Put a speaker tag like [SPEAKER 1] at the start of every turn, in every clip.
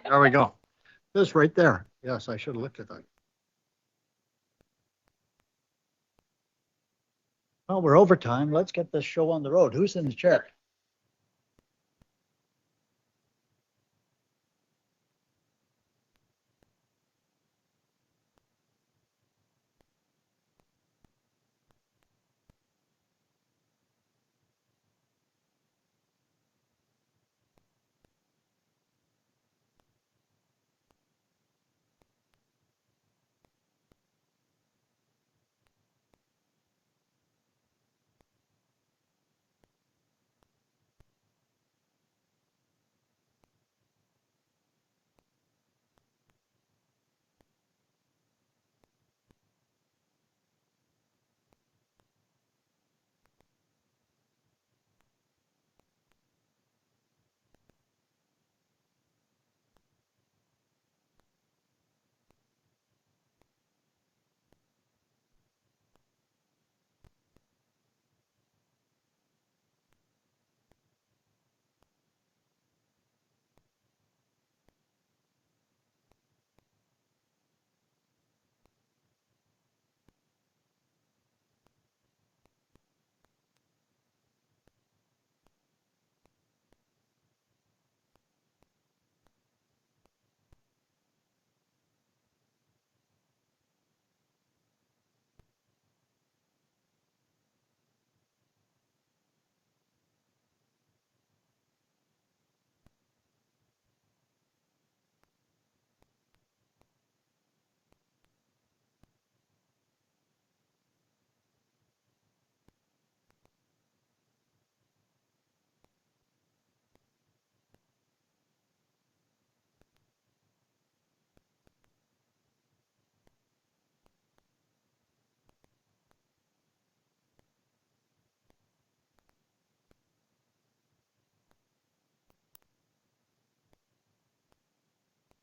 [SPEAKER 1] There we go. This right there. Yes, I should have looked at that. Well, we're over time. Let's get this show on the road. Who's in the chair?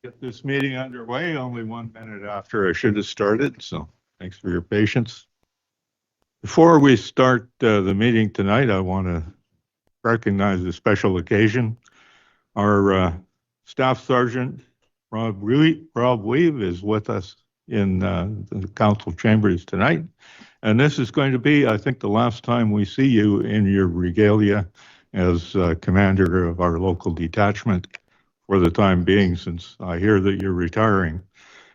[SPEAKER 2] Get this meeting underway only 1 minute after I should have started, so thanks for your patience. Before we start the meeting tonight, I want to recognize a special occasion. Our Staff Sergeant, Rod Wiebes, is with us in the council chambers tonight. And this is going to be, I think, the last time we see you in your regalia as commander of our local detachment for the time being, since I hear that you're retiring.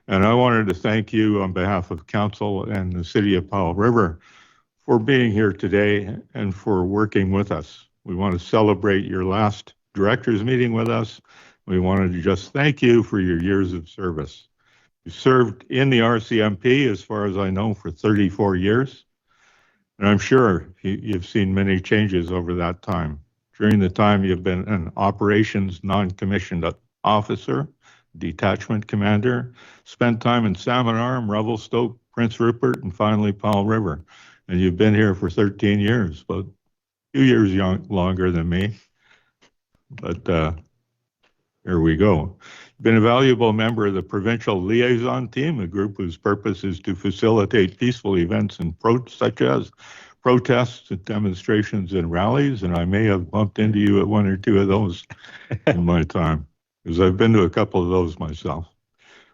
[SPEAKER 2] And I wanted to thank you on behalf of council and the city of Powell River for being here today and for working with us. We want to celebrate your last directors meeting with us. We wanted to just thank you for your years of service. You served in the RCMP, as far as I know, for 34 years. And I'm sure you've seen many changes over that time. During the time you've been an operations non-commissioned officer, detachment commander, spent time in Salmon Arm, Revelstoke, Prince Rupert, and finally Powell River. And you've been here for 13 years, but a few years longer than me. But here we go. You've been a valuable member of the provincial liaison team, a group whose purpose is to facilitate peaceful events and such as protests and demonstrations and rallies, and I may have bumped into you at one or two of those in my time, because I've been to a couple of those myself.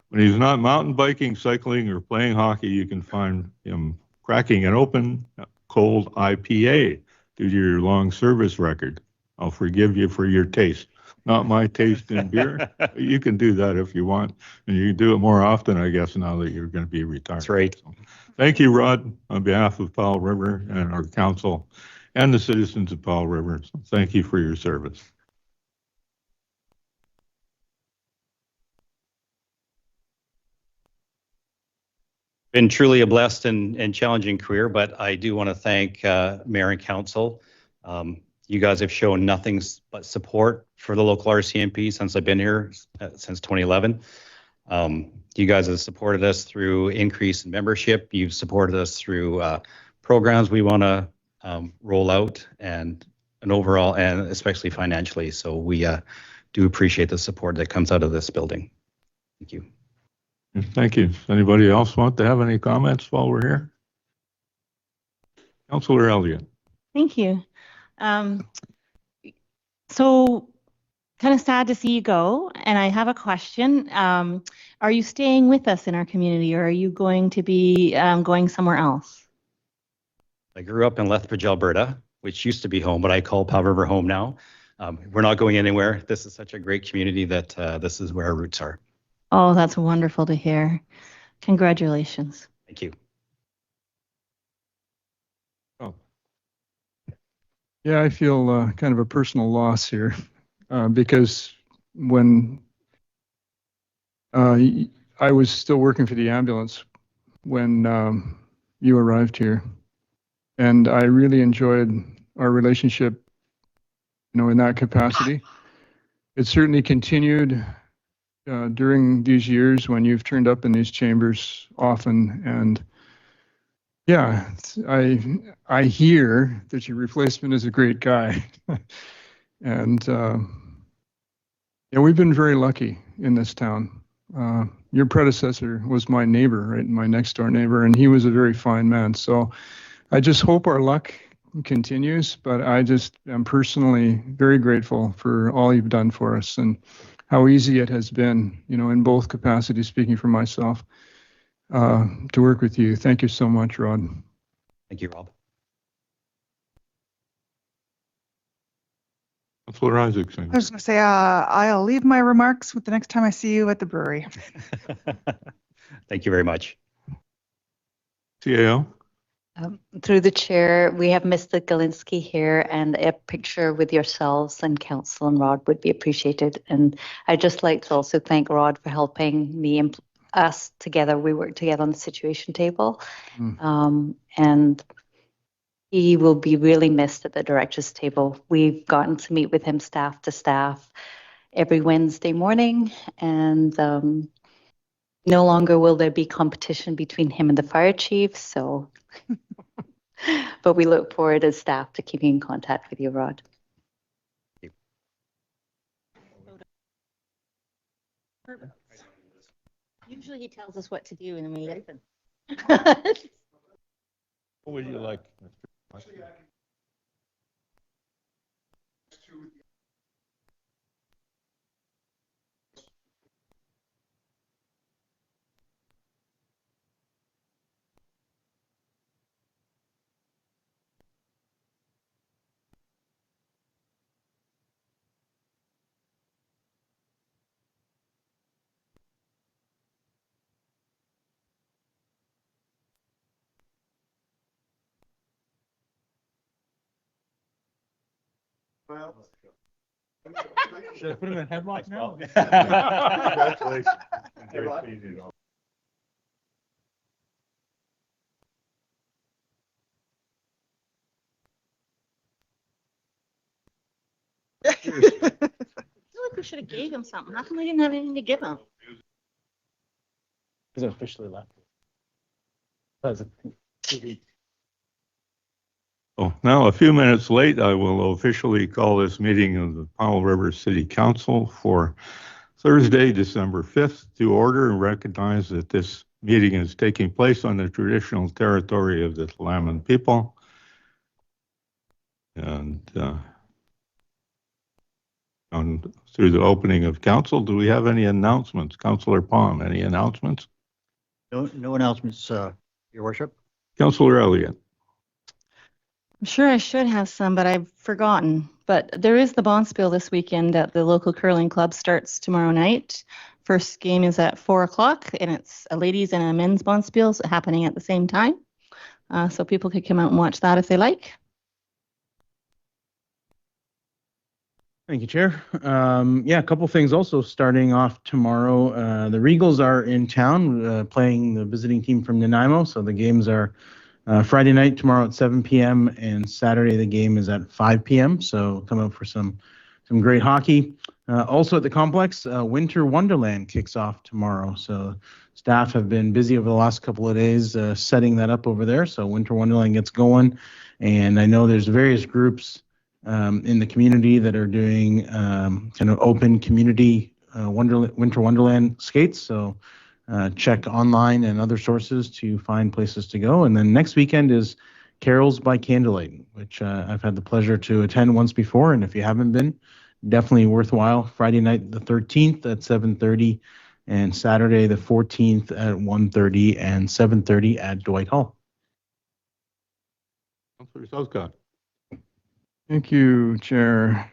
[SPEAKER 2] When he's not mountain biking, cycling, or playing hockey, you can find him cracking an open, cold IPA due to your long service record. I'll forgive you for your taste. Not my taste in beer. You can do that if you want, and you can do it more often, I guess, now that you're going to be retired.
[SPEAKER 3] That's right.
[SPEAKER 2] So, thank you, Rod, on behalf of Powell River and our council and the citizens of Powell River. So thank you for your service.
[SPEAKER 3] Been truly a blessed and challenging career, but I do want to thank Mayor and Council. You guys have shown nothing but support for the local RCMP since I've been here, since 2011. You guys have supported us through increase in membership. You've supported us through programs we want to roll out and overall, and especially financially. So we do appreciate the support that comes out of this building. Thank you.
[SPEAKER 2] Thank you. Does anybody else want to have any comments while we're here? Councillor Elliott.
[SPEAKER 4] Thank you. So kind of sad to see you go. And I have a question. Are you staying with us in our community, or are you going to be going somewhere else?
[SPEAKER 3] I grew up in Lethbridge, Alberta, which used to be home, but I call Powell River home now. We're not going anywhere. This is such a great community that this is where our roots are.
[SPEAKER 4] Oh, that's wonderful to hear. Congratulations.
[SPEAKER 3] Thank you.
[SPEAKER 5] Yeah, I feel kind of a personal loss here because when I was still working for the ambulance when you arrived here, and I really enjoyed our relationship, in that capacity. It certainly continued during these years when you've turned up in these chambers often, and yeah, I hear that your replacement is a great guy, and we've been very lucky in this town. Your predecessor was my neighbor, right, my next door neighbor, and he was a very fine man. So I just hope our luck continues, but I just am personally very grateful for all you've done for us and how easy it has been, in both capacities, speaking for myself, to work with you. Thank you so much, Rod.
[SPEAKER 3] Thank you, Rob.
[SPEAKER 2] Councillor Isaacson.
[SPEAKER 6] I was going to say, I'll leave my remarks with the next time I see you at the brewery.
[SPEAKER 3] Thank you very much.
[SPEAKER 2] CAO.
[SPEAKER 7] Through the chair, we have Mr. Galinsky here, and a picture with yourselves and Council and Rod would be appreciated. And I'd just like to also thank Rod for helping me and us together. We worked together on the situation table, and he will be really missed at the directors table. We've gotten to meet with him staff to staff every Wednesday morning, and no longer will there be competition between him and the fire chief. So, but we look forward as staff to keeping in contact with you, Rod.
[SPEAKER 4] Usually he tells us what to do and then we listen.
[SPEAKER 2] What would you like, Mr.
[SPEAKER 5] Should I put him in a headlock now?
[SPEAKER 2] Congratulations. Great seeing you.
[SPEAKER 4] I feel like we should have gave him something. How come we didn't have anything to give him?
[SPEAKER 8] He's officially left.
[SPEAKER 2] Oh, now, a few minutes late, I will officially call this meeting of the Powell River City Council for Thursday, December 5th to order, and recognize that this meeting is taking place on the traditional territory of the Tla'amin people. And through the opening of council, do we have any announcements? Councillor Palm, any announcements?
[SPEAKER 1] No announcements, Your Worship.
[SPEAKER 2] Councillor Elliott.
[SPEAKER 4] I'm sure I should have some, but I've forgotten. But there is the bonspiel this weekend at the local curling club. Starts tomorrow night. First game is at 4:00, and it's a ladies and a men's bonspiel happening at the same time. So people could come out and watch that if they like.
[SPEAKER 8] Thank you, Chair. Yeah, a couple things also starting off tomorrow. The Regals are in town playing the visiting team from Nanaimo. So the games are Friday night tomorrow at 7 p.m. and Saturday the game is at 5 p.m. So come out for some great hockey. Also at the complex, Winter Wonderland kicks off tomorrow. So staff have been busy over the last couple of days setting that up over there. So Winter Wonderland gets going, and I know there's various groups in the community that are doing kind of open community Winter Wonderland skates. So check online and other sources to find places to go. And then next weekend is Carols by Candlelight, which I've had the pleasure to attend once before. And if you haven't been, definitely worthwhile. Friday night, the 13th at 7:30, and Saturday, the 14th at 1:30 and 7:30 at Dwight Hall.
[SPEAKER 2] Councillor Southcott.
[SPEAKER 5] Thank you, Chair.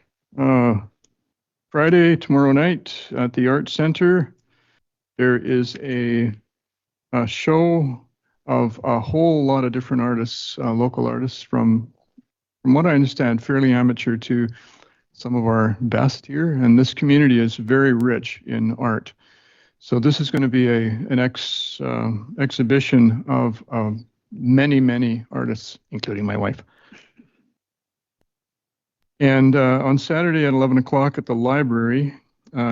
[SPEAKER 5] Friday, tomorrow night at the Arts Center, there is a show of a whole lot of different artists, local artists from what I understand, fairly amateur to some of our best here. And this community is very rich in art. So this is going to be an exhibition of many, many artists, including my wife. And on Saturday at 11 o'clock at the library,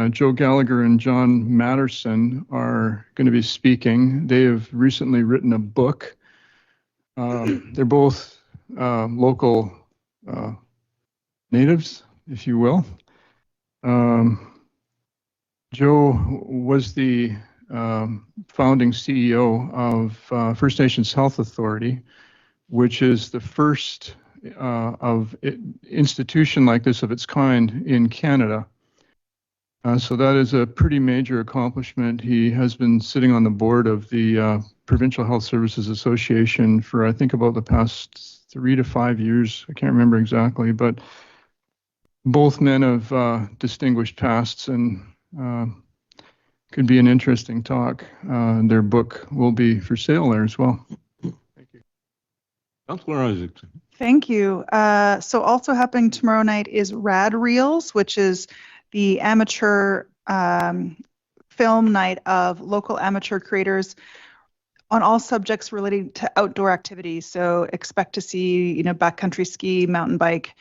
[SPEAKER 5] Joe Gallagher and John Matterson are going to be speaking. They have recently written a book. They're both local natives, if you will. Joe was the founding CEO of First Nations Health Authority, which is the first of institution like this of its kind in Canada. So that is a pretty major accomplishment. He has been sitting on the board of the Provincial Health Services Association for, I think, about the past 3 to 5 years. I can't remember exactly, but both men of distinguished pasts, and could be an interesting talk. Their book will be for sale there as well.
[SPEAKER 2] Thank you. Councillor Isaacson.
[SPEAKER 6] Thank you. So also happening tomorrow night is Rad Reels, which is the amateur film night of local amateur creators on all subjects relating to outdoor activities. So expect to see, backcountry ski, mountain bike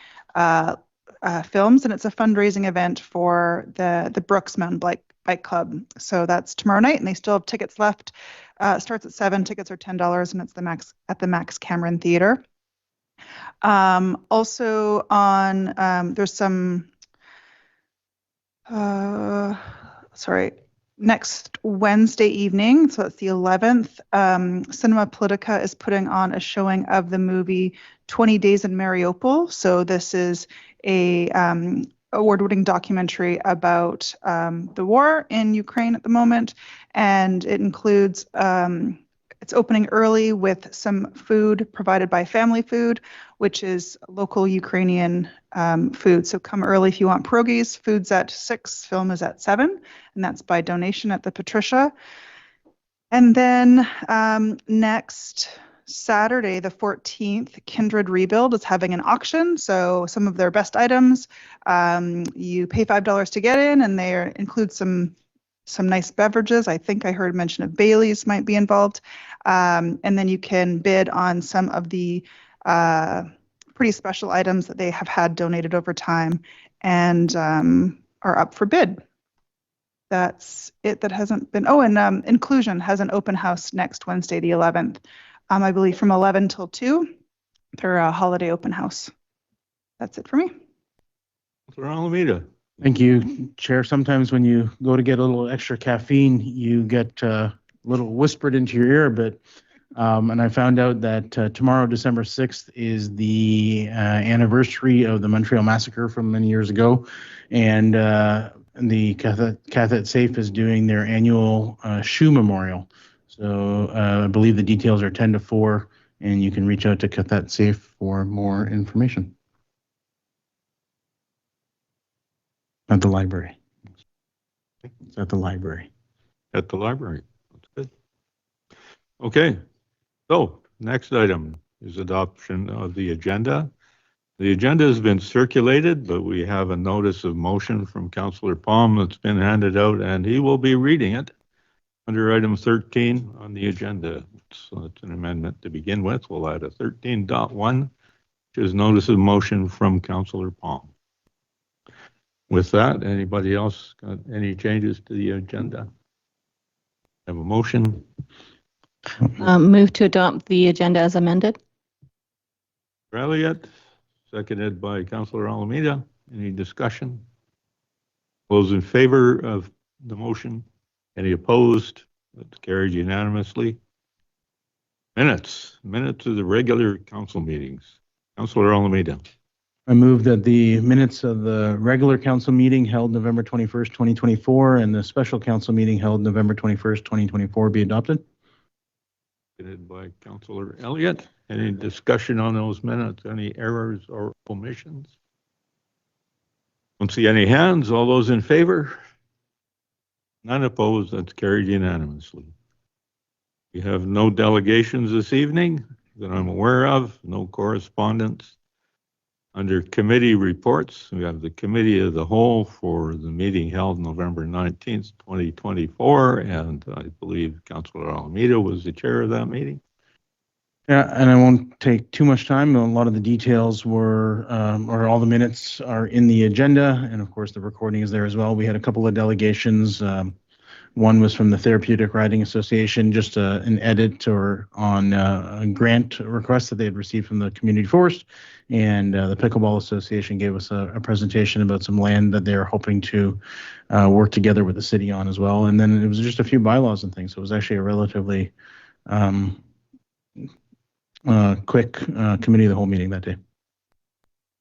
[SPEAKER 6] films, and it's a fundraising event for the Brooks Mountain Bike Club. So that's tomorrow night, and they still have tickets left. It starts at 7. Tickets are $10, and it's at the Max Cameron Theatre. Also on there's some next Wednesday evening, so it's the 11th, Cinema Politica is putting on a showing of the movie 20 Days in Mariupol. So this is a award-winning documentary about the war in Ukraine at the moment, and it includes it's opening early with some food provided by Family Food, which is local Ukrainian food. So come early if you want pierogies. Food's at 6, film is at 7, and that's by donation at the Patricia. And then next Saturday, the 14th, Kindred Rebuild is having an auction. So some of their best items, you pay $5 to get in, and they include some nice beverages. I think I heard mention of Bailey's might be involved. And then you can bid on some of the pretty special items that they have had donated over time and are up for bid. That's it that hasn't been. Oh, and Inclusion has an open house next Wednesday, the 11th. I believe from 11 till 2. They're a holiday open house. That's it for me.
[SPEAKER 2] Councillor Alameda.
[SPEAKER 8] Thank you, Chair. Sometimes when you go to get a little extra caffeine, you get a little whispered into your ear a bit. And I found out that tomorrow, December 6th, is the anniversary of the Montreal Massacre from many years ago. And the Catholic Safe is doing their annual shoe memorial. So I believe the details are 10 to 4, and you can reach out to Catholic Safe for more information. At the library. It's at the library.
[SPEAKER 2] At the library. That's good. Okay. So next item is adoption of the agenda. The agenda has been circulated, but we have a notice of motion from Councillor Palm that's been handed out, and he will be reading it under item 13 on the agenda. So it's an amendment to begin with. We'll add a 13.1, which is notice of motion from Councillor Palm. With that, anybody else got any changes to the agenda? Have a motion?
[SPEAKER 4] Move to adopt the agenda as amended.
[SPEAKER 2] Elliott, seconded by Councillor Alameda. Any discussion? Those in favor of the motion? Any opposed? That's carried unanimously. Minutes of the regular council meetings. Councillor Alameda.
[SPEAKER 8] I move that the minutes of the regular council meeting held November 21st, 2024, and the special council meeting held November 21st, 2024 be adopted.
[SPEAKER 2] Seconded by Councillor Elliott. Any discussion on those minutes? Any errors or omissions? Don't see any hands. All those in favor? None opposed. That's carried unanimously. We have no delegations this evening that I'm aware of, no correspondence. Under committee reports, we have the Committee of the Whole for the meeting held November 19th, 2024, and I believe Councillor Alameda was the chair of that meeting.
[SPEAKER 8] Yeah, and I won't take too much time. A lot of the details were, or all the minutes are in the agenda, and of course the recording is there as well. We had a couple of delegations. One was from the Therapeutic Riding Association, just an edit or on a grant request that they had received from the community forest. And the Pickleball Association gave us a presentation about some land that they're hoping to work together with the city on as well. And then it was just a few bylaws and things. So it was actually a relatively quick committee of the whole meeting that day.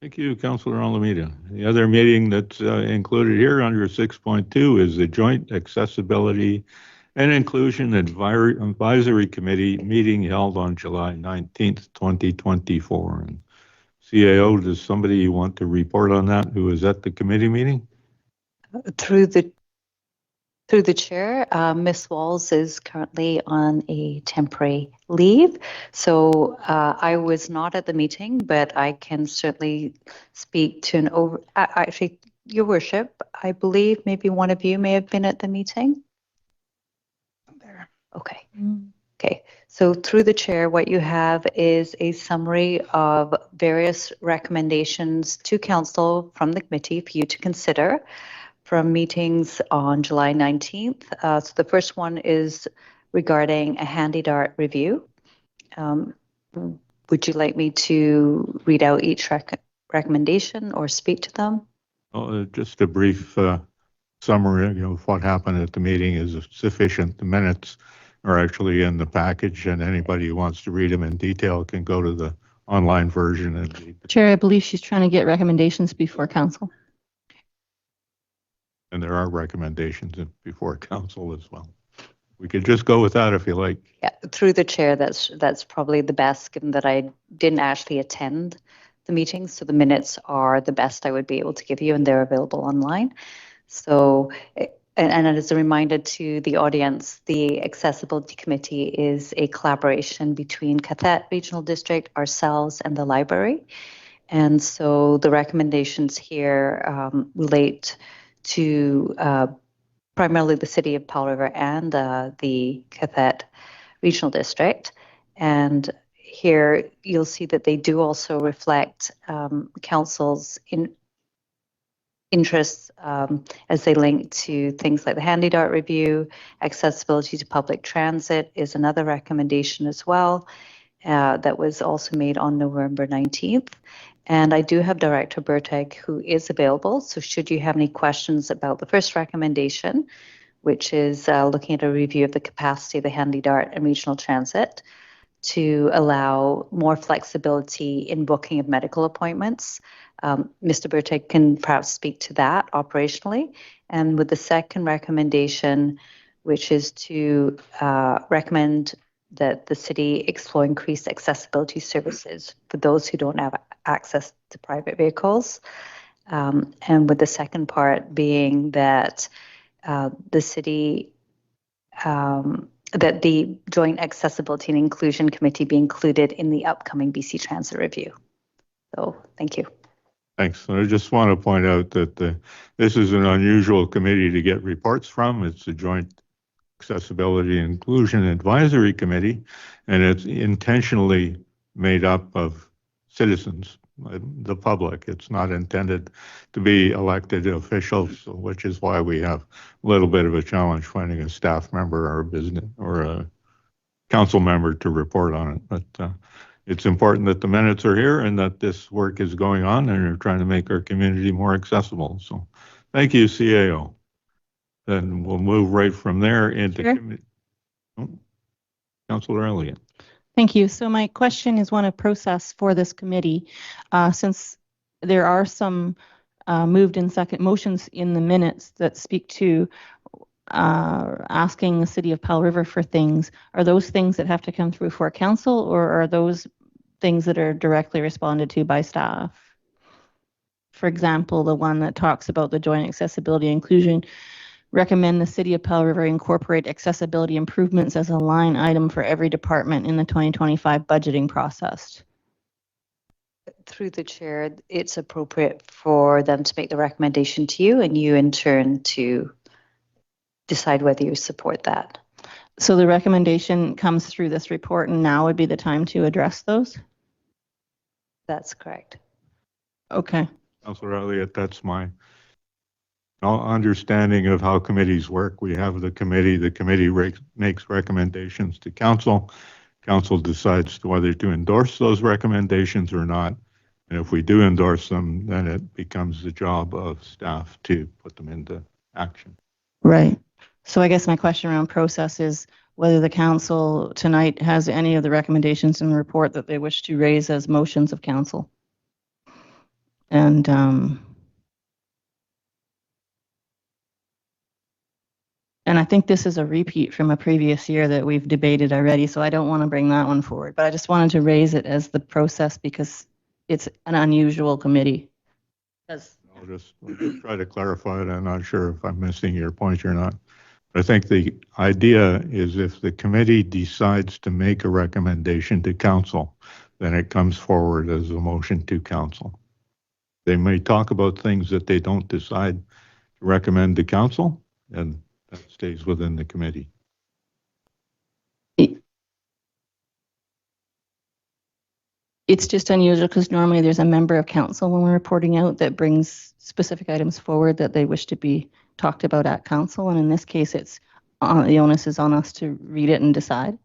[SPEAKER 2] Thank you, Councillor Alameda. The other meeting that's included here under 6.2 is the Joint Accessibility and Inclusion Advisory Committee meeting held on July 19th, 2024. And CAO, does somebody want to report on that who was at the committee meeting?
[SPEAKER 7] Through the chair, Ms. Walls is currently on a temporary leave. So I was not at the meeting, but I can certainly speak to actually, Your Worship, I believe maybe one of you may have been at the meeting. There. Okay. Okay. So through the chair, what you have is a summary of various recommendations to council from the committee for you to consider from meetings on July 19th. So the first one is regarding a handy dart review. Would you like me to read out each recommendation or speak to them?
[SPEAKER 2] Just a brief summary of what happened at the meeting is sufficient. The minutes are actually in the package, and anybody who wants to read them in detail can go to the online version.
[SPEAKER 4] Chair, I believe she's trying to get recommendations before council.
[SPEAKER 2] And there are recommendations before council as well. We could just go with that if you like.
[SPEAKER 7] Yeah, through the chair, that's probably the best, given that I didn't actually attend the meeting. So the minutes are the best I would be able to give you, and they're available online. So, and as a reminder to the audience, the Accessibility Committee is a collaboration between Cathet Regional District, ourselves, and the library. And so the recommendations here relate to primarily the city of Powell River and the Cathet Regional District. And here you'll see that they do also reflect council's interests as they link to things like the handy dart review. Accessibility to public transit is another recommendation as well that was also made on November 19th. And I do have Director Burtek who is available. So should you have any questions about the first recommendation, which is looking at a review of the capacity of the handy dart and regional transit to allow more flexibility in booking of medical appointments, Mr. Burtek can perhaps speak to that operationally. And with the second recommendation, which is to recommend that the city explore increased accessibility services for those who don't have access to private vehicles. And with the second part being that the city, that the Joint Accessibility and Inclusion Committee be included in the upcoming BC Transit Review. So thank you.
[SPEAKER 2] Thanks. I just want to point out that this is an unusual committee to get reports from. It's a Joint Accessibility and Inclusion Advisory Committee, and it's intentionally made up of citizens, the public. It's not intended to be elected officials, which is why we have a little bit of a challenge finding a staff member or a business or a council member to report on it. But it's important that the minutes are here and that this work is going on and we're trying to make our community more accessible. So thank you, CAO. Then we'll move right from there into committee. Councillor Elliott.
[SPEAKER 4] Thank you. So my question is one of process for this committee. Since there are some moved and second motions in the minutes that speak to asking the city of Powell River for things. Are those things that have to come through for council, or are those things that are directly responded to by staff? For example, the one that talks about the joint accessibility inclusion, recommend the city of Powell River incorporate accessibility improvements as a line item for every department in the 2025 budgeting process.
[SPEAKER 7] Through the chair, it's appropriate for them to make the recommendation to you and you in turn to decide whether you support that.
[SPEAKER 4] So the recommendation comes through this report, and now would be the time to address those?
[SPEAKER 7] That's correct.
[SPEAKER 4] Okay.
[SPEAKER 2] Councillor Elliott, that's my understanding of how committees work. We have the committee makes recommendations to council. Council decides whether to endorse those recommendations or not. And if we do endorse them, then it becomes the job of staff to put them into action.
[SPEAKER 4] Right. So I guess my question around process is whether the council tonight has any of the recommendations in the report that they wish to raise as motions of council. And I think this is a repeat from a previous year that we've debated already, so I don't want to bring that one forward. But I just wanted to raise it as the process because it's an unusual committee.
[SPEAKER 2] I'll just try to clarify it. I'm not sure if I'm missing your point or not. I think the idea is if the committee decides to make a recommendation to council, then it comes forward as a motion to council. They may talk about things that they don't decide to recommend to council, and that stays within the committee.
[SPEAKER 4] It's just unusual because normally there's a member of council when we're reporting out that brings specific items forward that they wish to be talked about at council. And in this case, it's the onus is on us to read it and decide.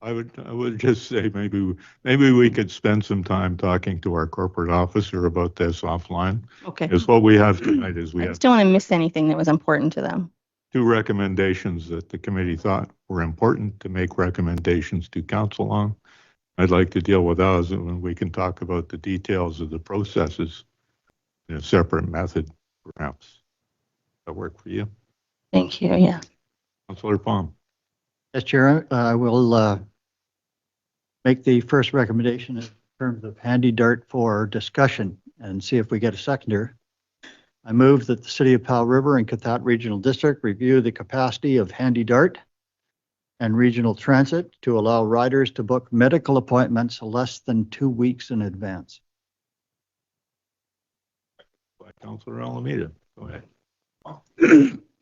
[SPEAKER 2] I would just say maybe we could spend some time talking to our corporate officer about this offline.
[SPEAKER 4] Okay.
[SPEAKER 2] Because what we have tonight is we
[SPEAKER 4] I
[SPEAKER 2] have
[SPEAKER 4] just don't want to miss anything that was important to them.
[SPEAKER 2] 2 recommendations that the committee thought were important to make recommendations to council on. I'd like to deal with those, and we can talk about the details of the processes in a separate method, perhaps. Does that work for you?
[SPEAKER 4] Thank you. Yeah.
[SPEAKER 2] Councillor Palm.
[SPEAKER 1] Yes, Chair, I will make the first recommendation in terms of handy dart for discussion and see if we get a seconder. I move that the City of Powell River and Cathat Regional District review the capacity of handy dart and regional transit to allow riders to book medical appointments less than 2 weeks in advance.
[SPEAKER 2] By Councillor Alameda. Go ahead.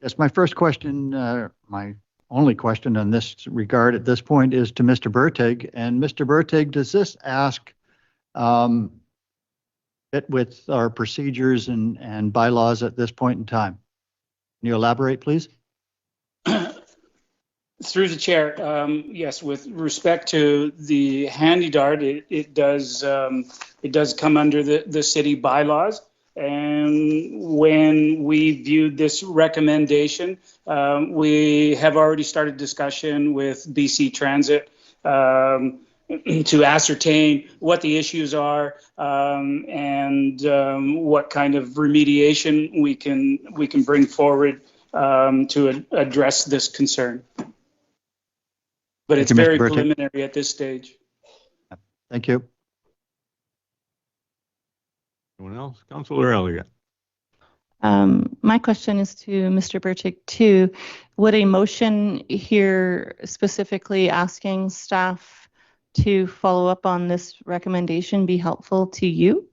[SPEAKER 1] Yes, my first question, my only question in this regard at this point is to Mr. Bertig. And Mr. Bertig, does this ask fit with our procedures and bylaws at this point in time? Can you elaborate, please?
[SPEAKER 9] Through the chair, yes, with respect to the handy dart, it does come under the city bylaws. And when we viewed this recommendation, we have already started discussion with BC Transit to ascertain what the issues are and what kind of remediation we can bring forward to address this concern. But it's very preliminary at this stage.
[SPEAKER 1] Thank you.
[SPEAKER 2] Anyone else? Councillor Elliott.
[SPEAKER 4] My question is to Mr. Bertig too. Would a motion here specifically asking staff to follow up on this recommendation be helpful to you?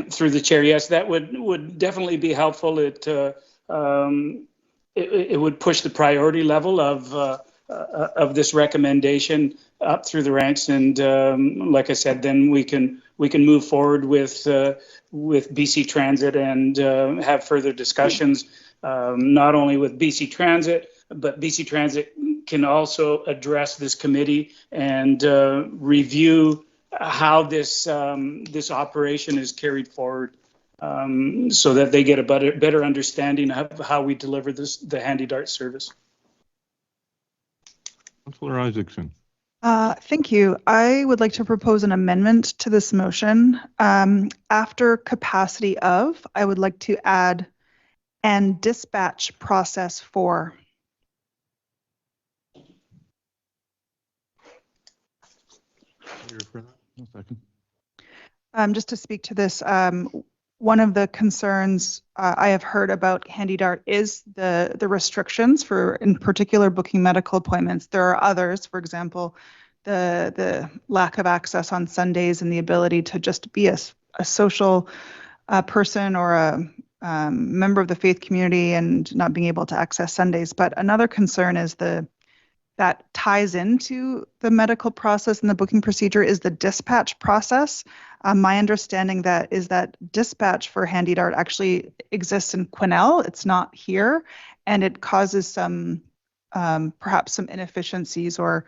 [SPEAKER 9] Through the chair, yes, that would definitely be helpful. It would push the priority level of this recommendation up through the ranks, and like I said, then we can move forward with BC Transit and have further discussions, not only with BC Transit, but BC Transit can also address this committee and review how this operation is carried forward, so that they get a better understanding of how we deliver the handy dart service.
[SPEAKER 2] Councillor Isaacson.
[SPEAKER 6] Thank you. I would like to propose an amendment to this motion. After capacity of, I would like to add and dispatch process for. Just to speak to this, one of the concerns I have heard about Handy Dart is the restrictions for, in particular, booking medical appointments. There are others, for example, the lack of access on Sundays and the ability to just be a social person or a member of the faith community and not being able to access Sundays. But another concern is that ties into the medical process and the booking procedure is the dispatch process. My understanding is that dispatch for Handy Dart actually exists in Quesnel. It's not here, and it causes some perhaps some inefficiencies or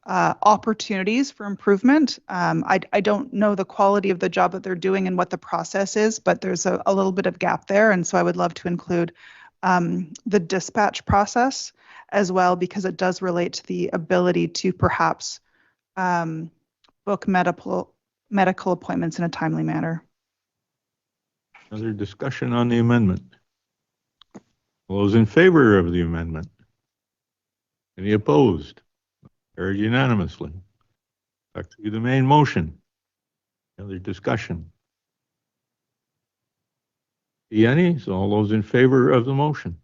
[SPEAKER 6] opportunities for improvement. I don't know the quality of the job that they're doing and what the process is, but there's a little bit of gap there, and so I would love to include the dispatch process as well, because it does relate to the ability to perhaps book medical appointments in a timely manner.
[SPEAKER 2] Other discussion on the amendment? All those in favor of the amendment? Any opposed? Carried unanimously. Back to the main motion. Other discussion? See any? So all those in favor of the motion?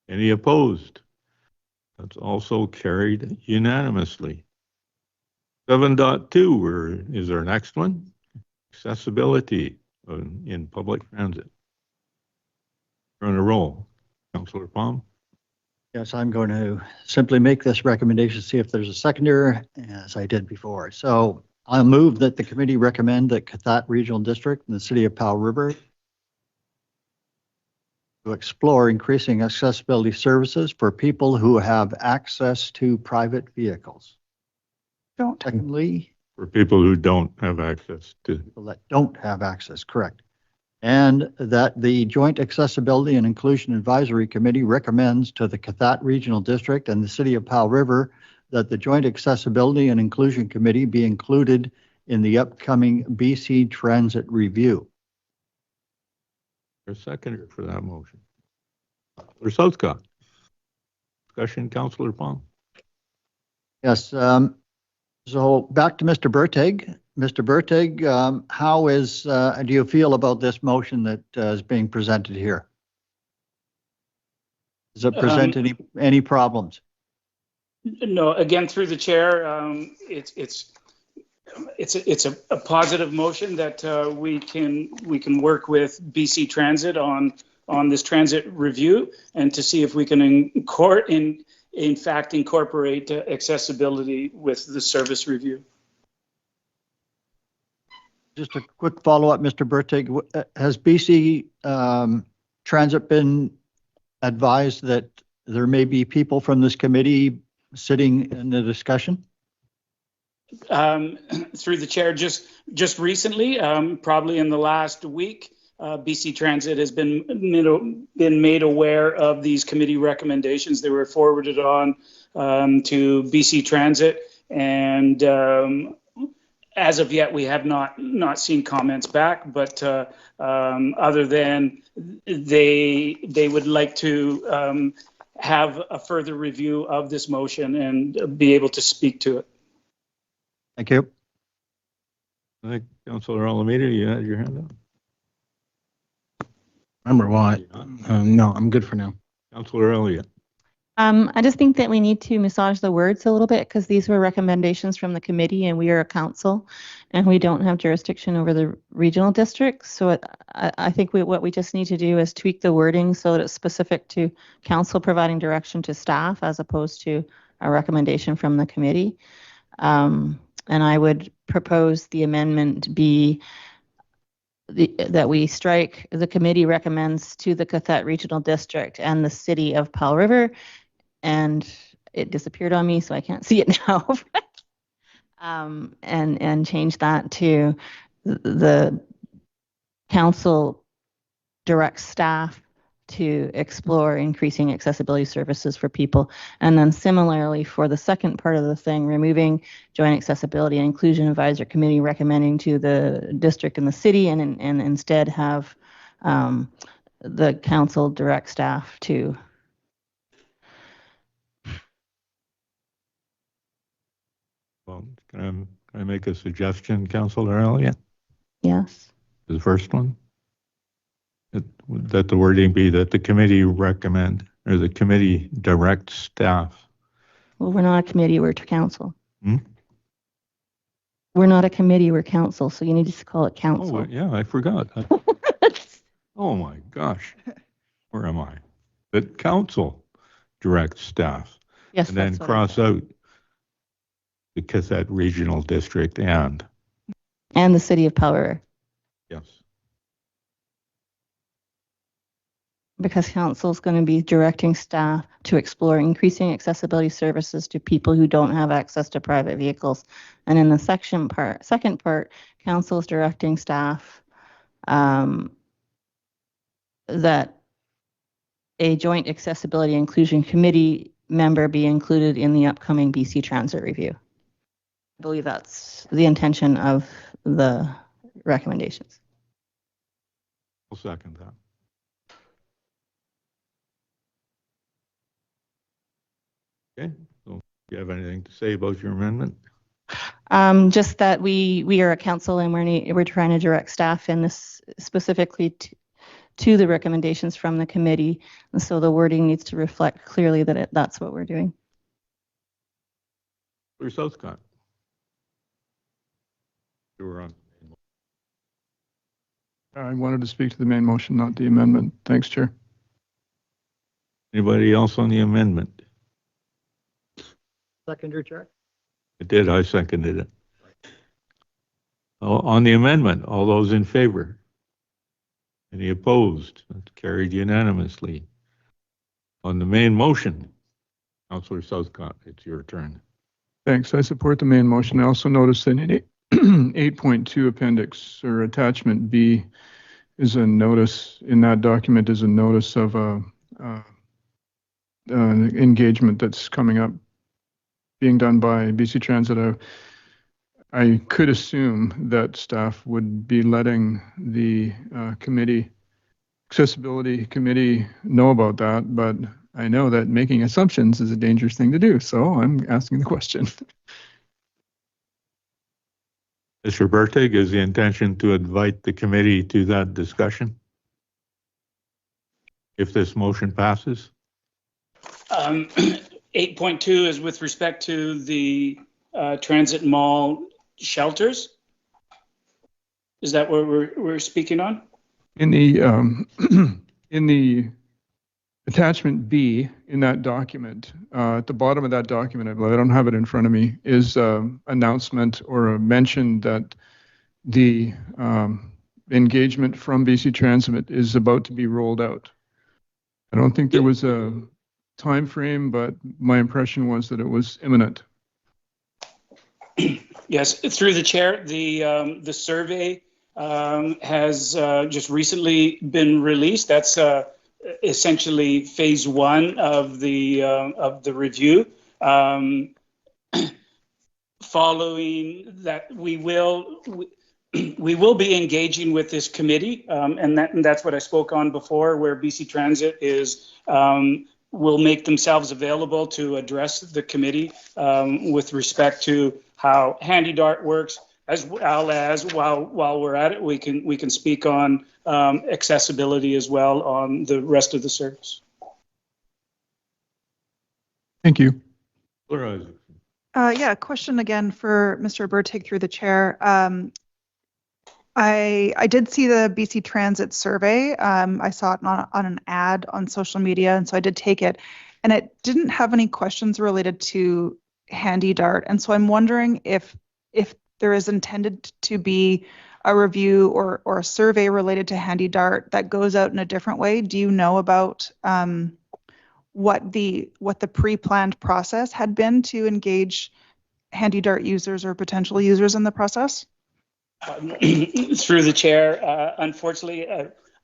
[SPEAKER 2] Any opposed? That's also carried unanimously. 7.2 is our next one. Accessibility in public transit. We're on a roll. Councillor Palm.
[SPEAKER 1] Yes, I'm going to simply make this recommendation, see if there's a seconder, as I did before. So I'll move that the committee recommend that Cathat Regional District in the city of Powell River to explore increasing accessibility services for people who have access to private vehicles. Secondly,
[SPEAKER 2] For people who don't have access to.
[SPEAKER 1] people that don't have access, correct. And that the Joint Accessibility and Inclusion Advisory Committee recommends to the Cathat Regional District and the City of Powell River that the Joint Accessibility and Inclusion Committee be included in the upcoming BC Transit Review.
[SPEAKER 2] A seconder for that motion. Councillor Southcott. Discussion, Councillor Palm.
[SPEAKER 1] Yes. So back to Mr. Bertig. Mr. Bertig, how do you feel about this motion that is being presented here? Does it present any problems?
[SPEAKER 9] No, again, through the chair, it's a positive motion that we can work with BC Transit on this transit review and to see if we can in fact incorporate accessibility with the service review.
[SPEAKER 1] Just a quick follow-up, Mr. Bertig. Has BC Transit been advised that there may be people from this committee sitting in the discussion?
[SPEAKER 9] Through the chair, just recently, probably in the last week, BC Transit has been made aware of these committee recommendations. They were forwarded on to BC Transit, and as of yet, we have not seen comments back. But other than they would like to have a further review of this motion and be able to speak to it.
[SPEAKER 1] Thank you.
[SPEAKER 2] I think Councillor Alameda, you had your hand up.
[SPEAKER 8] Remember what? No, I'm good for now.
[SPEAKER 2] Councillor Elliott.
[SPEAKER 4] I just think that we need to massage the words a little bit because these were recommendations from the committee and we are a council and we don't have jurisdiction over the regional districts. So I think what we just need to do is tweak the wording so that it's specific to council providing direction to staff as opposed to a recommendation from the committee. And I would propose the amendment be that we strike the committee recommends to the Cathat Regional District and the City of Powell River, and it disappeared on me, so I can't see it now. And change that to the council directs staff to explore increasing accessibility services for people. And then similarly for the second part of the thing, removing Joint Accessibility and Inclusion Advisory Committee, recommending to the district and the city, and instead have the council direct staff to.
[SPEAKER 2] Well, can I make a suggestion, Councillor Elliott?
[SPEAKER 4] Yes.
[SPEAKER 2] The first one? That the wording be that the committee recommend, or the committee direct staff.
[SPEAKER 4] Well, we're not a committee, we're council.
[SPEAKER 2] Hmm?
[SPEAKER 4] We're not a committee, we're council, so you need to call it council.
[SPEAKER 2] Oh, yeah, I forgot. Oh my gosh. Where am I? That council direct staff.
[SPEAKER 4] Yes,
[SPEAKER 2] And then
[SPEAKER 4] that's what I
[SPEAKER 2] cross
[SPEAKER 4] said.
[SPEAKER 2] out the Cassette Regional District and,
[SPEAKER 4] And the city of Powder,
[SPEAKER 2] yes.
[SPEAKER 4] because council is going to be directing staff to explore increasing accessibility services to people who don't have access to private vehicles. And in the second part, council is directing staff that a joint accessibility inclusion committee member be included in the upcoming BC Transit review. I believe that's the intention of the recommendations.
[SPEAKER 2] I'll second that. Okay, so do you have anything to say about your amendment?
[SPEAKER 4] Just that we are a council and we're trying to direct staff in this specifically to the recommendations from the committee. And so the wording needs to reflect clearly that that's what we're doing.
[SPEAKER 2] Or Southcott? You were on.
[SPEAKER 5] I wanted to speak to the main motion, not the amendment. Thanks, Chair.
[SPEAKER 2] Anybody else on the amendment?
[SPEAKER 1] Seconder, Chair.
[SPEAKER 2] I did, I seconded it. On the amendment, all those in favor? Any opposed? That's carried unanimously. On the main motion, Councillor Southcott, it's your turn.
[SPEAKER 5] Thanks. I support the main motion. I also noticed that in 8.2 appendix or attachment B is a notice in that document is a notice of engagement that's coming up being done by BC Transit. I could assume that staff would be letting the accessibility committee know about that, but I know that making assumptions is a dangerous thing to do, so I'm asking the question.
[SPEAKER 2] Mr. Bertig, is the intention to invite the committee to that discussion? If this motion passes?
[SPEAKER 9] 8.2 is with respect to the transit mall shelters. Is that what we're speaking on?
[SPEAKER 5] In the in the attachment B in that document, at the bottom of that document, I don't have it in front of me, is announcement or a mention that the engagement from BC Transit is about to be rolled out. I don't think there was a time frame, but my impression was that it was imminent.
[SPEAKER 9] Yes, through the chair, the survey has just recently been released. That's essentially phase one of the review. Following that, we will be engaging with this committee, and that's what I spoke on before, where BC Transit will make themselves available to address the committee with respect to how Handy Dart works, as well as while we're at it, we can speak on accessibility as well on the rest of the service.
[SPEAKER 5] Thank you.
[SPEAKER 6] Yeah, question again for Mr. Bertig through the chair. I did see the BC Transit survey. I saw it on an ad on social media, and so I did take it. And it didn't have any questions related to Handy Dart. And so I'm wondering if there is intended to be a review or a survey related to Handy Dart that goes out in a different way. Do you know about what the pre-planned process had been to engage Handy Dart users or potential users in the process?
[SPEAKER 9] Through the chair, unfortunately,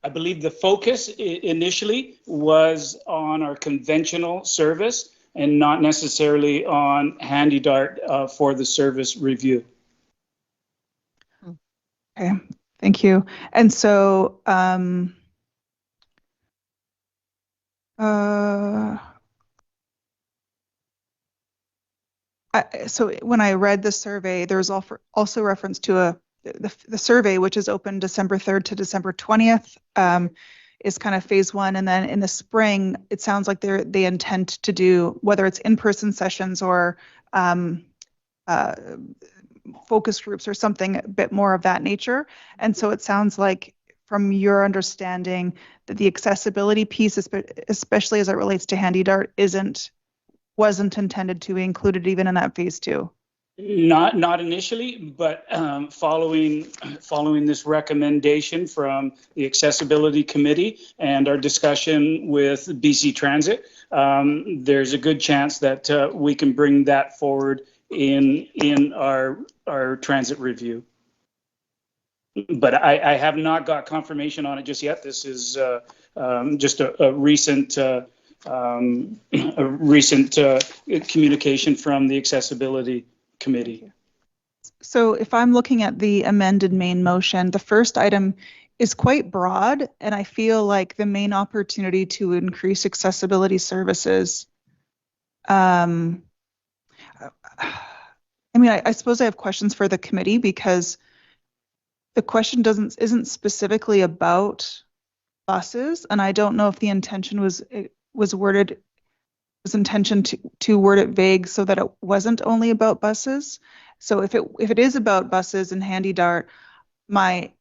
[SPEAKER 9] I believe the focus initially was on our conventional service and not necessarily on Handy Dart for the service review.
[SPEAKER 6] Okay, thank you. And so, so when I read the survey, there's also reference to the survey, which is open December 3rd to December 20th, is kind of phase one. And then in the spring, it sounds like they intend to do, whether it's in-person sessions or focus groups or something a bit more of that nature. And so it sounds like, from your understanding, that the accessibility piece, especially as it relates to Handy Dart, wasn't intended to be included even in that phase two.
[SPEAKER 9] Not initially, but following this recommendation from the Accessibility Committee and our discussion with BC Transit, there's a good chance that we can bring that forward in our transit review. But I have not got confirmation on it just yet. This is just a recent communication from the Accessibility Committee.
[SPEAKER 6] So if I'm looking at the amended main motion, the first item is quite broad, and I feel like the main opportunity to increase accessibility services. I mean, I suppose I have questions for the committee, because the question isn't specifically about buses, and I don't know if the intention was intention to word it vague so that it wasn't only about buses. So if it is about buses and Handy Dart, my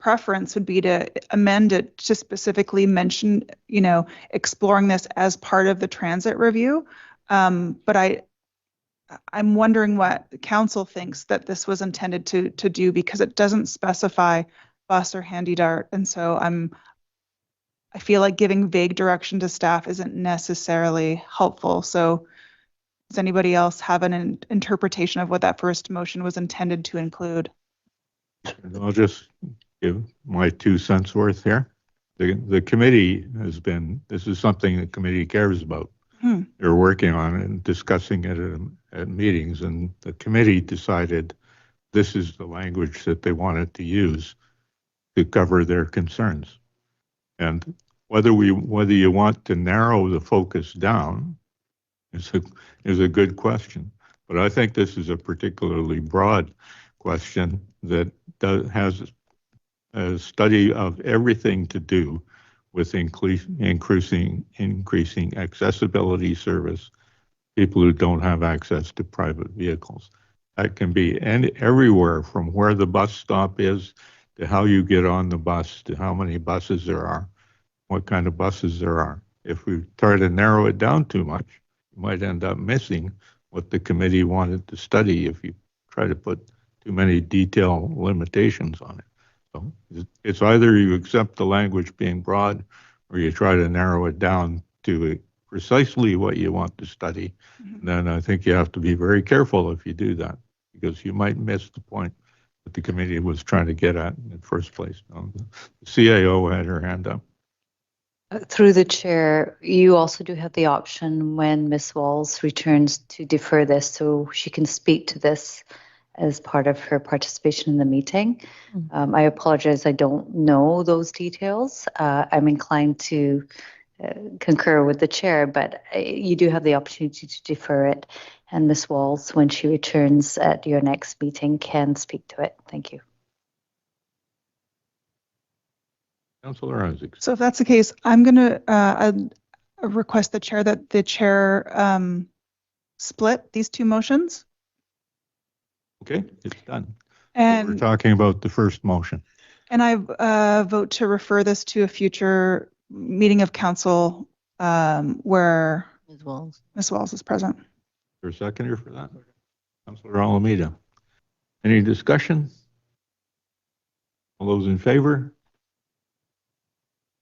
[SPEAKER 6] preference would be to amend it to specifically mention, exploring this as part of the transit review. But I'm wondering what the council thinks that this was intended to do, because it doesn't specify bus or Handy Dart, and so I feel like giving vague direction to staff isn't necessarily helpful. So does anybody else have an interpretation of what that first motion was intended to include?
[SPEAKER 2] I'll just give my 2 cents worth here. The committee this is something the committee cares about. They're working on it and discussing it at meetings, and the committee decided this is the language that they wanted to use to cover their concerns. And whether you want to narrow the focus down is a good question. But I think this is a particularly broad question that has a study of everything to do with increasing accessibility service, people who don't have access to private vehicles. That can be everywhere from where the bus stop is, to how you get on the bus, to how many buses there are, what kind of buses there are. If we try to narrow it down too much, you might end up missing what the committee wanted to study if you try to put too many detail limitations on it. So it's either you accept the language being broad, or you try to narrow it down to precisely what you want to study. Then I think you have to be very careful if you do that, because you might miss the point that the committee was trying to get at in the first place. The CAO had her hand up.
[SPEAKER 7] Through the chair, you also do have the option when Ms. Walls returns to defer this, so she can speak to this as part of her participation in the meeting. I apologize, I don't know those details. I'm inclined to concur with the chair, but you do have the opportunity to defer it, and Ms. Walls, when she returns at your next meeting, can speak to it. Thank you.
[SPEAKER 2] Councillor Isaacs.
[SPEAKER 6] So if that's the case, I'm going to request the chair that the chair split these two motions.
[SPEAKER 2] Okay, it's done.
[SPEAKER 6] And
[SPEAKER 2] we're talking about the first motion.
[SPEAKER 6] And I vote to refer this to a future meeting of council where Ms. Walls is present.
[SPEAKER 2] Is there a seconder for that? Councillor Alameda. Any discussion? All those in favor?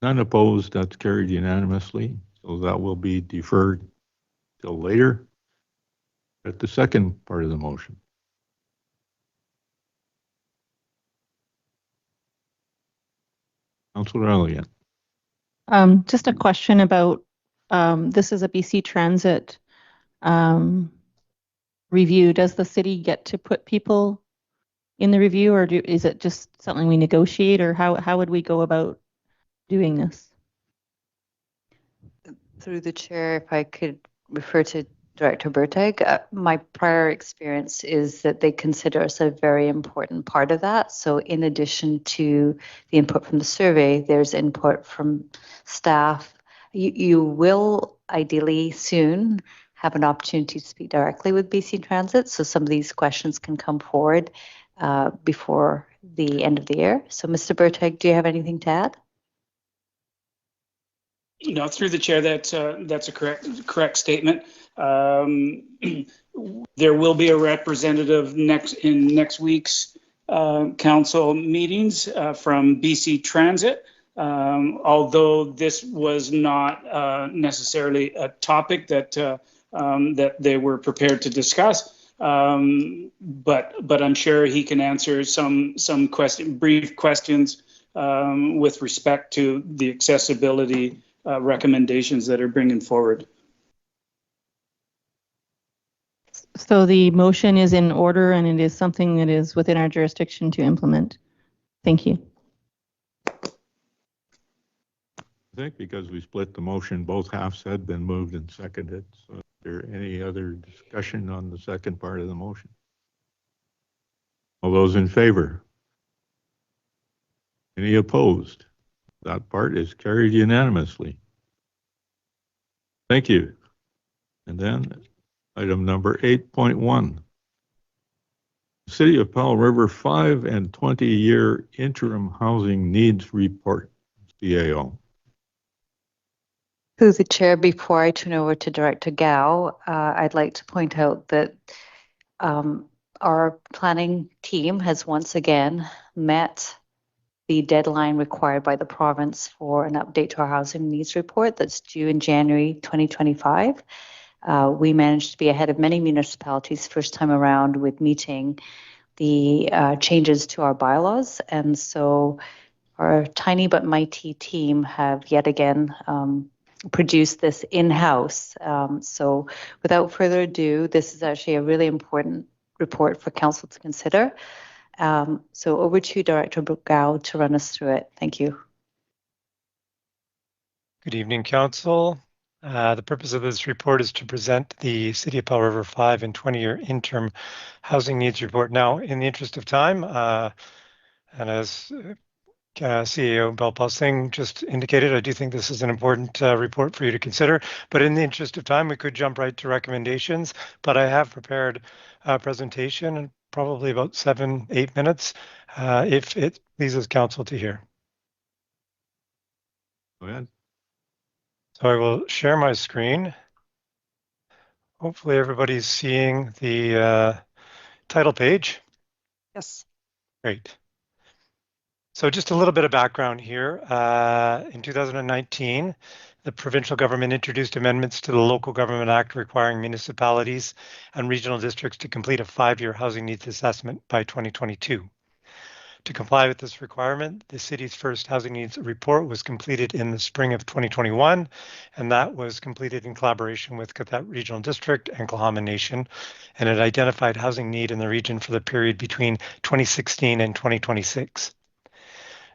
[SPEAKER 2] None opposed. That's carried unanimously. So that will be deferred till later. At the second part of the motion. Councillor Elliott.
[SPEAKER 4] Just a question about, this is a BC Transit review. Does the city get to put people in the review, or is it just something we negotiate, or how would we go about doing this?
[SPEAKER 7] Through the chair, if I could refer to Director Bertag, my prior experience is that they consider us a very important part of that. So in addition to the input from the survey, there's input from staff. You will ideally soon have an opportunity to speak directly with BC Transit. So some of these questions can come forward before the end of the year. So Mr. Bertag, do you have anything to add?
[SPEAKER 9] No, through the chair, that's a correct statement. There will be a representative in next week's council meetings from BC Transit. Although this was not necessarily a topic that they were prepared to discuss, but I'm sure he can answer some brief questions with respect to the accessibility recommendations that are bringing forward.
[SPEAKER 4] So the motion is in order, and it is something that is within our jurisdiction to implement. Thank you.
[SPEAKER 2] I think because we split the motion, both halves had been moved and seconded. So is there any other discussion on the second part of the motion? All those in favor? Any opposed? That part is carried unanimously. Thank you. And then item number 8.1. City of Powell River 5 and 20-year interim housing needs report, CAO.
[SPEAKER 7] Through the chair, before I turn over to Director Gao, I'd like to point out that our planning team has once again met the deadline required by the province for an update to our housing needs report that's due in January 2025. We managed to be ahead of many municipalities first time around with meeting the changes to our bylaws. And so our tiny but mighty team have yet again produced this in-house. So without further ado, this is actually a really important report for council to consider. So over to Director Gao to run us through it. Thank you.
[SPEAKER 10] Good evening, Council. The purpose of this report is to present the City of Powell River 5 and 20-year interim housing needs report. Now, in the interest of time, and as CEO Balpal Singh just indicated, I do think this is an important report for you to consider. But in the interest of time, we could jump right to recommendations. But I have prepared a presentation in probably about 7-8 minutes, if it pleases Council to hear.
[SPEAKER 2] Go ahead.
[SPEAKER 10] So I will share my screen. Hopefully everybody's seeing the title page.
[SPEAKER 7] Yes.
[SPEAKER 10] Great. So just a little bit of background here. In 2019, the provincial government introduced amendments to the Local Government Act requiring municipalities and regional districts to complete a 5-year housing needs assessment by 2022. To comply with this requirement, the city's first housing needs report was completed in the spring of 2021, and that was completed in collaboration with Kathak Regional District and Klahama Nation, and it identified housing need in the region for the period between 2016 and 2026.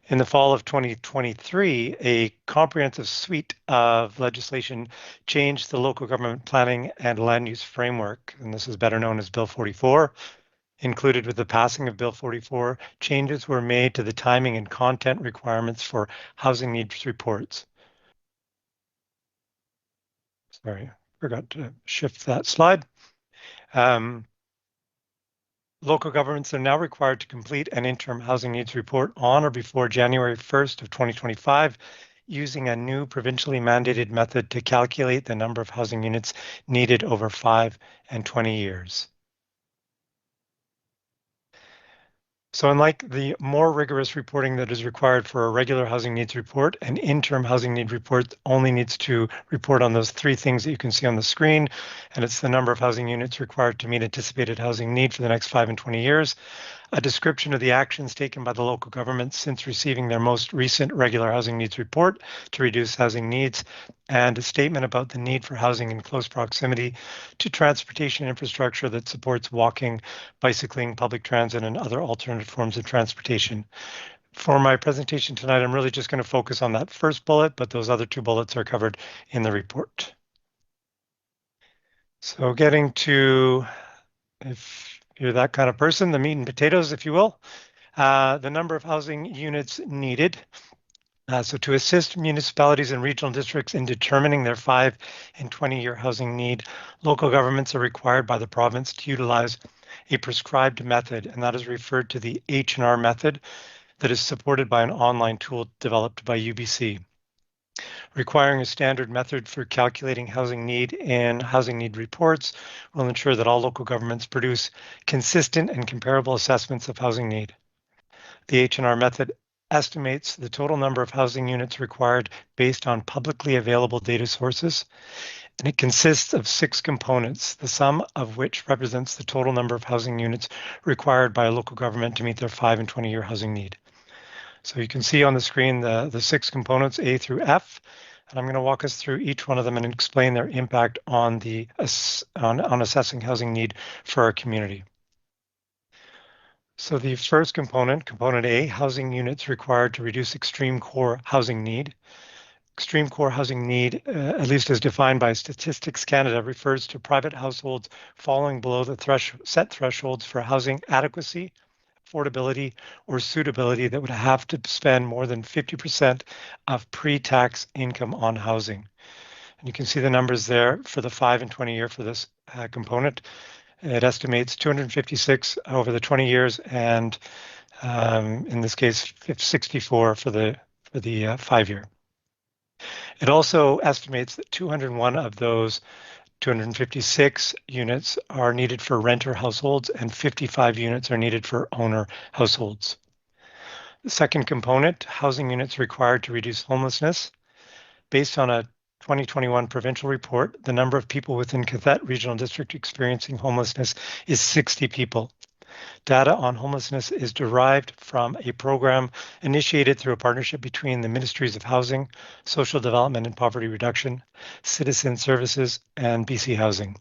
[SPEAKER 10] In the fall of 2023, a comprehensive suite of legislation changed the local government planning and land use framework, and this is better known as Bill 44. Included with the passing of Bill 44, changes were made to the timing and content requirements for housing needs reports. Sorry, forgot to shift that slide. Local governments are now required to complete an interim housing needs report on or before January 1st of 2025, using a new provincially mandated method to calculate the number of housing units needed over 5 and 20 years. So unlike the more rigorous reporting that is required for a regular housing needs report, an interim housing need report only needs to report on those 3 things that you can see on the screen, and it's the number of housing units required to meet anticipated housing need for the next 5 and 20 years. a description of the actions taken by the local government since receiving their most recent regular housing needs report to reduce housing needs, and a statement about the need for housing in close proximity to transportation infrastructure that supports walking, bicycling, public transit, and other alternative forms of transportation. For my presentation tonight, I'm really just going to focus on that first bullet, but those other two bullets are covered in the report. So getting to, if you're that kind of person, the meat and potatoes, if you will, the number of housing units needed. So to assist municipalities and regional districts in determining their 5 and 20-year housing need, local governments are required by the province to utilize a prescribed method, and that is referred to the H&R method that is supported by an online tool developed by UBC. Requiring a standard method for calculating housing need in housing need reports will ensure that all local governments produce consistent and comparable assessments of housing need. The H&R method estimates the total number of housing units required based on publicly available data sources, and it consists of 6 components, the sum of which represents the total number of housing units required by a local government to meet their 5 and 20-year housing need. So you can see on the screen the 6 components, A through F, and I'm going to walk us through each one of them and explain their impact on assessing housing need for our community. So the first component, component A, housing units required to reduce extreme core housing need. Extreme core housing need, at least as defined by Statistics Canada, refers to private households falling below the set thresholds for housing adequacy, affordability, or suitability that would have to spend more than 50% of pre-tax income on housing. And you can see the numbers there for the 5 and 20 year for this component. It estimates 256 over the 20 years, and in this case, 64 for the 5 year. It also estimates that 201 of those 256 units are needed for renter households and 55 units are needed for owner households. The second component, housing units required to reduce homelessness. Based on a 2021 provincial report, the number of people within Cathet Regional District experiencing homelessness is 60 people. Data on homelessness is derived from a program initiated through a partnership between the Ministries of Housing, Social Development and Poverty Reduction, Citizen Services, and BC Housing.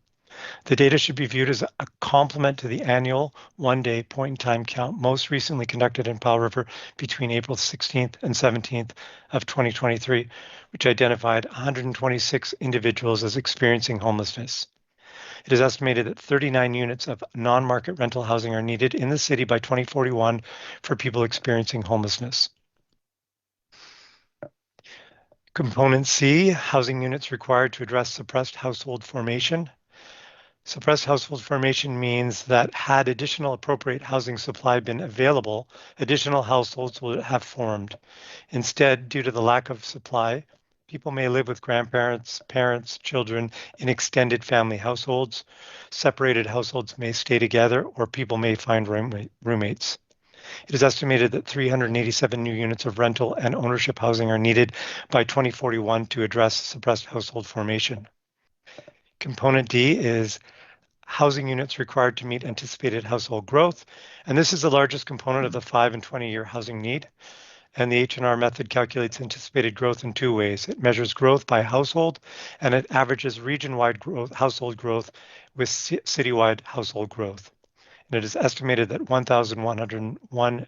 [SPEAKER 10] The data should be viewed as a complement to the annual one-day point-in-time count most recently conducted in Powell River between April 16th and 17th of 2023, which identified 126 individuals as experiencing homelessness. It is estimated that 39 units of non-market rental housing are needed in the city by 2041 for people experiencing homelessness. Component C, housing units required to address suppressed household formation. Suppressed household formation means that had additional appropriate housing supply been available, additional households would have formed. Instead, due to the lack of supply, people may live with grandparents, parents, children in extended family households. Separated households may stay together, or people may find roommates. It is estimated that 387 new units of rental and ownership housing are needed by 2041 to address suppressed household formation. Component D is housing units required to meet anticipated household growth, and this is the largest component of the 5 and 20-year housing need. And the H&R method calculates anticipated growth in 2 ways. It measures growth by household, and it averages region-wide household growth with citywide household growth. And it is estimated that 1,101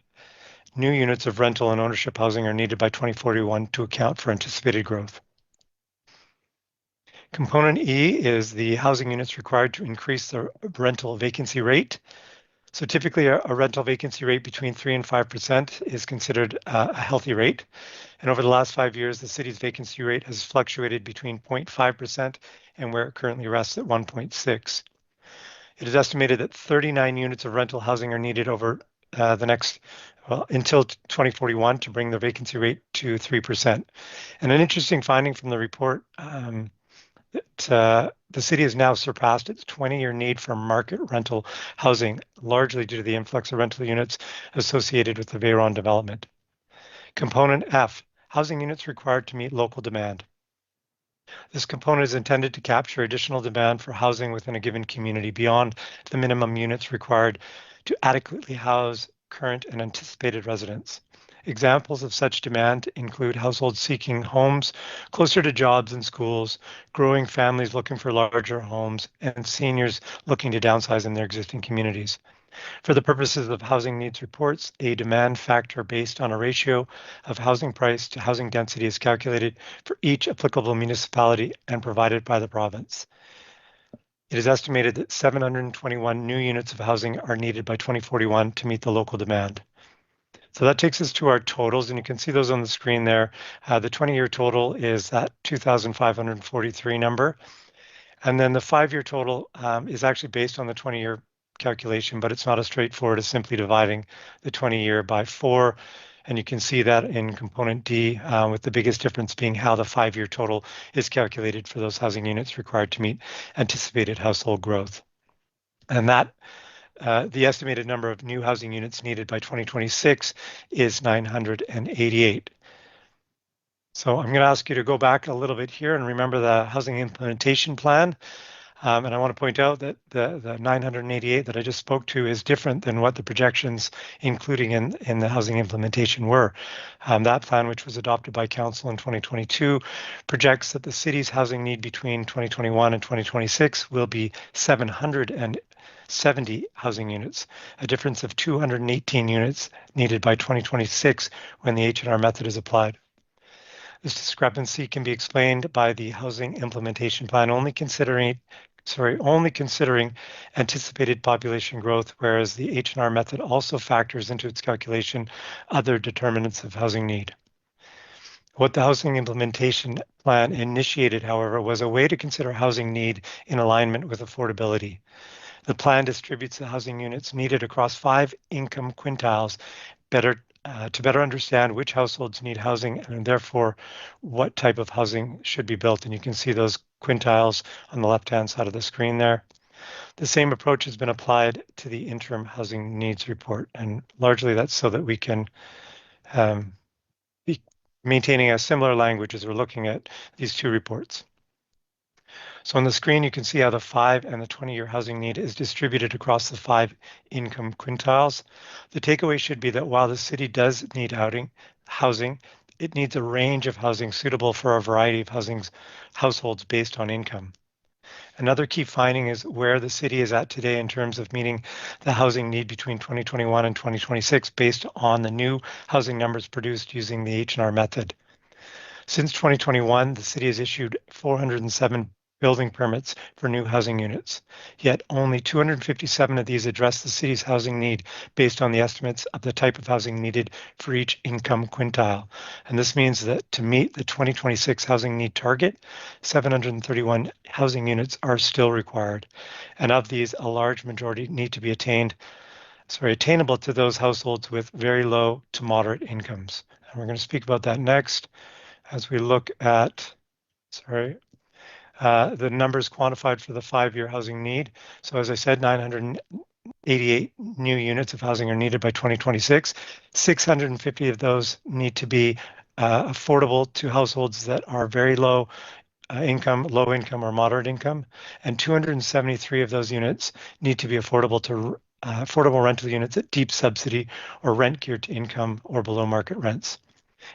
[SPEAKER 10] new units of rental and ownership housing are needed by 2041 to account for anticipated growth. Component E is the housing units required to increase the rental vacancy rate. So typically a rental vacancy rate between 3 and 5% is considered a healthy rate. And over the last 5 years, the city's vacancy rate has fluctuated between 0.5% and where it currently rests at 1.6. It is estimated that 39 units of rental housing are needed over until 2041 to bring the vacancy rate to 3%. And an interesting finding from the report that the city has now surpassed its 20-year need for market rental housing, largely due to the influx of rental units associated with the Veyron development. Component F, housing units required to meet local demand. This component is intended to capture additional demand for housing within a given community beyond the minimum units required to adequately house current, and anticipated residents. Examples of such demand include households seeking homes closer to jobs and schools, growing families looking for larger homes, and seniors looking to downsize in their existing communities. For the purposes of housing needs reports, a demand factor based on a ratio of housing price to housing density is calculated for each applicable municipality and provided by the province. It is estimated that 721 new units of housing are needed by 2041 to meet the local demand. So that takes us to our totals, and you can see those on the screen there. The 20-year total is that 2,543 number. And then the 5-year total is actually based on the 20-year calculation, but it's not as straightforward as simply dividing the 20-year by 4. And you can see that in component D, with the biggest difference being how the 5-year total is calculated for those housing units required to meet anticipated household growth. And that the estimated number of new housing units needed by 2026 is 988. So I'm going to ask you to go back a little bit here and remember the housing implementation plan. And I want to point out that the 988 that I just spoke to is different than what the projections, including in the housing implementation, were. That plan, which was adopted by Council in 2022, projects that the city's housing need between 2021 and 2026 will be 770 housing units, a difference of 218 units needed by 2026 when the H&R method is applied. This discrepancy can be explained by the housing implementation plan only considering anticipated population growth, whereas the H&R method also factors into its calculation other determinants of housing need. What the housing implementation plan initiated, however, was a way to consider housing need in alignment with affordability. The plan distributes the housing units needed across 5 income quintiles to better understand which households need housing and therefore what type of housing should be built. And you can see those quintiles on the left-hand side of the screen there. The same approach has been applied to the interim housing needs report, and largely that's so that we can be maintaining a similar language as we're looking at these 2 reports. So on the screen, you can see how the 5 and the 20-year housing need is distributed across the 5 income quintiles. The takeaway should be that while the city does need housing, it needs a range of housing suitable for a variety of households based on income. Another key finding is where the city is at today in terms of meeting the housing need between 2021 and 2026 based on the new housing numbers produced using the H&R method. Since 2021, the city has issued 407 building permits for new housing units, yet only 257 of these address the city's housing need based on the estimates of the type of housing needed for each income quintile. And this means that to meet the 2026 housing need target, 731 housing units are still required. And of these, a large majority need to be attainable to those households with very low to moderate incomes. And we're going to speak about that next as we look at, the numbers quantified for the 5-year housing need. So as I said, 988 new units of housing are needed by 2026. 650 of those need to be affordable to households that are very low income, low income, or moderate income. And 273 of those units need to be affordable rental units at deep subsidy or rent geared to income or below market rents.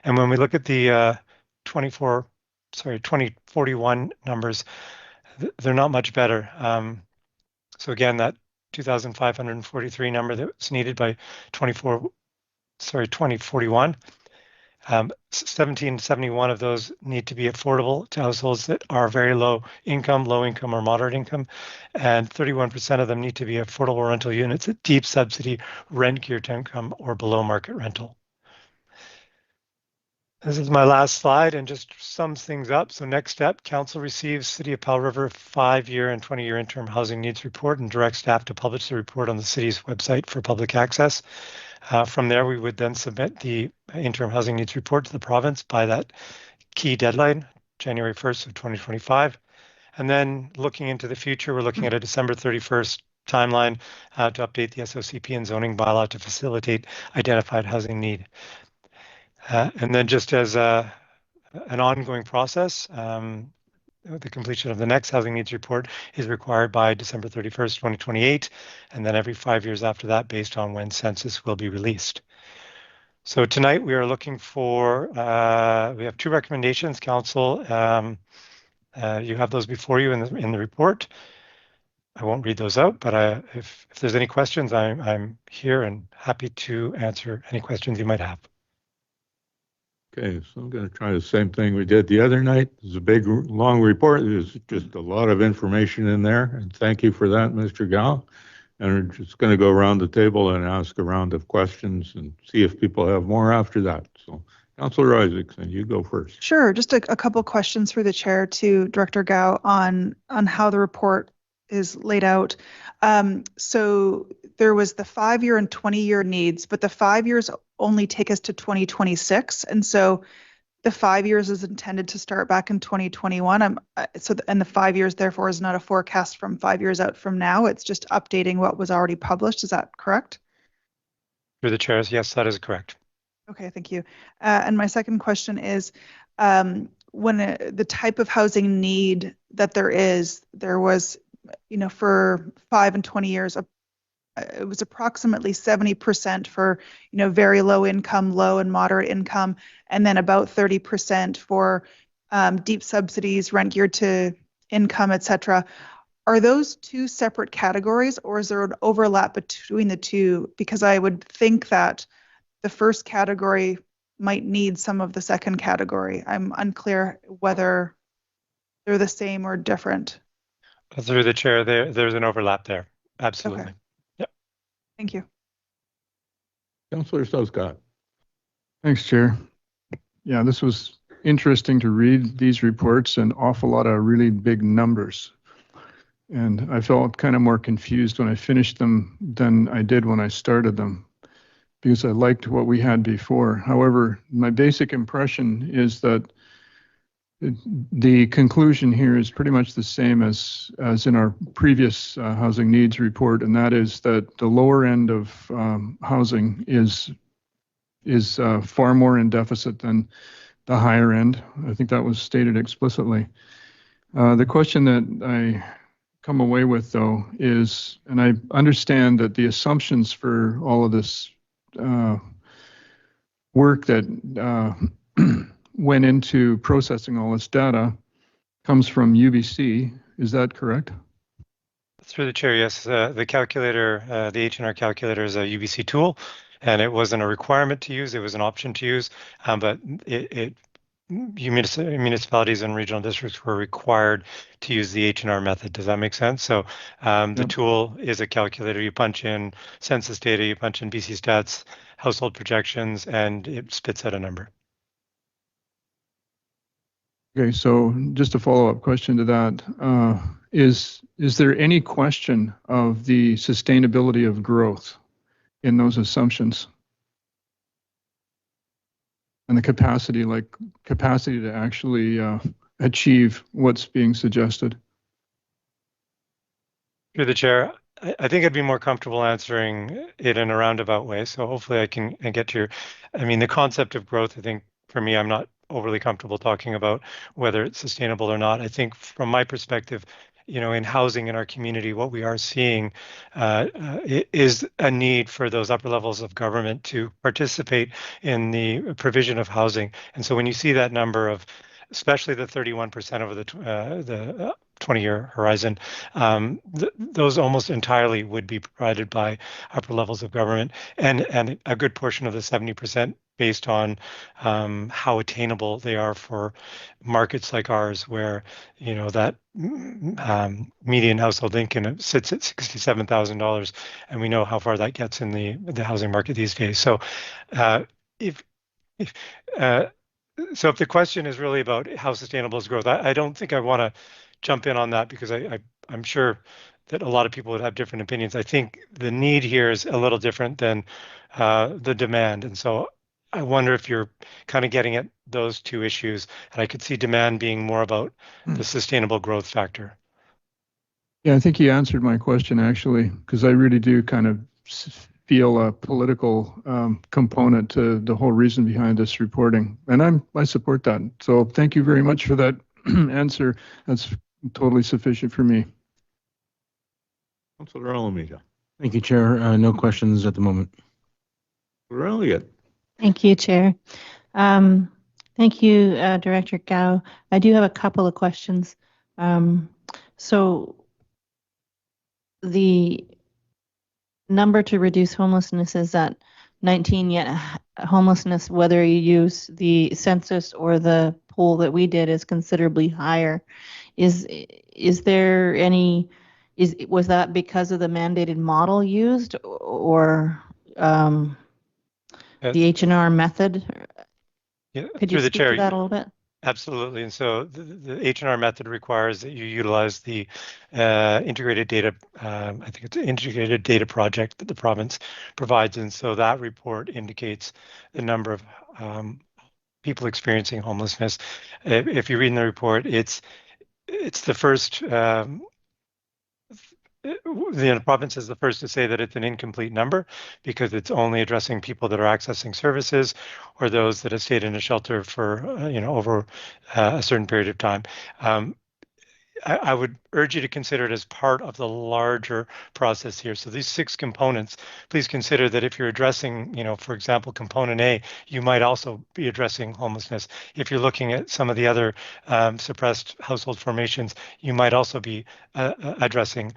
[SPEAKER 10] And when we look at the 2041 numbers, they're not much better. So again, that 2,543 number that's needed by 2041, 1771 of those need to be affordable to households that are very low income, or moderate income, and 31% of them need to be affordable rental units at deep subsidy, rent geared to income, or below market rental. This is my last slide and just sums things up. So next step, Council receives City of Powell River 5-year and 20-year interim housing needs report and directs staff to publish the report on the city's website for public access. From there, we would then submit the interim housing needs report to the province by that key deadline, January 1st of 2025. And then looking into the future, we're looking at a December 31st timeline to update the SOCP and zoning bylaw to facilitate identified housing need. And then just as an ongoing process, the completion of the next housing needs report is required by December 31st, 2028, and then every 5 years after that based on when census will be released. So tonight we are looking for, we have 2 recommendations, Council. You have those before you in the report. I won't read those out, but if there's any questions, I'm here and happy to answer any questions you might have.
[SPEAKER 2] Okay, so I'm going to try the same thing we did the other night. It's a big, long report. There's just a lot of information in there, and thank you for that, Mr. Gao. And we're just going to go around the table and ask a round of questions and see if people have more after that. So, Councillor Isaacson, you go first.
[SPEAKER 6] Sure, just a couple questions for the chair to Director Gao on how the report is laid out. So there was the 5-year and 20-year needs, but the 5 years only take us to 2026. And so the 5 years is intended to start back in 2021. And the 5 years, therefore, is not a forecast from 5 years out from now. It's just updating what was already published. Is that correct?
[SPEAKER 10] Through the chairs, yes, that is correct.
[SPEAKER 6] Okay, thank you. And my second question is, when the type of housing need that there was, for 5 and 20 years, it was approximately 70% for, very low income, low and moderate income, and then about 30% for deep subsidies, rent geared to income, etc. Are those 2 separate categories, or is there an overlap between the 2? Because I would think that the first category might need some of the second category. I'm unclear whether they're the same or different.
[SPEAKER 10] Through the chair, there's an overlap there. Absolutely.
[SPEAKER 6] Okay.
[SPEAKER 10] Yep.
[SPEAKER 6] Thank you.
[SPEAKER 2] Councillor Southcott.
[SPEAKER 5] Thanks, Chair. Yeah, this was interesting to read these reports, an awful lot of really big numbers. And I felt kind of more confused when I finished them than I did when I started them, because I liked what we had before. However, my basic impression is that the conclusion here is pretty much the same as in our previous housing needs report, and that is that the lower end of housing is far more in deficit than the higher end. I think that was stated explicitly. The question that I come away with, though, is, and I understand that the assumptions for all of this work that went into processing all this data comes from UBC. Is that correct?
[SPEAKER 10] Through the chair, yes. The calculator, the H&R calculator is a UBC tool, and it wasn't a requirement to use. It was an option to use, but municipalities and regional districts were required to use the H&R method. Does that make sense? So the tool is a calculator. You punch in census data, you punch in BC stats, household projections, and it spits out a number.
[SPEAKER 5] Okay, so just a follow-up question to that. Is there any question of the sustainability of growth in those assumptions? And the capacity to actually achieve what's being suggested?
[SPEAKER 10] Through the chair, I think I'd be more comfortable answering it in a roundabout way. So hopefully I can get to the concept of growth. I think for me, I'm not overly comfortable talking about whether it's sustainable or not. I think from my perspective, in housing in our community, what we are seeing is a need for those upper levels of government to participate in the provision of housing. And so when you see that number of, especially the 31% over the 20-year horizon, those almost entirely would be provided by upper levels of government, and a good portion of the 70% based on how attainable they are for markets like ours, where that median household income sits at $67,000, and we know how far that gets in the housing market these days. So if the question is really about how sustainable is growth, I don't think I want to jump in on that, because I'm sure that a lot of people would have different opinions. I think the need here is a little different than the demand. And so I wonder if you're kind of getting at those 2 issues, and I could see demand being more about the sustainable growth factor.
[SPEAKER 5] Yeah, I think you answered my question, actually, because I really do kind of feel a political component to the whole reason behind this reporting. And I support that. So thank you very much for that answer, that's totally sufficient for me.
[SPEAKER 2] Councilor Alameda.
[SPEAKER 8] Thank you, Chair. No questions at the moment.
[SPEAKER 2] Councilor Elliott.
[SPEAKER 4] Thank you, Chair. Thank you, Director Gao. I do have a couple of questions. So the number to reduce homelessness is at 19, yet homelessness, whether you use the census or the poll that we did, is considerably higher. Was that because of the mandated model used, or the H&R method?
[SPEAKER 10] Yeah,
[SPEAKER 4] Could you
[SPEAKER 10] through the
[SPEAKER 4] speak
[SPEAKER 10] chair,
[SPEAKER 4] to that a little bit?
[SPEAKER 10] absolutely. And so the H&R method requires that you utilize the integrated data, I think it's an integrated data project that the province provides. And so that report indicates the number of people experiencing homelessness. If you read in the report, it's the first, the province is the first to say that it's an incomplete number because it's only addressing people that are accessing services or those that have stayed in a shelter for over a certain period of time. I would urge you to consider it as part of the larger process here. So these 6 components, please consider that if you're addressing, for example, component A, you might also be addressing homelessness. If you're looking at some of the other suppressed household formations, you might also be addressing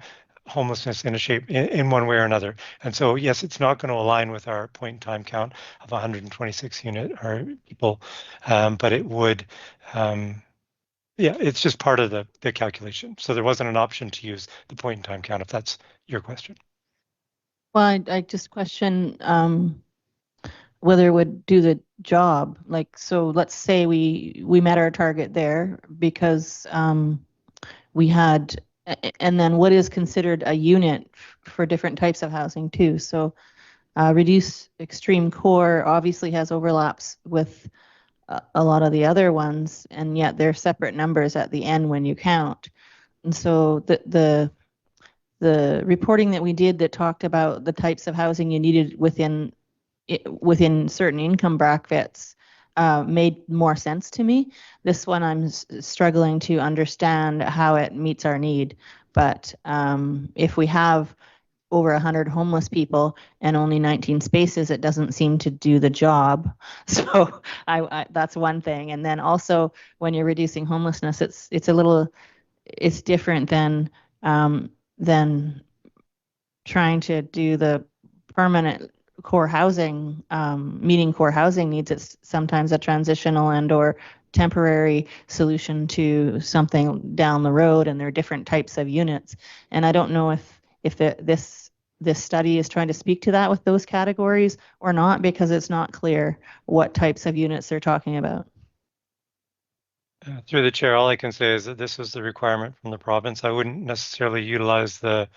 [SPEAKER 10] homelessness in one way or another. And so, yes, it's not going to align with our point in time count of 126 people, but it would, yeah, it's just part of the calculation. So there wasn't an option to use the point in time count, if that's your question.
[SPEAKER 4] Well, I just question whether it would do the job. Like, so let's say we met our target there because we had, and then what is considered a unit for different types of housing too. So reduce extreme core obviously has overlaps with a lot of the other ones, and yet they're separate numbers at the end when you count. And so the reporting that we did that talked about the types of housing you needed within certain income brackets made more sense to me. This one I'm struggling to understand how it meets our need. But if we have over 100 homeless people and only 19 spaces, it doesn't seem to do the job. So I that's one thing. And then also when you're reducing homelessness, it's different than trying to do the permanent core housing, meeting core housing needs. It's sometimes a transitional and or temporary solution to something down the road, and there are different types of units. And I don't know if this study is trying to speak to that with those categories or not, because it's not clear what types of units they're talking about.
[SPEAKER 10] Through the chair, all I can say is that this is the requirement from the province. I wouldn't necessarily utilize the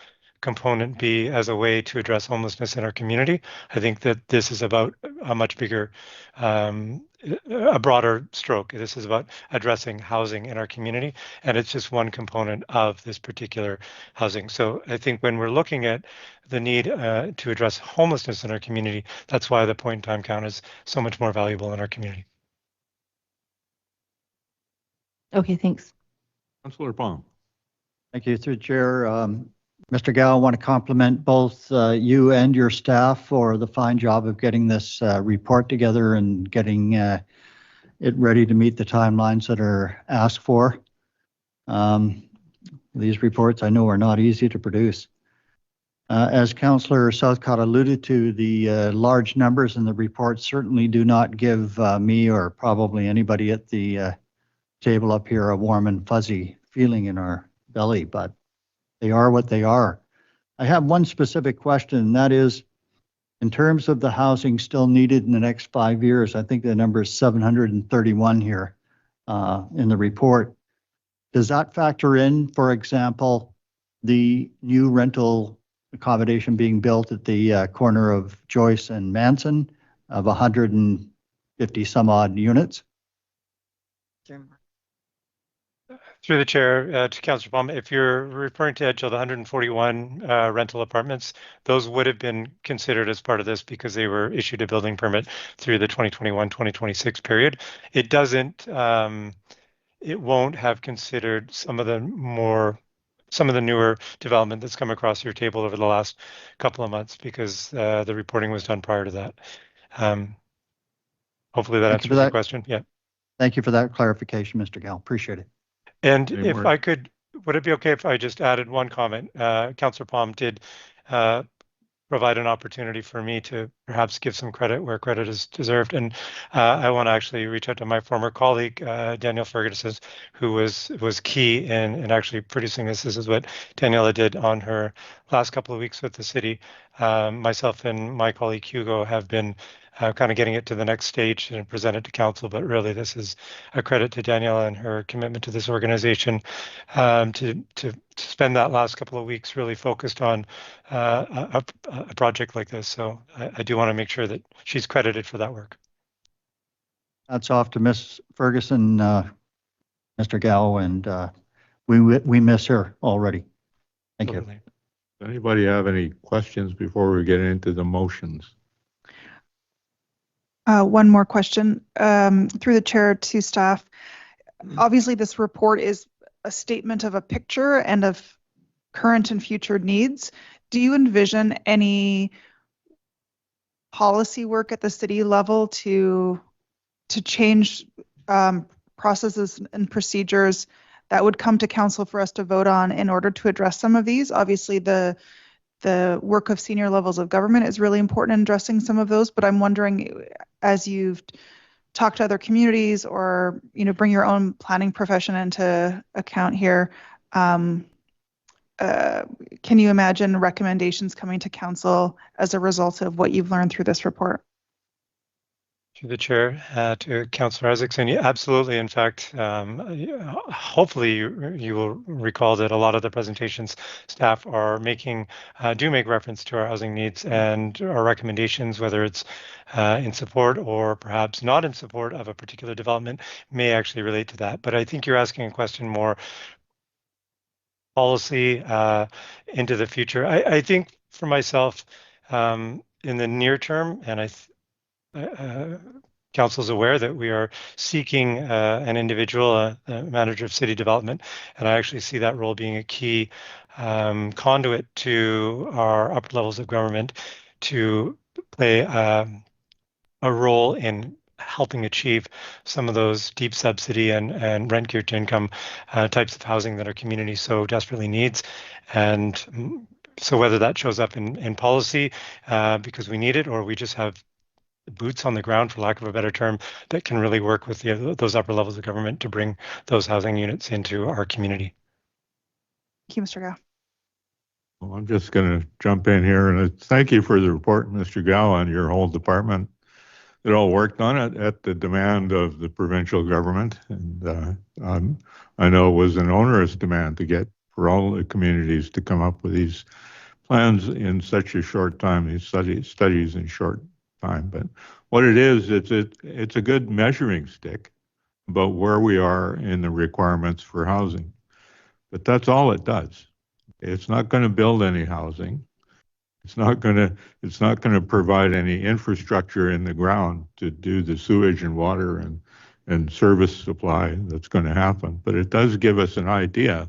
[SPEAKER 10] component B as a way to address homelessness in our community. I think that this is about a much bigger, a broader stroke. This is about addressing housing in our community, and it's just one component of this particular housing. So I think when we're looking at the need to address homelessness in our community, that's why the point in time count is so much more valuable in our community.
[SPEAKER 4] Okay, thanks.
[SPEAKER 2] Councilor Baum.
[SPEAKER 1] Thank you, through the chair. Mr. Gao, I want to compliment both you and your staff for the fine job of getting this report together and getting it ready to meet the timelines that are asked for. These reports I know are not easy to produce. As Councillor Southcott alluded to, the large numbers in the report certainly do not give me or probably anybody at the table up here a warm and fuzzy feeling in our belly, but they are what they are. I have one specific question, and that is, in terms of the housing still needed in the next 5 years, I think the number is 731 here in the report. Does that factor in, for example, the new rental accommodation being built at the corner of Joyce and Manson of 150 some odd units?
[SPEAKER 10] Through the chair, to Councillor Baum, if you're referring to Edgehill, the 141 rental apartments, those would have been considered as part of this because they were issued a building permit through the 2021-2026 period. It doesn't it won't have considered some of the newer development that's come across your table over the last couple of months because the reporting was done prior to that. Hopefully that
[SPEAKER 1] Thank you for
[SPEAKER 10] answers your
[SPEAKER 1] that.
[SPEAKER 10] question. Yeah.
[SPEAKER 1] Thank you for that clarification, Mr. Gall. Appreciate it.
[SPEAKER 10] And
[SPEAKER 2] Any
[SPEAKER 10] if
[SPEAKER 2] more?
[SPEAKER 10] I could, would it be okay if I just added one comment? Councillor Palm did provide an opportunity for me to perhaps give some credit where credit is deserved. And I want to actually reach out to my former colleague, Danielle Ferguson, who was key in actually producing this. This is what Daniela did on her last couple of weeks with the city. Myself and my colleague Hugo have been kind of getting it to the next stage and present it to council, but really this is a credit to Daniela and her commitment to this organization to spend that last couple of weeks really focused on a project like this. So I do want to make sure that she's credited for that work.
[SPEAKER 1] That's off to Miss Ferguson, Mr. Gall, and we miss her already. Thank you.
[SPEAKER 10] Absolutely.
[SPEAKER 2] Does anybody have any questions before we get into the motions?
[SPEAKER 6] One more question through the chair to staff. Obviously, this report is a statement of a picture and of current and future needs. Do you envision any policy work at the city level to change processes and procedures that would come to council for us to vote on in order to address some of these? Obviously, the work of senior levels of government is really important in addressing some of those, but I'm wondering, as you've talked to other communities or bring your own planning profession into account here, can you imagine recommendations coming to council as a result of what you've learned through this report?
[SPEAKER 10] To the chair, to Councillor Isaacson, yeah, absolutely. In fact, hopefully you will recall that a lot of the presentations staff are making do make reference to our housing needs and our recommendations, whether it's in support or perhaps not in support of a particular development, may actually relate to that. But I think you're asking a question more policy into the future. I think for myself, in the near term, and council's aware that we are seeking an individual, a manager of city development, and I actually see that role being a key conduit to our upper levels of government to play a role in helping achieve some of those deep subsidy and rent geared to income types of housing that our community so desperately needs. And so whether that shows up in policy because we need it, or we just have boots on the ground, for lack of a better term, that can really work with those upper levels of government to bring those housing units into our community.
[SPEAKER 6] Thank you, Mr. Gao.
[SPEAKER 2] Well, I'm just going to jump in here and thank you for the report, Mr. Gao, and your whole department. It all worked on it at the demand of the provincial government, and I know it was an onerous demand to get for all the communities to come up with these plans in such a short time, these studies in short time. But what it is, it's a good measuring stick about where we are in the requirements for housing. But that's all it does. It's not going to build any housing. It's not going to provide any infrastructure in the ground to do the sewage and water and service supply that's going to happen. But it does give us an idea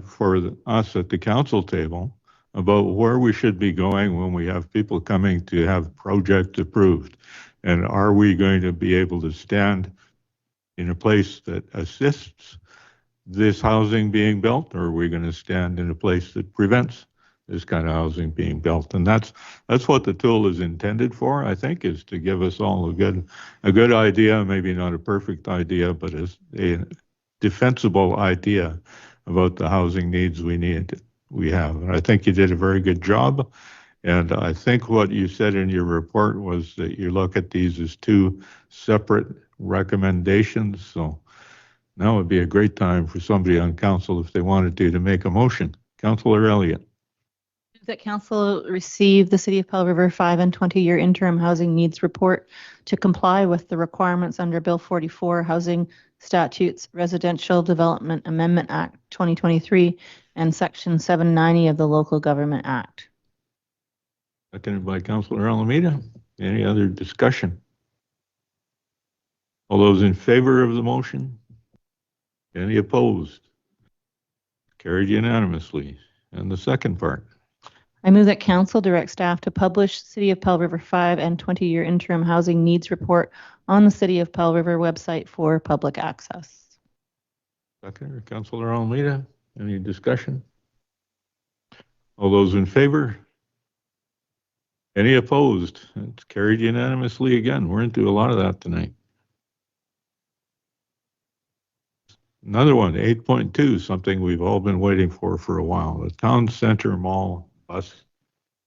[SPEAKER 2] for us at the council table about where we should be going when we have people coming to have projects approved. And are we going to be able to stand in a place that assists this housing being built, or are we going to stand in a place that prevents this kind of housing being built? And that's what the tool is intended for, I think, is to give us all a good idea, maybe not a perfect idea, but a defensible idea about the housing needs we have. And I think you did a very good job. And I think what you said in your report was that you look at these as two separate recommendations. So now would be a great time for somebody on council, if they wanted to make a motion. Councillor Elliott.
[SPEAKER 4] That council receive the City of Powell River 5 and 20-year interim housing needs report to comply with the requirements under Bill 44 Housing Statutes Residential Development Amendment Act 2023 and Section 790 of the Local Government Act.
[SPEAKER 2] Seconded by Councillor Alameda. Any other discussion? All those in favor of the motion? Any opposed? Carried unanimously. And the second part.
[SPEAKER 4] I move that council direct staff to publish City of Pell River 5 and 20-year interim housing needs report on the City of Pell River website for public access.
[SPEAKER 2] Second, Councilor Almeida. Any discussion? All those in favor? Any opposed? It's carried unanimously again. We're into a lot of that tonight. Another one, 8.2, something we've all been waiting for a while. The Town Center Mall bus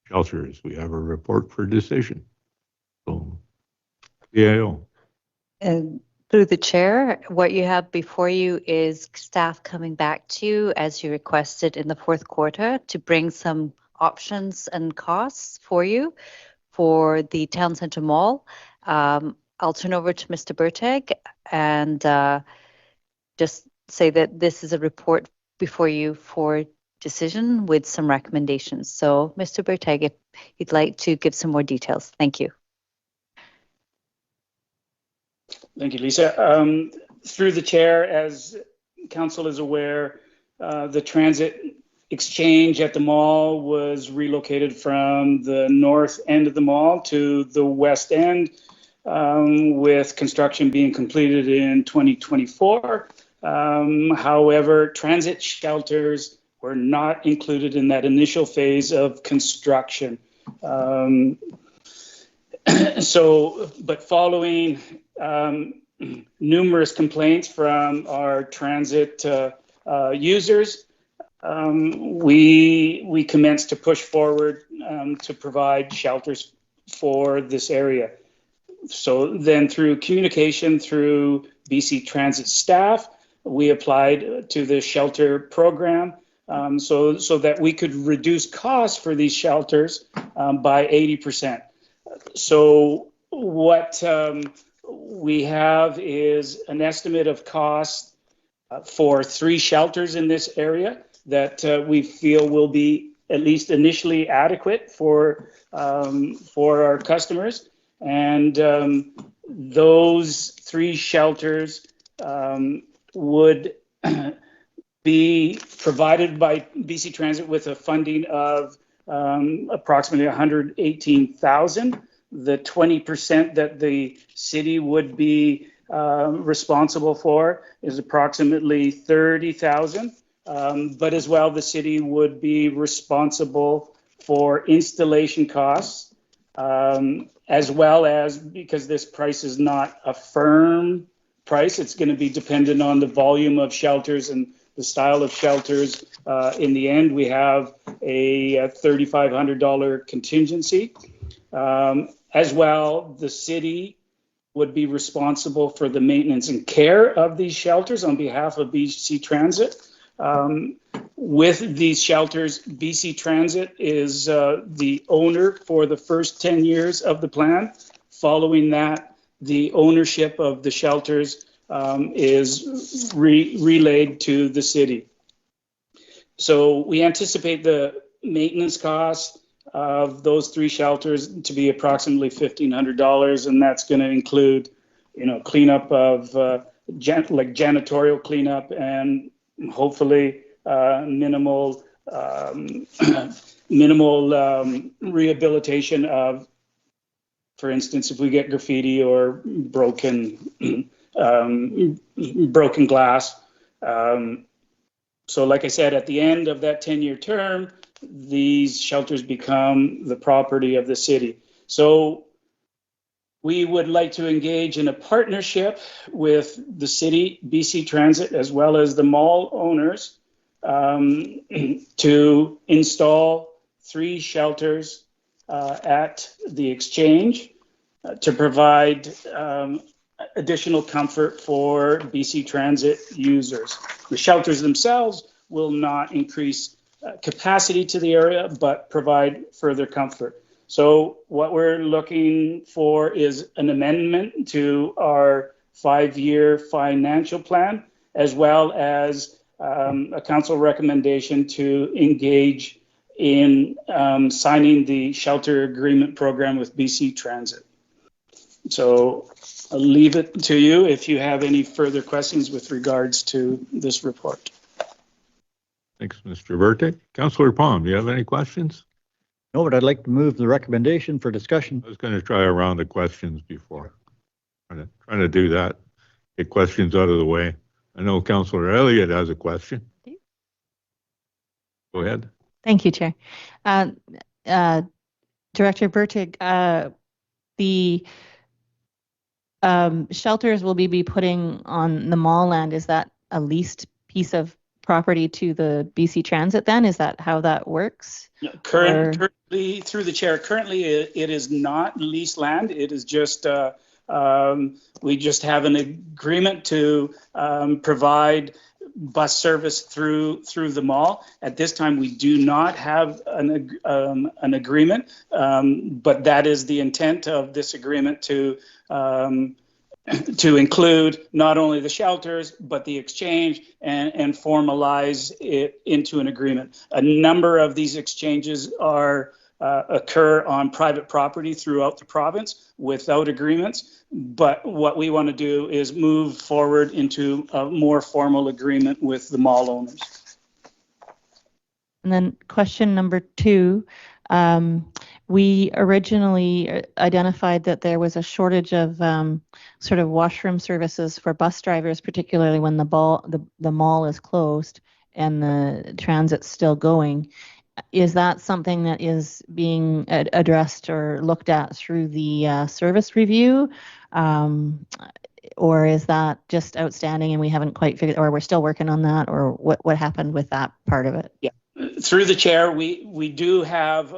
[SPEAKER 2] shelters. We have a report for decision. So, CAO.
[SPEAKER 7] And through the chair, what you have before you is staff coming back to you as you requested in the fourth quarter to bring some options and costs for you for the Town Center Mall. I'll turn over to Mr. Berteg and just say that this is a report before you for decision with some recommendations. So, Mr. Berteg, if you'd like to give some more details. Thank you.
[SPEAKER 9] Thank you, Lisa. Through the chair, as council is aware, the transit exchange at the mall was relocated from the north end of the mall to the west end, with construction being completed in 2024. However, transit shelters were not included in that initial phase of construction. But following numerous complaints from our transit users, we commenced to push forward to provide shelters for this area. So then through communication through BC Transit staff, we applied to the shelter program so that we could reduce costs for these shelters by 80%. So what we have is an estimate of cost for 3 shelters in this area that we feel will be at least initially adequate for our customers. And those 3 shelters would be provided by BC Transit with a funding of approximately $118,000. The 20% that the city would be responsible for is approximately $30,000. But as well, the city would be responsible for installation costs, as well as, because this price is not a firm price, it's going to be dependent on the volume of shelters and the style of shelters. In the end, we have a $3,500 contingency. As well, the city would be responsible for the maintenance and care of these shelters on behalf of BC Transit. With these shelters, BC Transit is the owner for the first 10 years of the plan. Following that, the ownership of the shelters is relayed to the city. So we anticipate the maintenance costs of those 3 shelters to be approximately $1,500, and that's going to include, cleanup of janitorial cleanup and hopefully minimal rehabilitation of, for instance, if we get graffiti or broken glass. So like I said, at the end of that 10-year term, these shelters become the property of the city. So we would like to engage in a partnership with the city, BC Transit, as well as the mall owners to install 3 shelters at the exchange to provide additional comfort for BC Transit users. The shelters themselves will not increase capacity to the area, but provide further comfort. So what we're looking for is an amendment to our 5-year financial plan, as well as a council recommendation to engage in signing the shelter agreement program with BC Transit. So I'll leave it to you if you have any further questions with regards to this report.
[SPEAKER 2] Thanks, Mr. Verte. Councillor Palm, do you have any questions?
[SPEAKER 1] No, but I'd like to move the recommendation for discussion.
[SPEAKER 2] I was going to try a round of questions before. Trying to do that, get questions out of the way. I know Councillor Elliott has a question. Go ahead.
[SPEAKER 4] Thank you, Chair. Director Bertig, the shelters will be putting on the mall land. Is that a leased piece of property to the BC Transit then? Is that how that works?
[SPEAKER 9] Currently, through the chair, currently it is not leased land. It is just, we just have an agreement to provide bus service through the mall. At this time, we do not have an agreement, but that is the intent of this agreement to include not only the shelters, but the exchange and formalize it into an agreement. A number of these exchanges occur on private property throughout the province without agreements. But what we want to do is move forward into a more formal agreement with the mall owners.
[SPEAKER 4] And then question number 2, we originally identified that there was a shortage of sort of washroom services for bus drivers, particularly when the mall is closed and the transit's still going. Is that something that is being addressed or looked at through the service review? Or is that just outstanding and we haven't quite figured, or we're still working on that, or what happened with that part of it?
[SPEAKER 9] Yeah, through the chair, we do have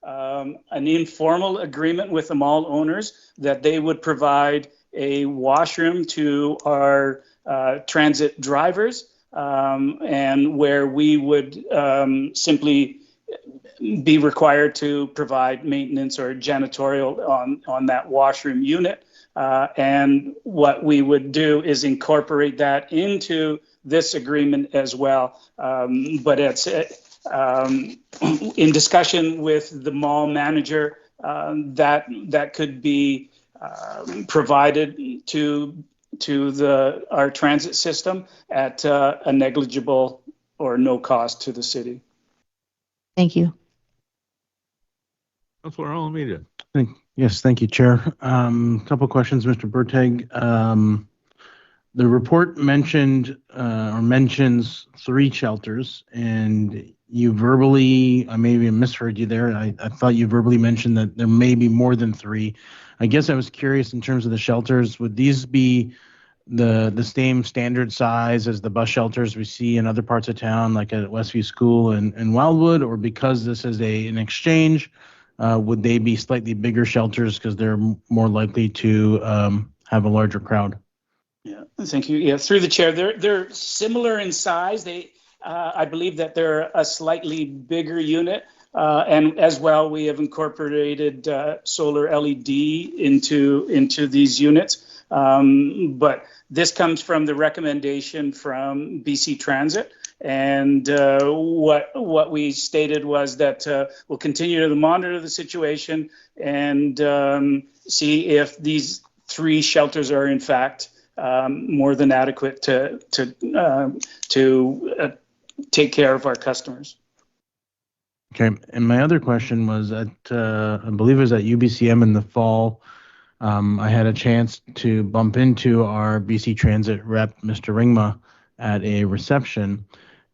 [SPEAKER 9] an informal agreement with the mall owners that they would provide a washroom to our transit drivers, and where we would simply be required to provide maintenance or janitorial on that washroom unit. And what we would do is incorporate that into this agreement as well. But it's in discussion with the mall manager, that could be provided to our transit system at a negligible or no cost to the city.
[SPEAKER 4] Thank you.
[SPEAKER 2] Councillor Alameda.
[SPEAKER 8] Yes, thank you, Chair. Couple questions, Mr. Bertig. The report mentioned or mentions 3 shelters, and you verbally, I maybe misheard you there. I thought you verbally mentioned that there may be more than 3. I guess I was curious in terms of the shelters. Would these be the same standard size as the bus shelters we see in other parts of town, like at Westview School and Wildwood, or because this is an exchange, would they be slightly bigger shelters because they're more likely to have a larger crowd?
[SPEAKER 9] Yeah, thank you. Yeah, through the chair, they're similar in size. I believe that they're a slightly bigger unit, and as well, we have incorporated solar LED into these units. But this comes from the recommendation from BC Transit. And what we stated was that we'll continue to monitor the situation and see if these 3 shelters are in fact more than adequate to take care of our customers.
[SPEAKER 8] Okay, and my other question was at I believe it was at UBCM in the fall. I had a chance to bump into our BC Transit rep, Mr. Ringma, at a reception,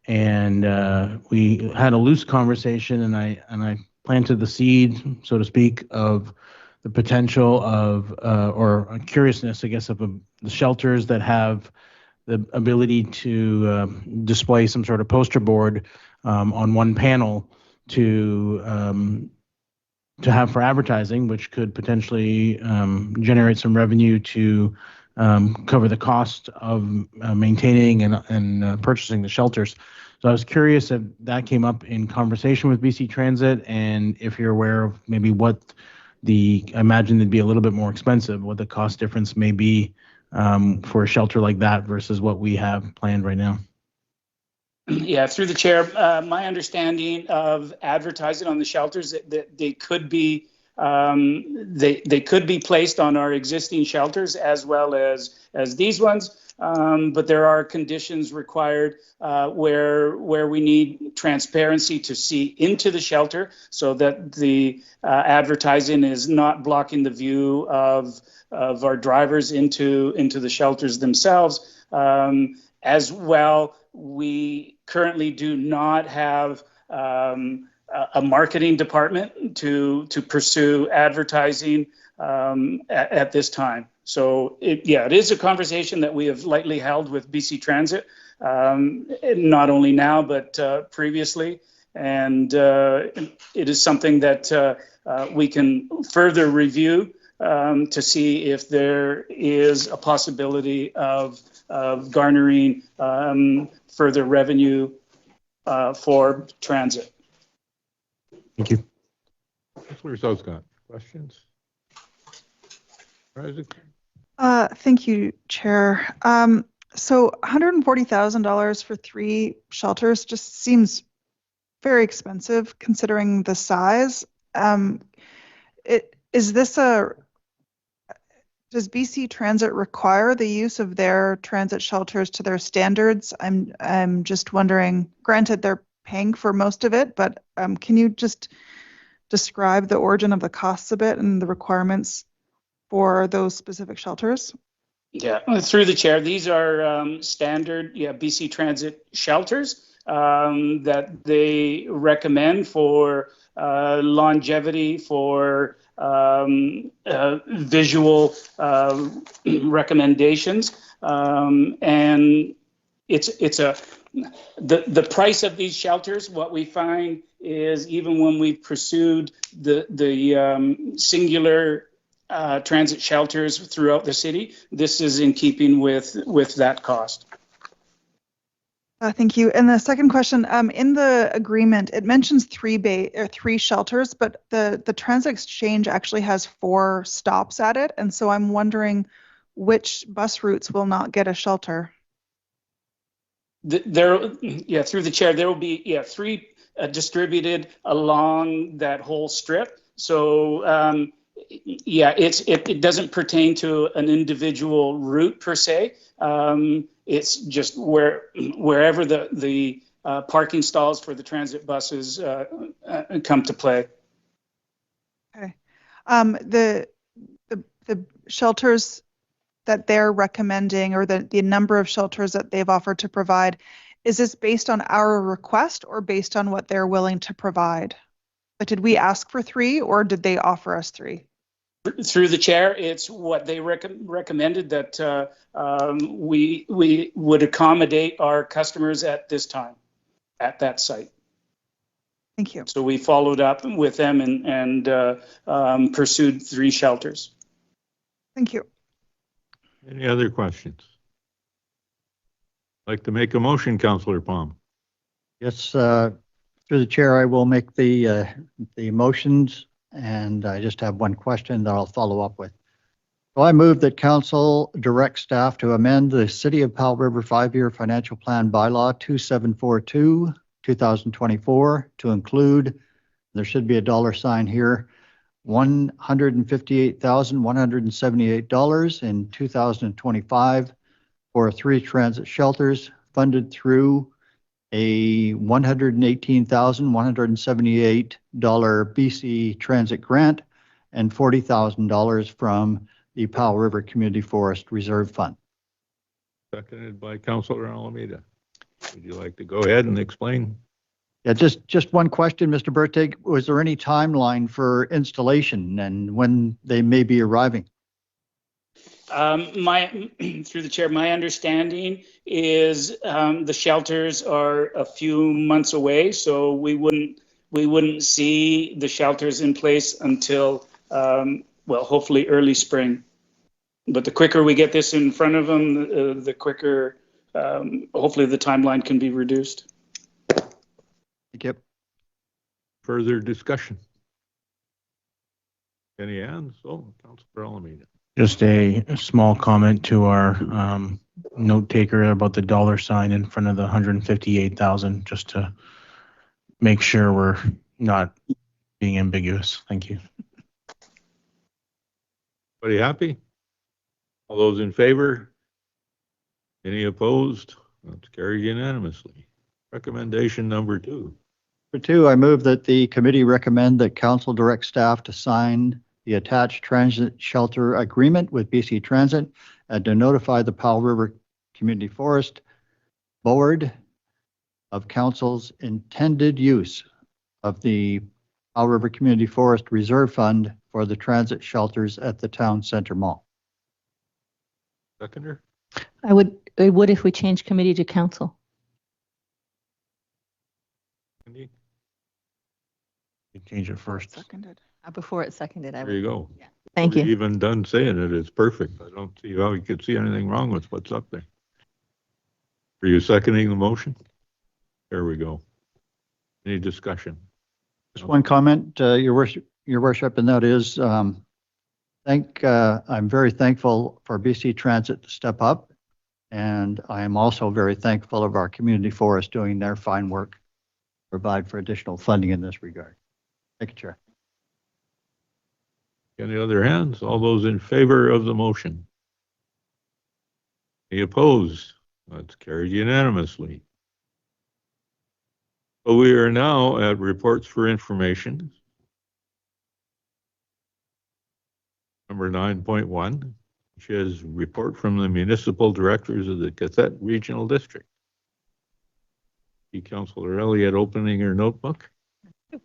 [SPEAKER 8] and we had a loose conversation, and I planted the seed, so to speak, of the potential of or a curiousness, I guess, of the shelters that have the ability to display some sort of poster board on one panel to have for advertising, which could potentially generate some revenue to cover the cost of maintaining and purchasing the shelters. So I was curious if that came up in conversation with BC Transit, and if you're aware of maybe what I imagine it'd be a little bit more expensive, what the cost difference may be for a shelter like that versus what we have planned right now.
[SPEAKER 9] Yeah, through the chair, my understanding of advertising on the shelters that they could be They could be placed on our existing shelters as well as these ones. But there are conditions required where we need transparency to see into the shelter so that the advertising is not blocking the view of our drivers into the shelters themselves. As well, we currently do not have a marketing department to pursue advertising at this time. So it is a conversation that we have lightly held with BC Transit, not only now, but previously. And it is something that we can further review to see if there is a possibility of garnering further revenue for transit.
[SPEAKER 8] Thank you.
[SPEAKER 2] Councillor Southcott, questions? Isaac?
[SPEAKER 6] Thank you, Chair. So $140,000 for 3 shelters just seems very expensive considering the size. Does BC Transit require the use of their transit shelters to their standards? I'm just wondering, granted they're paying for most of it, but can you just describe the origin of the costs a bit and the requirements for those specific shelters?
[SPEAKER 9] Yeah, through the chair, these are standard BC Transit shelters that they recommend for longevity, for visual recommendations, and the price of these shelters. What we find is even when we pursued the singular transit shelters throughout the city, this is in keeping with that cost.
[SPEAKER 6] Thank you. And the second question, in the agreement, it mentions 3 shelters, but the Transit Exchange actually has 4 stops at it. And so I'm wondering which bus routes will not get a shelter.
[SPEAKER 9] Through the chair, there will be 3 distributed along that whole strip. So it doesn't pertain to an individual route per se. It's just wherever the parking stalls for the transit buses come to play.
[SPEAKER 6] Okay. The shelters that they're recommending, or the number of shelters that they've offered to provide, is this based on our request or based on what they're willing to provide? But did we ask for 3 or did they offer us 3?
[SPEAKER 9] Through the chair, it's what they recommended that we would accommodate our customers at this time, at that site.
[SPEAKER 6] Thank you.
[SPEAKER 9] So we followed up with them and pursued 3 shelters.
[SPEAKER 6] Thank you.
[SPEAKER 2] Any other questions? Like to make a motion, Councillor Palm?
[SPEAKER 1] Yes, through the chair, I will make the motions, and I just have one question that I'll follow up with. So I move that council direct staff to amend the City of Powell River 5-year financial plan bylaw 2742 2024 to include, there should be a dollar sign here, $158,178 in 2025 for 3 transit shelters funded through a $118,178 BC Transit grant and $40,000 from the Powell River Community Forest Reserve Fund.
[SPEAKER 2] Seconded by Councillor Alameda. Would you like to go ahead and explain?
[SPEAKER 1] Yeah, just one question, Mr. Bertig. Was there any timeline for installation and when they may be arriving?
[SPEAKER 9] Through the chair, my understanding is the shelters are a few months away, so we wouldn't see the shelters in place until hopefully early spring. But the quicker we get this in front of them, the quicker hopefully the timeline can be reduced.
[SPEAKER 1] Thank you.
[SPEAKER 2] Further discussion? Any hands? Oh, Councillor Alameda.
[SPEAKER 8] Just a small comment to our note taker about the dollar sign in front of the 158,000, just to make sure we're not being ambiguous. Thank you.
[SPEAKER 2] Everybody happy? All those in favor? Any opposed? That's carried unanimously. Recommendation number 2.
[SPEAKER 1] For 2, I move that the committee recommend that council direct staff to sign the attached transit shelter agreement with BC Transit and to notify the Powell River Community Forest Board of council's intended use of the Powell River Community Forest Reserve Fund for the transit shelters at the town center mall.
[SPEAKER 2] Seconder?
[SPEAKER 4] I would if we change committee to council.
[SPEAKER 2] Andy?
[SPEAKER 8] You change it first.
[SPEAKER 6] Seconded.
[SPEAKER 4] Before it's seconded, I
[SPEAKER 2] There you
[SPEAKER 4] would.
[SPEAKER 2] go.
[SPEAKER 4] Yeah. Thank
[SPEAKER 2] Before
[SPEAKER 4] you.
[SPEAKER 2] Even done saying it, it's perfect. I don't see how you could see anything wrong with what's up there. Are you seconding the motion? There we go. Any discussion?
[SPEAKER 1] Just one comment, Your Worship, and that is, I'm very thankful for BC Transit to step up, and I am also very thankful of our community forest doing their fine work, provide for additional funding in this regard. Thank you, Chair.
[SPEAKER 2] Any other hands? All those in favor of the motion? Any opposed? That's carried unanimously. So we are now at reports for information. Number 9.1, which is report from the municipal directors of the Cassette Regional District. See Councillor Elliott opening her notebook.
[SPEAKER 4] So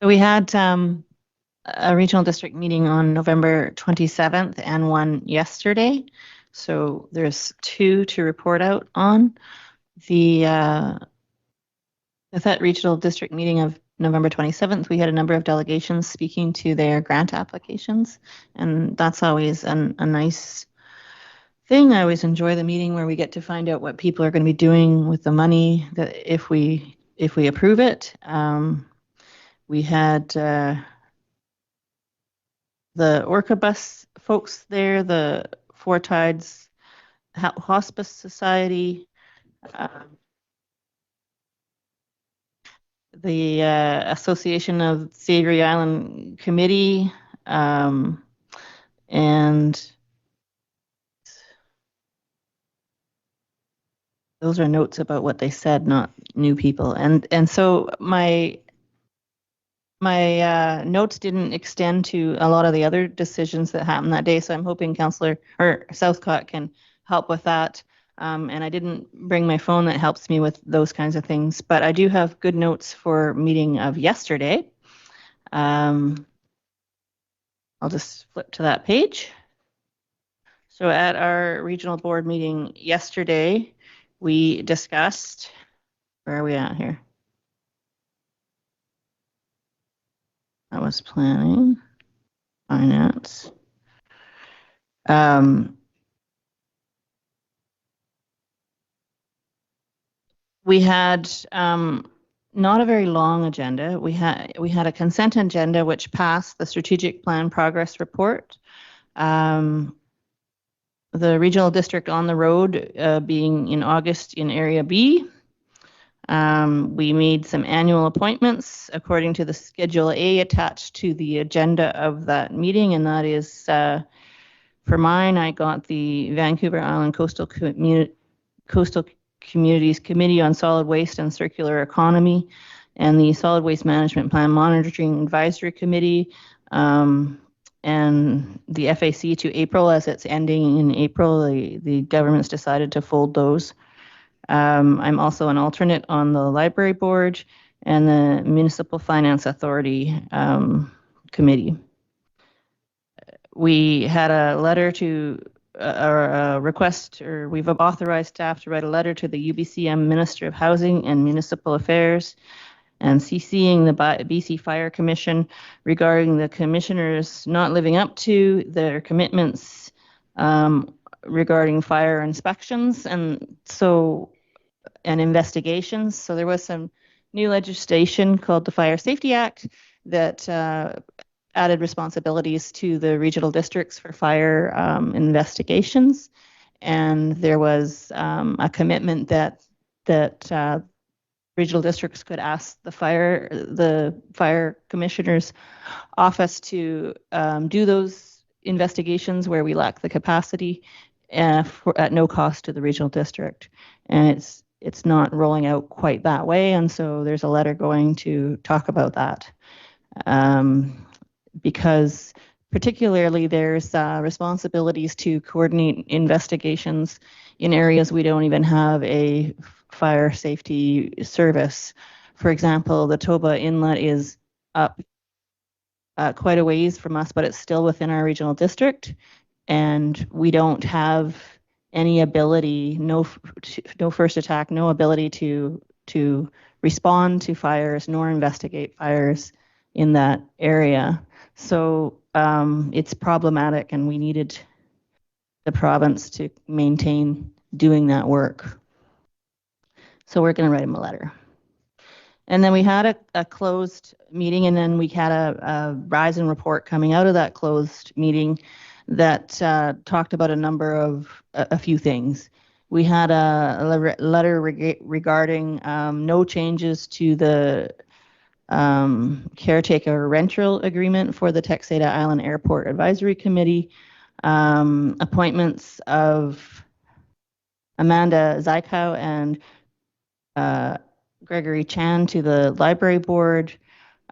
[SPEAKER 4] we had a regional district meeting on November 27th and one yesterday. So there's 2 to report out on. At that regional district meeting of November 27th, we had a number of delegations speaking to their grant applications, and that's always a nice thing. I always enjoy the meeting where we get to find out what people are going to be doing with the money that if we approve it. We had the Orca Bus folks there, the Four Tides Hospice Society, the Association of Savory Island Committee, and those are notes about what they said, not new people. And so my notes didn't extend to a lot of the other decisions that happened that day. So I'm hoping Councillor or Southcott can help with that. And I didn't bring my phone that helps me with those kinds of things, but I do have good notes for meeting of yesterday. I'll just flip to that page. So at our regional board meeting yesterday, we discussed, where are we at here? I was planning, finance. We had not a very long agenda. We had a consent agenda which passed the strategic plan progress report. The regional district on the road being in August in Area B. We made some annual appointments according to the Schedule A attached to the agenda of that meeting, and that is, for mine, I got the Vancouver Island Coastal Communities Committee on Solid Waste and Circular Economy, and the Solid Waste Management Plan Monitoring Advisory Committee, and the FAC to April, as it's ending in April. The government's decided to fold those. I'm also an alternate on the library board and the Municipal Finance Authority committee. We had a letter to, or a request, or we've authorized staff to write a letter to the UBCM Minister of Housing and Municipal Affairs and CCing the BC Fire Commission regarding the commissioners not living up to their commitments regarding fire inspections and investigations. So there was some new legislation called the Fire Safety Act that added responsibilities to the regional districts for fire investigations, and there was a commitment that regional districts could ask the fire commissioner's office to do those investigations where we lack the capacity at no cost to the regional district. And it's not rolling out quite that way. And so there's a letter going to talk about that. Because particularly there's responsibilities to coordinate investigations in areas we don't even have a fire safety service. For example, the Toba Inlet is up quite a ways from us, but it's still within our regional district. And we don't have any ability, no first attack, no ability to respond to fires nor investigate fires in that area. So it's problematic, and we needed the province to maintain doing that work. So we're going to write him a letter. And then we had a closed meeting, and then we had a rise and report coming out of that closed meeting that talked about a few things. We had a letter regarding no changes to the caretaker rental agreement for the Texada Island Airport Advisory Committee, appointments of Amanda Zykow and Gregory Chan to the library board,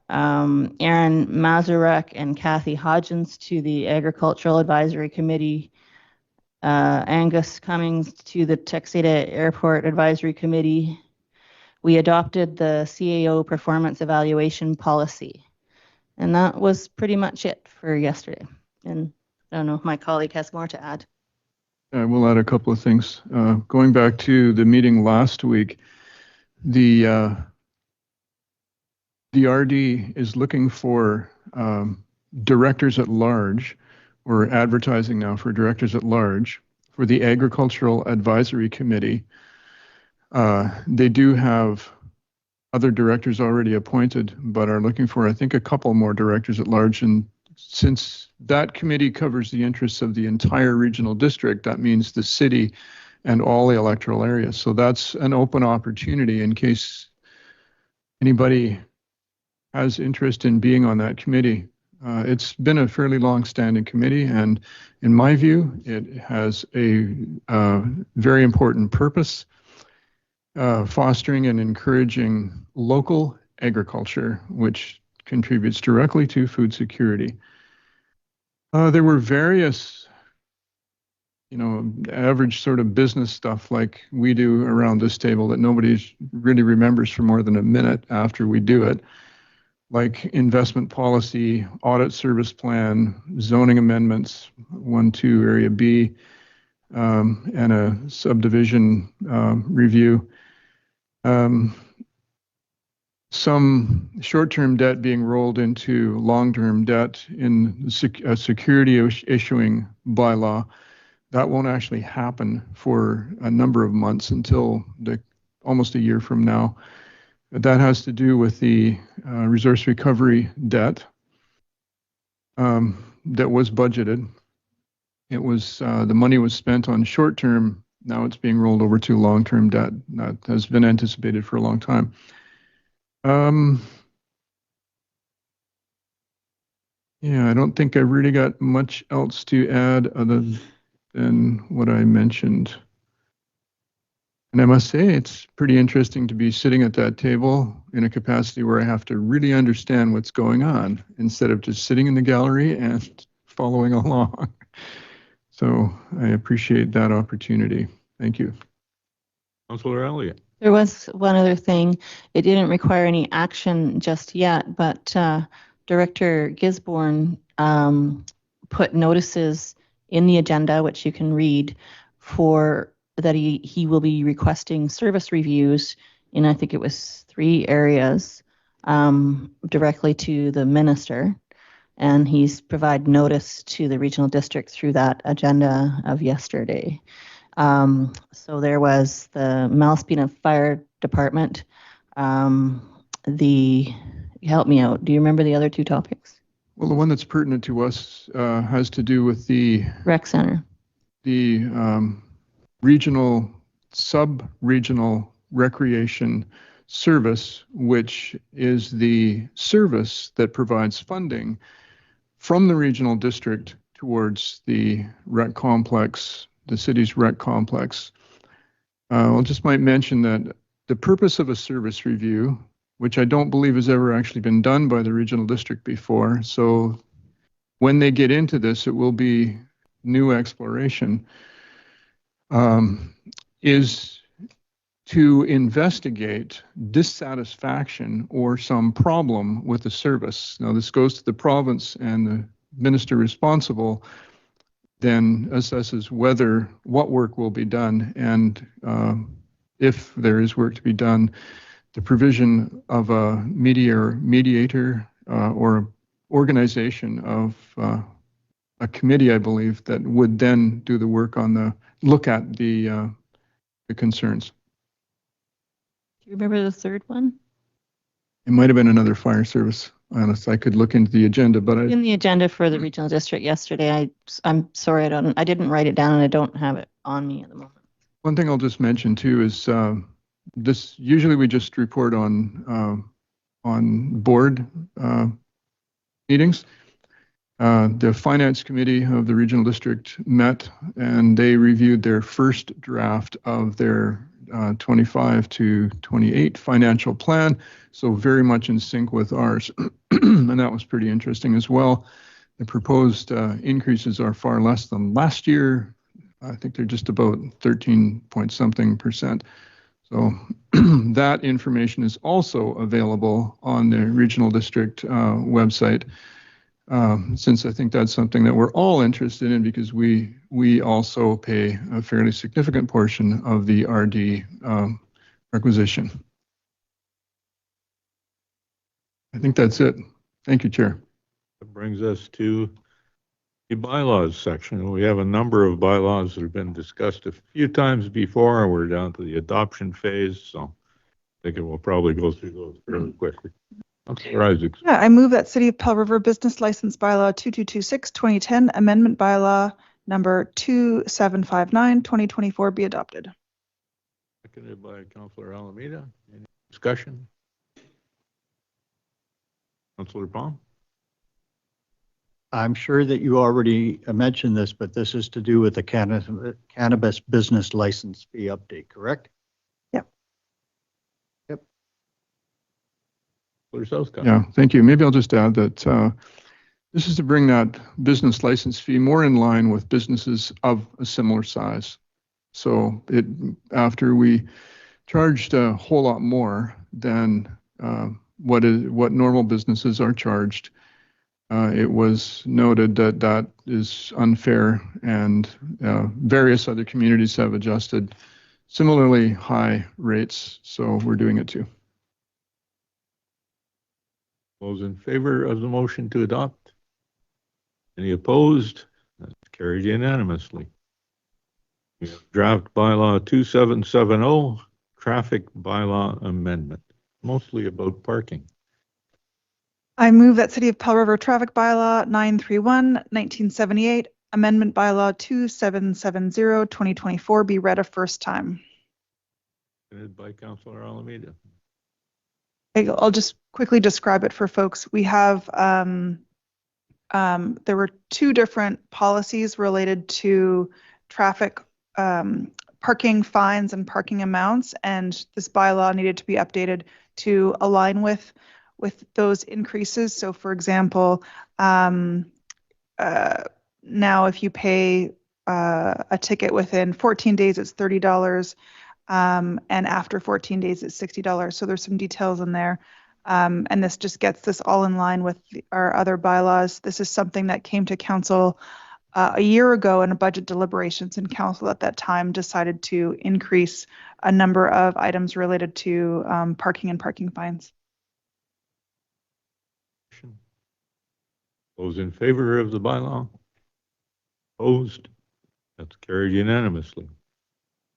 [SPEAKER 4] Aaron Mazurek and Kathy Hodgins to the Agricultural Advisory Committee, Angus Cummings to the Texada Airport Advisory Committee. We adopted the CAO performance evaluation policy. And that was pretty much it for yesterday. And I don't know if my colleague has more to add.
[SPEAKER 5] We'll add a couple of things. Going back to the meeting last week, the RD is looking for directors at large, or advertising now for directors at large for the Agricultural Advisory Committee. They do have other directors already appointed, but are looking for, I think, a couple more directors at large. And since that committee covers the interests of the entire regional district, that means the city and all the electoral areas. So that's an open opportunity in case anybody has interest in being on that committee. It's been a fairly long-standing committee, and in my view, it has a very important purpose, fostering and encouraging local agriculture, which contributes directly to food security. There were various, average sort of business stuff like we do around this table that nobody really remembers for more than a minute after we do it, like investment policy, audit service plan, zoning amendments, 1-2 Area B, and a subdivision review. Some short-term debt being rolled into long-term debt in a security issuing bylaw. That won't actually happen for a number of months until almost a year from now. That has to do with the resource recovery debt that was budgeted. It was the money was spent on short-term. Now it's being rolled over to long-term debt. That has been anticipated for a long time. Yeah, I don't think I really got much else to add other than what I mentioned. And I must say, it's pretty interesting to be sitting at that table in a capacity where I have to really understand what's going on instead of just sitting in the gallery and following along. So I appreciate that opportunity. Thank you.
[SPEAKER 2] Councillor Elliott.
[SPEAKER 4] There was one other thing. It didn't require any action just yet, but Director Gisborne put notices in the agenda, which you can read, for that he will be requesting service reviews in, I think it was 3 areas, directly to the minister. And he's provided notice to the regional district through that agenda of yesterday. So there was the Malaspina Fire Department. Help me out. Do you remember the other 2 topics?
[SPEAKER 5] Well, the one that's pertinent to us has to do with the
[SPEAKER 4] rec center,
[SPEAKER 5] the regional, sub-regional recreation service, which is the service that provides funding from the regional district towards the rec complex, the city's rec complex. I'll just might mention that the purpose of a service review, which I don't believe has ever actually been done by the regional district before. So when they get into this, it will be new exploration, is to investigate dissatisfaction or some problem with the service. Now, this goes to the province, and the minister responsible then assesses what work will be done, and if there is work to be done, the provision of a mediator or organization of a committee, I believe, that would then do the work on look at the concerns.
[SPEAKER 4] Do you remember the third one?
[SPEAKER 5] It might have been another fire service. Honest, I could look into the agenda, but
[SPEAKER 4] In the agenda for the regional district yesterday, I'm sorry, I didn't write it down and I don't have it on me at the moment.
[SPEAKER 5] one thing I'll just mention too is this. Usually we just report on board meetings. The finance committee of the regional district met and they reviewed their first draft of their 25 to 28 financial plan. So very much in sync with ours. And that was pretty interesting as well. The proposed increases are far less than last year. I think they're just about 13 point something %. So that information is also available on the regional district website. Since I think that's something that we're all interested in because we also pay a fairly significant portion of the RD requisition. I think that's it. Thank you, Chair.
[SPEAKER 2] That brings us to the bylaws section. We have a number of bylaws that have been discussed a few times before, and we're down to the adoption phase, so I think it will probably go through those fairly quickly.
[SPEAKER 6] Yeah, I move that City of Pell River Business License Bylaw 2226, 2010, Amendment Bylaw number 2759, 2024 be adopted.
[SPEAKER 2] Seconded by Councillor Alameda. Any discussion? Councillor Baum?
[SPEAKER 1] I'm sure that you already mentioned this, but this is to do with the cannabis business license fee update, correct?
[SPEAKER 6] Yep.
[SPEAKER 1] Yep.
[SPEAKER 5] Yeah, thank you. Maybe I'll just add that this is to bring that business license fee more in line with businesses of a similar size. So after we charged a whole lot more than what normal businesses are charged, it was noted that that is unfair, and various other communities have adjusted similarly high rates, so we're doing it too.
[SPEAKER 2] Those in favor of the motion to adopt? Any opposed? That's carried unanimously. We have draft bylaw 2770, traffic bylaw amendment, mostly about parking.
[SPEAKER 6] I move that City of Pell River Traffic Bylaw 931, 1978, Amendment Bylaw 2770, 2024 be read a first time.
[SPEAKER 2] Seconded by Councillor Alameda.
[SPEAKER 6] I'll just quickly describe it for folks. We have, there were two different policies related to traffic parking fines and parking amounts, and this bylaw needed to be updated to align with those increases. So for example, now if you pay a ticket within 14 days, it's $30. And after 14 days, it's $60. So there's some details in there. And this just gets this all in line with our other bylaws. This is something that came to council a year ago in a budget deliberations, and council at that time decided to increase a number of items related to parking and parking fines.
[SPEAKER 2] Those in favor of the bylaw? Opposed? That's carried unanimously.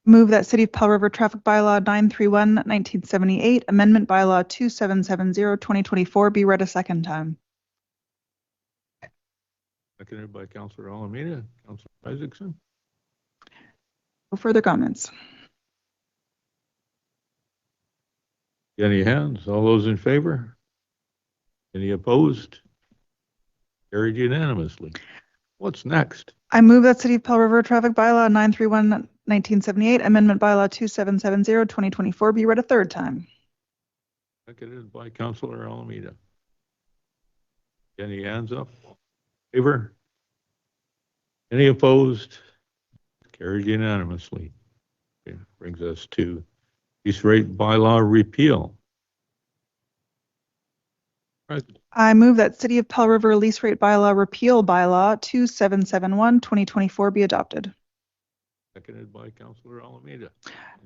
[SPEAKER 6] Move that City of Pell River Traffic Bylaw 931, 1978, Amendment Bylaw 2770, 2024 be read a second time.
[SPEAKER 2] Seconded by Councillor Alameda. Councillor Isaacson?
[SPEAKER 6] No further comments.
[SPEAKER 2] Any hands? All those in favor? Any opposed? Carried unanimously. What's next?
[SPEAKER 6] I move that City of Pell River Traffic Bylaw 931-1978, Amendment Bylaw 2770-2024 be read a third time.
[SPEAKER 2] Seconded by Councillor Alameda. Any hands up? Favor? Any opposed? Carried unanimously. Okay, brings us to lease rate bylaw repeal. Right.
[SPEAKER 6] I move that City of Pell River Lease Rate Bylaw Repeal Bylaw 2771-2024 be adopted.
[SPEAKER 2] Seconded by Councillor Alameda.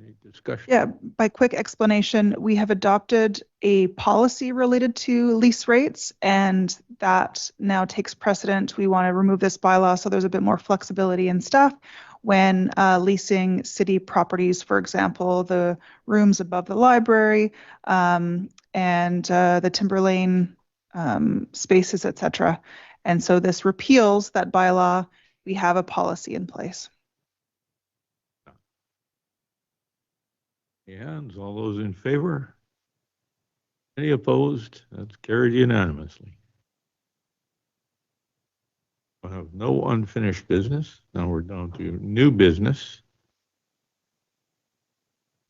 [SPEAKER 2] Any discussion?
[SPEAKER 6] Yeah, by quick explanation, we have adopted a policy related to lease rates, and that now takes precedent. We want to remove this bylaw so there's a bit more flexibility in stuff when leasing city properties, for example, the rooms above the library and the Timber Lane spaces, etc. And so this repeals that bylaw. We have a policy in place.
[SPEAKER 2] Any hands? All those in favor? Any opposed? That's carried unanimously. I have no unfinished business. Now we're down to new business.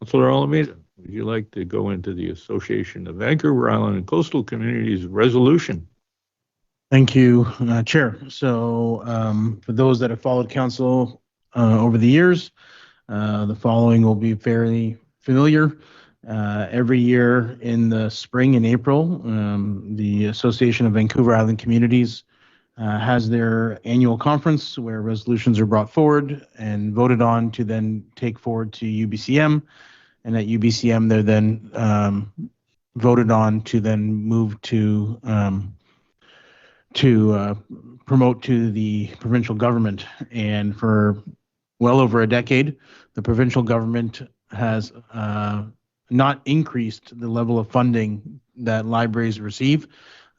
[SPEAKER 2] Councillor Alameda, would you like to go into the Association of Vancouver Island and Coastal Communities resolution?
[SPEAKER 8] Thank you, Chair. So for those that have followed council over the years, the following will be fairly familiar. Every year in the spring and April, the Association of Vancouver Island Communities has their annual conference where resolutions are brought forward and voted on to then take forward to UBCM. And at UBCM, they're then voted on to then move to promote to the provincial government. And for well over a decade, the provincial government has not increased the level of funding that libraries receive,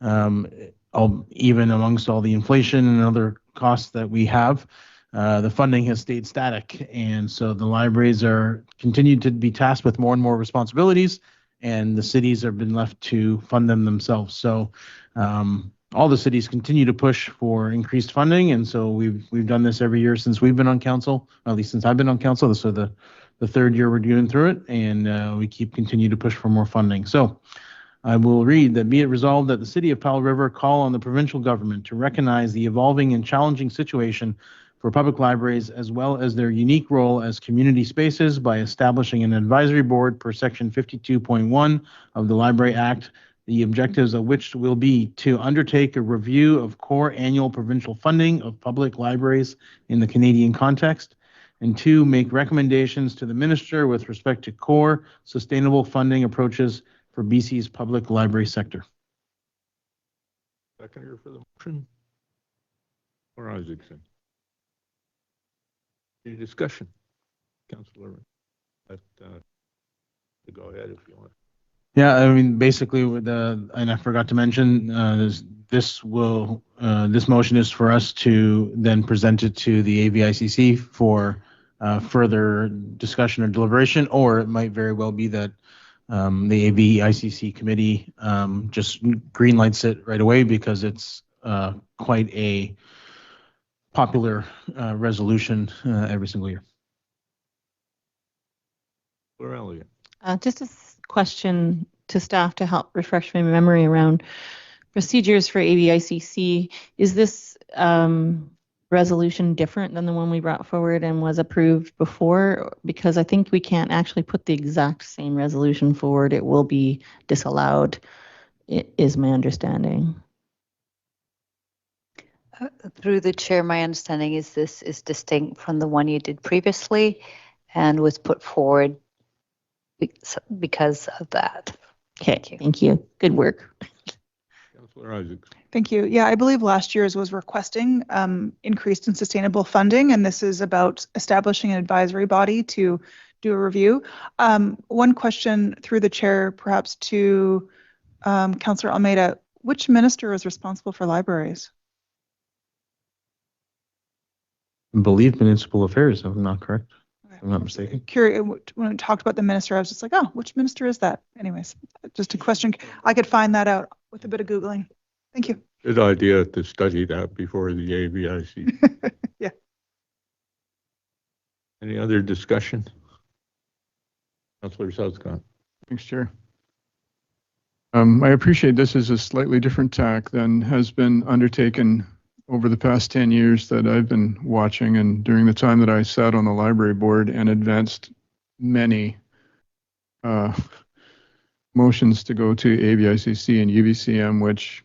[SPEAKER 8] even amongst all the inflation and other costs that we have. The funding has stayed static, and so the libraries are continued to be tasked with more and more responsibilities, and the cities have been left to fund them themselves. So all the cities continue to push for increased funding, and so we've done this every year since we've been on council, at least since I've been on council. So the third year we're doing through it, and we continue to push for more funding. So I will read that be it resolved that the City of Powell River call on the provincial government to recognize the evolving and challenging situation for public libraries, as well as their unique role as community spaces by establishing an advisory board per section 52.1 of the Library Act, the objectives of which will be to undertake a review of core annual provincial funding of public libraries in the Canadian context, and 2, make recommendations to the minister with respect to core sustainable funding approaches for BC's public library sector.
[SPEAKER 2] Seconder for the motion. Or Isaacson. Any discussion? Councillor, go ahead if you want.
[SPEAKER 8] Yeah, I mean, basically, with and I forgot to mention, this motion is for us to then present it to the AVICC for further discussion or deliberation, or it might very well be that the AVICC committee just greenlights it right away because it's quite a popular resolution every single year.
[SPEAKER 2] Elliott.
[SPEAKER 4] Just a question to staff to help refresh my memory around procedures for AVICC. Is this resolution different than the one we brought forward and was approved before? Because I think we can't actually put the exact same resolution forward. It will be disallowed, is my understanding.
[SPEAKER 7] Through the chair, my understanding is this is distinct from the one you did previously and was put forward because of that.
[SPEAKER 4] Okay, thank you. Good work.
[SPEAKER 2] Councillor Isaacs.
[SPEAKER 6] Thank you. Yeah, I believe last year's was requesting increased and sustainable funding, and this is about establishing an advisory body to do a review. One question through the chair, perhaps to Councillor Almeida, which minister is responsible for libraries?
[SPEAKER 8] I believe municipal affairs, if I'm not correct.
[SPEAKER 6] Okay.
[SPEAKER 8] If I'm not mistaken.
[SPEAKER 6] Curious, when we talked about the minister, I was just like, oh, which minister is that? Anyways, just a question. I could find that out with a bit of Googling. Thank you.
[SPEAKER 2] Good idea to study that before the ABIC.
[SPEAKER 6] Yeah.
[SPEAKER 2] Any other discussion? Councillor Southcott.
[SPEAKER 5] Thanks, Chair. I appreciate this is a slightly different tack than has been undertaken over the past 10 years that I've been watching, and during the time that I sat on the library board and advanced many motions to go to ABICC and UBCM, which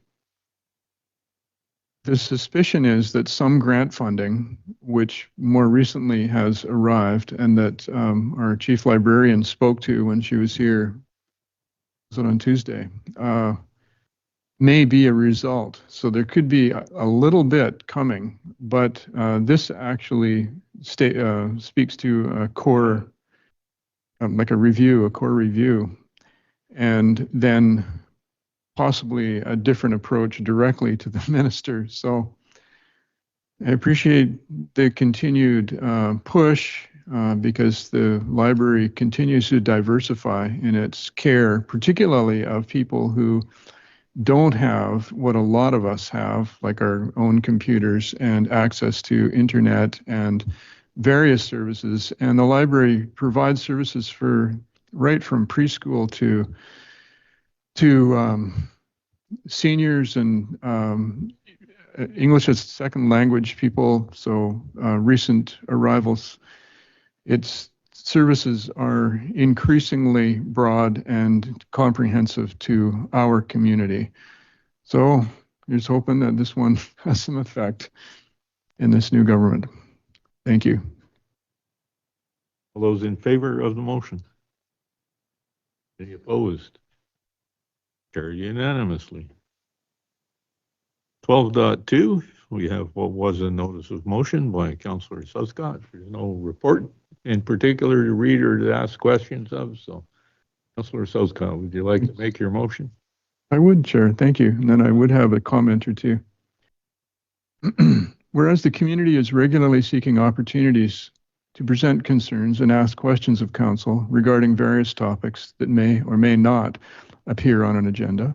[SPEAKER 5] the suspicion is that some grant funding, which more recently has arrived and that our chief librarian spoke to when she was here, was it on Tuesday, may be a result. So there could be a little bit coming, but this actually speaks to a core, like a review, a core review, and then possibly a different approach directly to the minister. So I appreciate the continued push because the library continues to diversify in its care, particularly of people who don't have what a lot of us have, like our own computers and access to internet and various services. And the library provides services for right from preschool to seniors and English as a second language people, so recent arrivals. Its services are increasingly broad and comprehensive to our community. So here's hoping that this one has some effect in this new government. Thank you.
[SPEAKER 2] All those in favor of the motion? Any opposed? Carried unanimously. 12.2, we have what was a notice of motion by Councillor Southcott. There's no report in particular to read or to ask questions of. So, Councillor Southcott, would you like to make your motion?
[SPEAKER 5] I would, Chair. Thank you. And then I would have a comment or two. Whereas the community is regularly seeking opportunities to present concerns and ask questions of Council regarding various topics that may or may not appear on an agenda.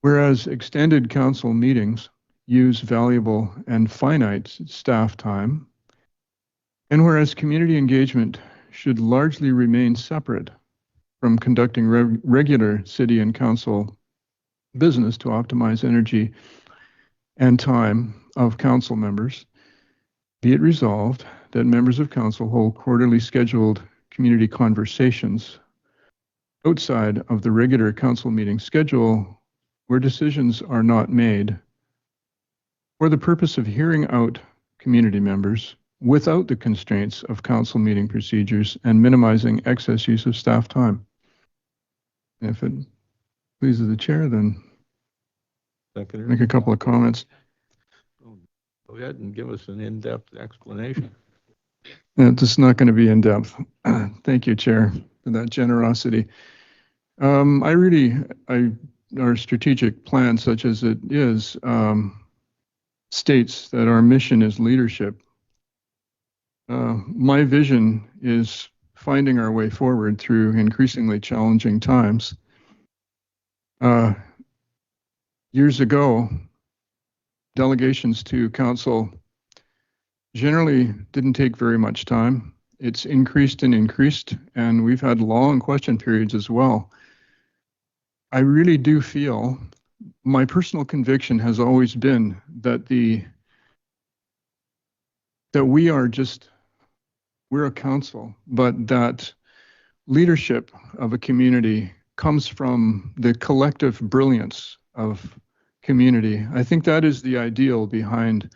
[SPEAKER 5] Whereas extended Council meetings use valuable and finite staff time, and whereas community engagement should largely remain separate from conducting regular City and Council business to optimize energy and time of Council members, be it resolved that members of Council hold quarterly scheduled community conversations outside of the regular Council meeting schedule where decisions are not made for the purpose of hearing out community members without the constraints of Council meeting procedures and minimizing excess use of staff time. If it pleases the Chair, then make a couple of comments.
[SPEAKER 2] Go ahead and give us an in-depth explanation.
[SPEAKER 5] This is not going to be in-depth. Thank you, Chair, for that generosity. Our strategic plan, such as it is, states that our mission is leadership. My vision is finding our way forward through increasingly challenging times. Years ago, delegations to Council generally didn't take very much time. It's increased and increased, and we've had long question periods as well. I really do feel, my personal conviction has always been that we're a council, but that leadership of a community comes from the collective brilliance of community. I think that is the ideal behind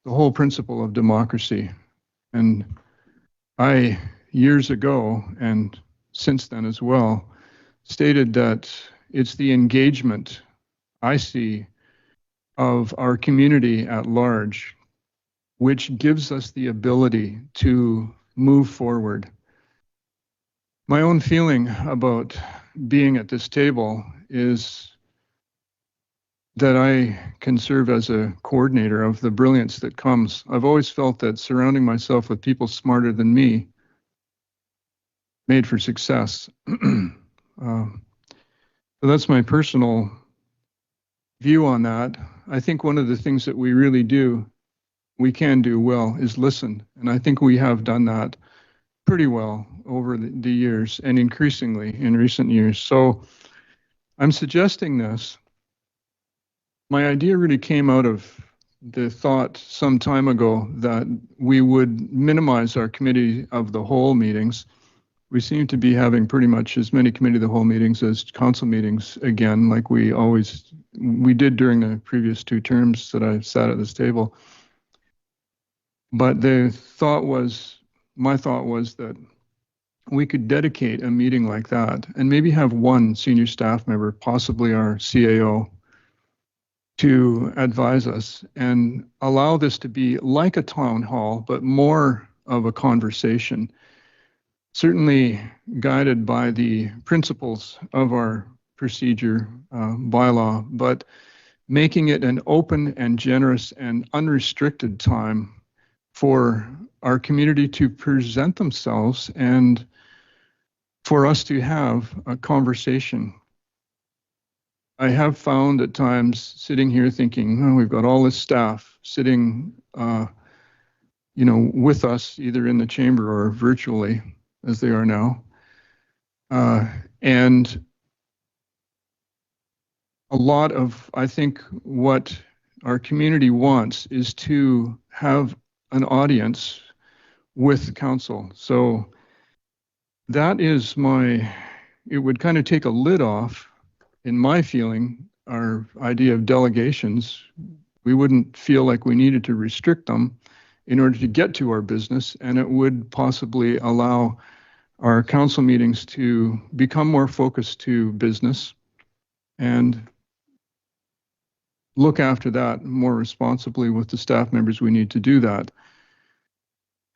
[SPEAKER 5] the whole principle of democracy. And I, years ago, and since then as well, stated that it's the engagement I see of our community at large, which gives us the ability to move forward. My own feeling about being at this table is that I can serve as a coordinator of the brilliance that comes. I've always felt that surrounding myself with people smarter than me made for success. So that's my personal view on that. I think one of the things that we can do well is listen. And I think we have done that pretty well over the years and increasingly in recent years. So I'm suggesting this. My idea really came out of the thought some time ago that we would minimize our committee of the whole meetings. We seem to be having pretty much as many committee of the whole meetings as council meetings again, like we did during the previous 2 terms that I sat at this table. But my thought was that we could dedicate a meeting like that and maybe have one senior staff member, possibly our CAO, to advise us and allow this to be like a town hall, but more of a conversation, certainly guided by the principles of our procedure bylaw, but making it an open and generous and unrestricted time for our community to present themselves and for us to have a conversation. I have found at times sitting here thinking, oh, we've got all this staff sitting, with us either in the chamber or virtually as they are now. And a lot of, I think, what our community wants is to have an audience with council. So that is it would kind of take a lid off, in my feeling, our idea of delegations. We wouldn't feel like we needed to restrict them in order to get to our business, and it would possibly allow our council meetings to become more focused to business and look after that more responsibly with the staff members we need to do that.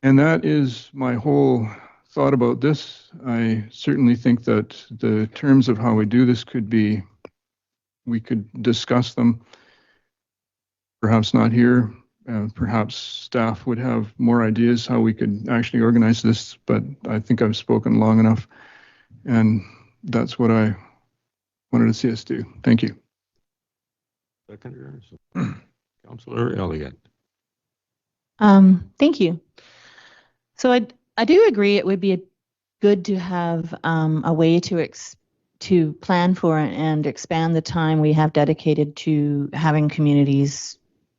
[SPEAKER 5] And that is my whole thought about this. I certainly think that the terms of how we do this we could discuss them, perhaps not here. Perhaps staff would have more ideas how we could actually organize this, but I think I've spoken long enough, and that's what I wanted to see us do. Thank you.
[SPEAKER 2] Seconder, Councillor Elliott.
[SPEAKER 4] Thank you. So I do agree it would be good to have a way to plan for and expand the time we have dedicated to having communities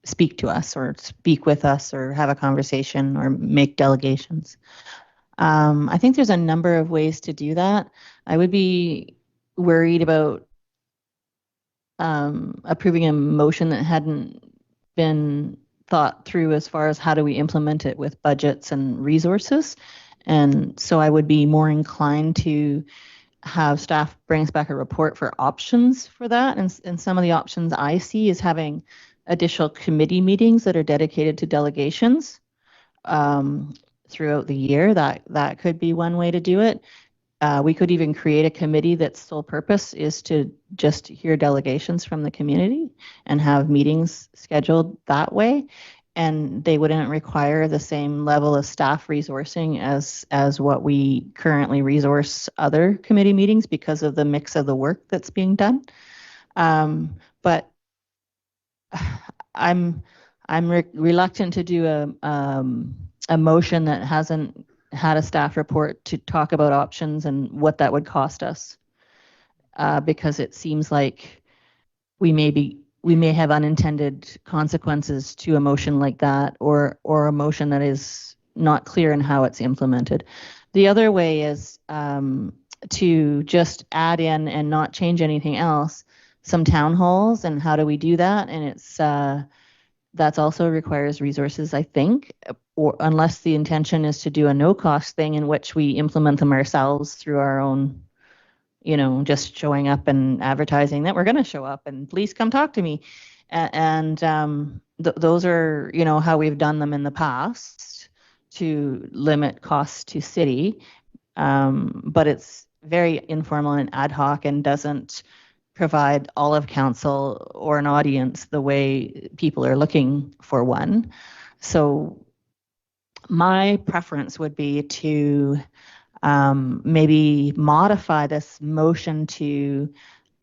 [SPEAKER 4] speak to us or speak with us or have a conversation or make delegations. I think there's a number of ways to do that. I would be worried about approving a motion that hadn't been thought through as far as how do we implement it with budgets and resources. And so I would be more inclined to have staff bring us back a report for options for that. And some of the options I see is having additional committee meetings that are dedicated to delegations throughout the year. That could be one way to do it. We could even create a committee that's sole purpose is to just hear delegations from the community and have meetings scheduled that way. And they wouldn't require the same level of staff resourcing as what we currently resource other committee meetings because of the mix of the work that's being done. But I'm reluctant to do a motion that hasn't had a staff report to talk about options and what that would cost us, because it seems like we may have unintended consequences to a motion like that, or a motion that is not clear in how it's implemented. The other way is to just add in and not change anything else some town halls, and how do we do that? And it's that's also requires resources, I think, or unless the intention is to do a no-cost thing in which we implement them ourselves through our own, just showing up and advertising that we're going to show up and please come talk to me. Those are, how we've done them in the past to limit costs to city. But it's very informal and ad hoc and doesn't provide all of council or an audience the way people are looking for one. So my preference would be to maybe modify this motion to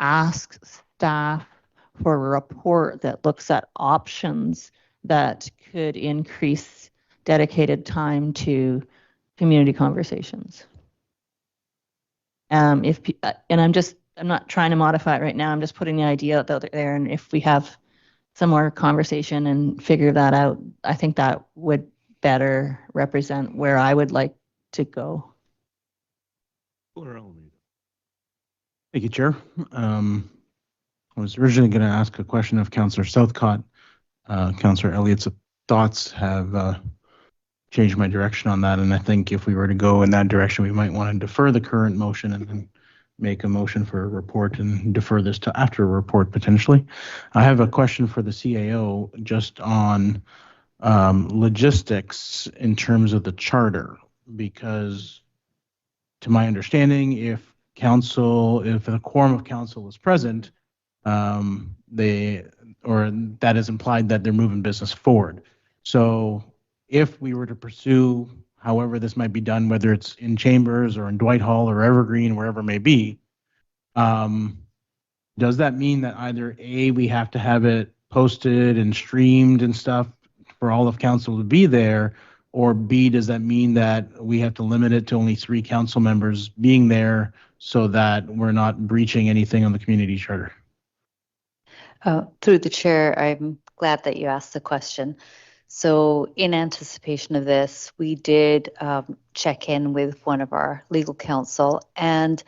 [SPEAKER 4] ask staff for a report that looks at options that could increase dedicated time to community conversations. And I'm not trying to modify it right now. I'm just putting the idea out there. And if we have some more conversation and figure that out, I think that would better represent where I would like to go.
[SPEAKER 8] Thank you, Chair. I was originally going to ask a question of Councillor Southcott. Councillor Elliott's thoughts have changed my direction on that, and I think if we were to go in that direction, we might want to defer the current motion and then make a motion for a report and defer this to after a report potentially. I have a question for the CAO just on logistics in terms of the charter, because to my understanding, if a quorum of council is present, that is implied that they're moving business forward. So if we were to pursue, however this might be done, whether it's in Chambers or in Dwight Hall or Evergreen, wherever it may be, does that mean that either A, we have to have it posted and streamed and stuff for all of council to be there, or B, does that mean that we have to limit it to only 3 council members being there so that we're not breaching anything on the community charter?
[SPEAKER 7] Through the chair, I'm glad that you asked the question. So in anticipation of this, we did check in with one of our legal counsel. And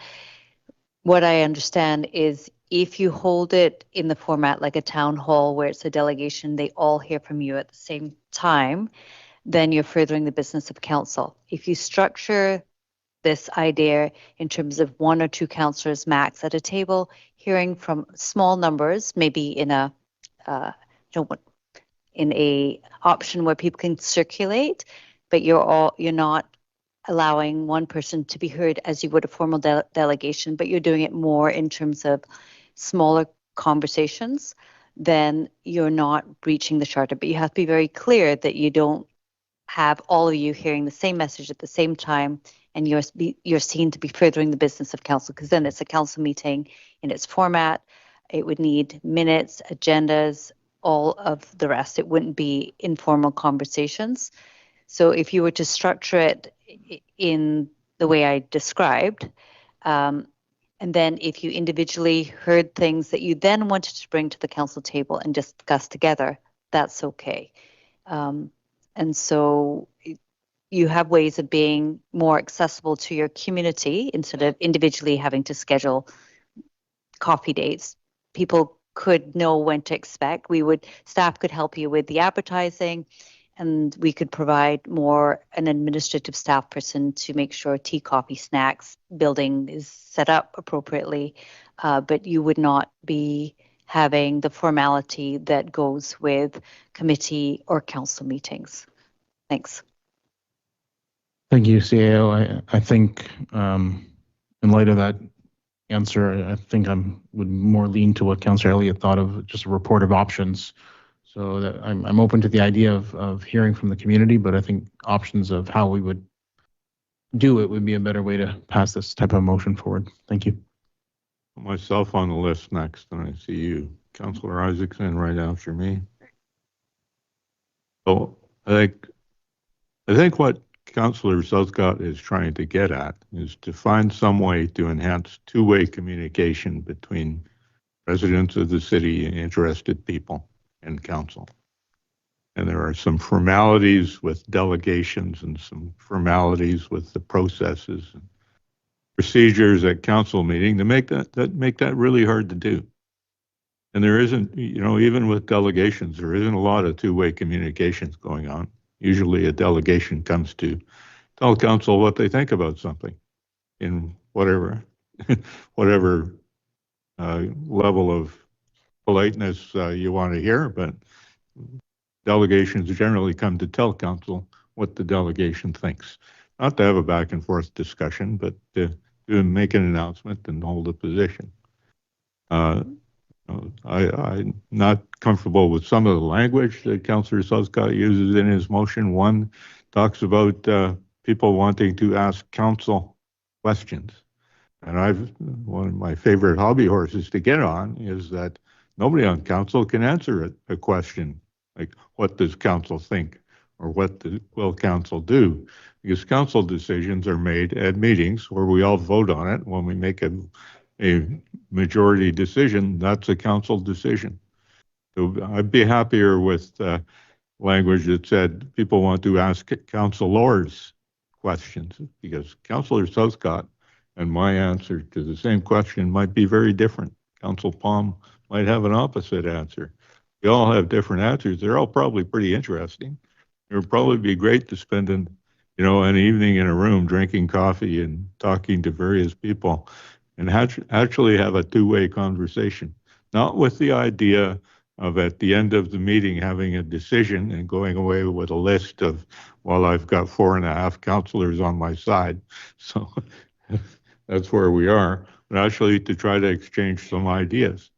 [SPEAKER 7] what I understand is if you hold it in the format like a town hall where it's a delegation, they all hear from you at the same time, then you're furthering the business of council. If you structure this idea in terms of 1 or 2 councillors max at a table, hearing from small numbers, maybe in a option where people can circulate, but you're not allowing one person to be heard as you would a formal delegation, but you're doing it more in terms of smaller conversations, then you're not breaching the charter. But you have to be very clear that you don't have all of you hearing the same message at the same time, and you're seen to be furthering the business of council, because then it's a council meeting in its format. It would need minutes, agendas, all of the rest. It wouldn't be informal conversations. So if you were to structure it in the way I described, and then if you individually heard things that you then wanted to bring to the council table and discuss together, that's okay. And so you have ways of being more accessible to your community instead of individually having to schedule coffee dates. People could know when to expect. Staff could help you with the advertising, and we could provide an administrative staff person to make sure tea, coffee, snacks, building is set up appropriately, but you would not be having the formality that goes with committee or council meetings. Thanks.
[SPEAKER 8] Thank you, CAO. I think in light of that answer, I think I would more lean to what Councillor Elliott thought of, just a report of options. So that I'm open to the idea of hearing from the community, but I think options of how we would do it would be a better way to pass this type of motion forward. Thank you.
[SPEAKER 2] Put myself on the list next, and I see you, Councillor Isaacson, right after me. So I think what Councillor Southcott is trying to get at is to find some way to enhance two-way communication between residents of the city and interested people and council. And there are some formalities with delegations and some formalities with the processes and procedures at council meeting to make that really hard to do. And there isn't, even with delegations, there isn't a lot of two-way communications going on. Usually a delegation comes to tell council what they think about something in whatever level of politeness you want to hear, but delegations generally come to tell council what the delegation thinks. Not to have a back and forth discussion, but to make an announcement and hold a position. I'm not comfortable with some of the language that Councillor Southcott uses in his motion. One talks about people wanting to ask council questions. And one of my favorite hobby horses to get on is that nobody on council can answer a question like, what does council think? Or what will council do? Because council decisions are made at meetings where we all vote on it. When we make a majority decision, that's a council decision. So I'd be happier with language that said people want to ask councilors questions, because Councillor Southcott and my answer to the same question might be very different. Council Palm might have an opposite answer. We all have different answers. They're all probably pretty interesting. It would probably be great to spend an evening in a room drinking coffee and talking to various people and actually have a two-way conversation, not with the idea of at the end of the meeting having a decision and going away with a list of, well, I've got 4.5 councillors on my side. So that's where we are. But actually to try to exchange some ideas.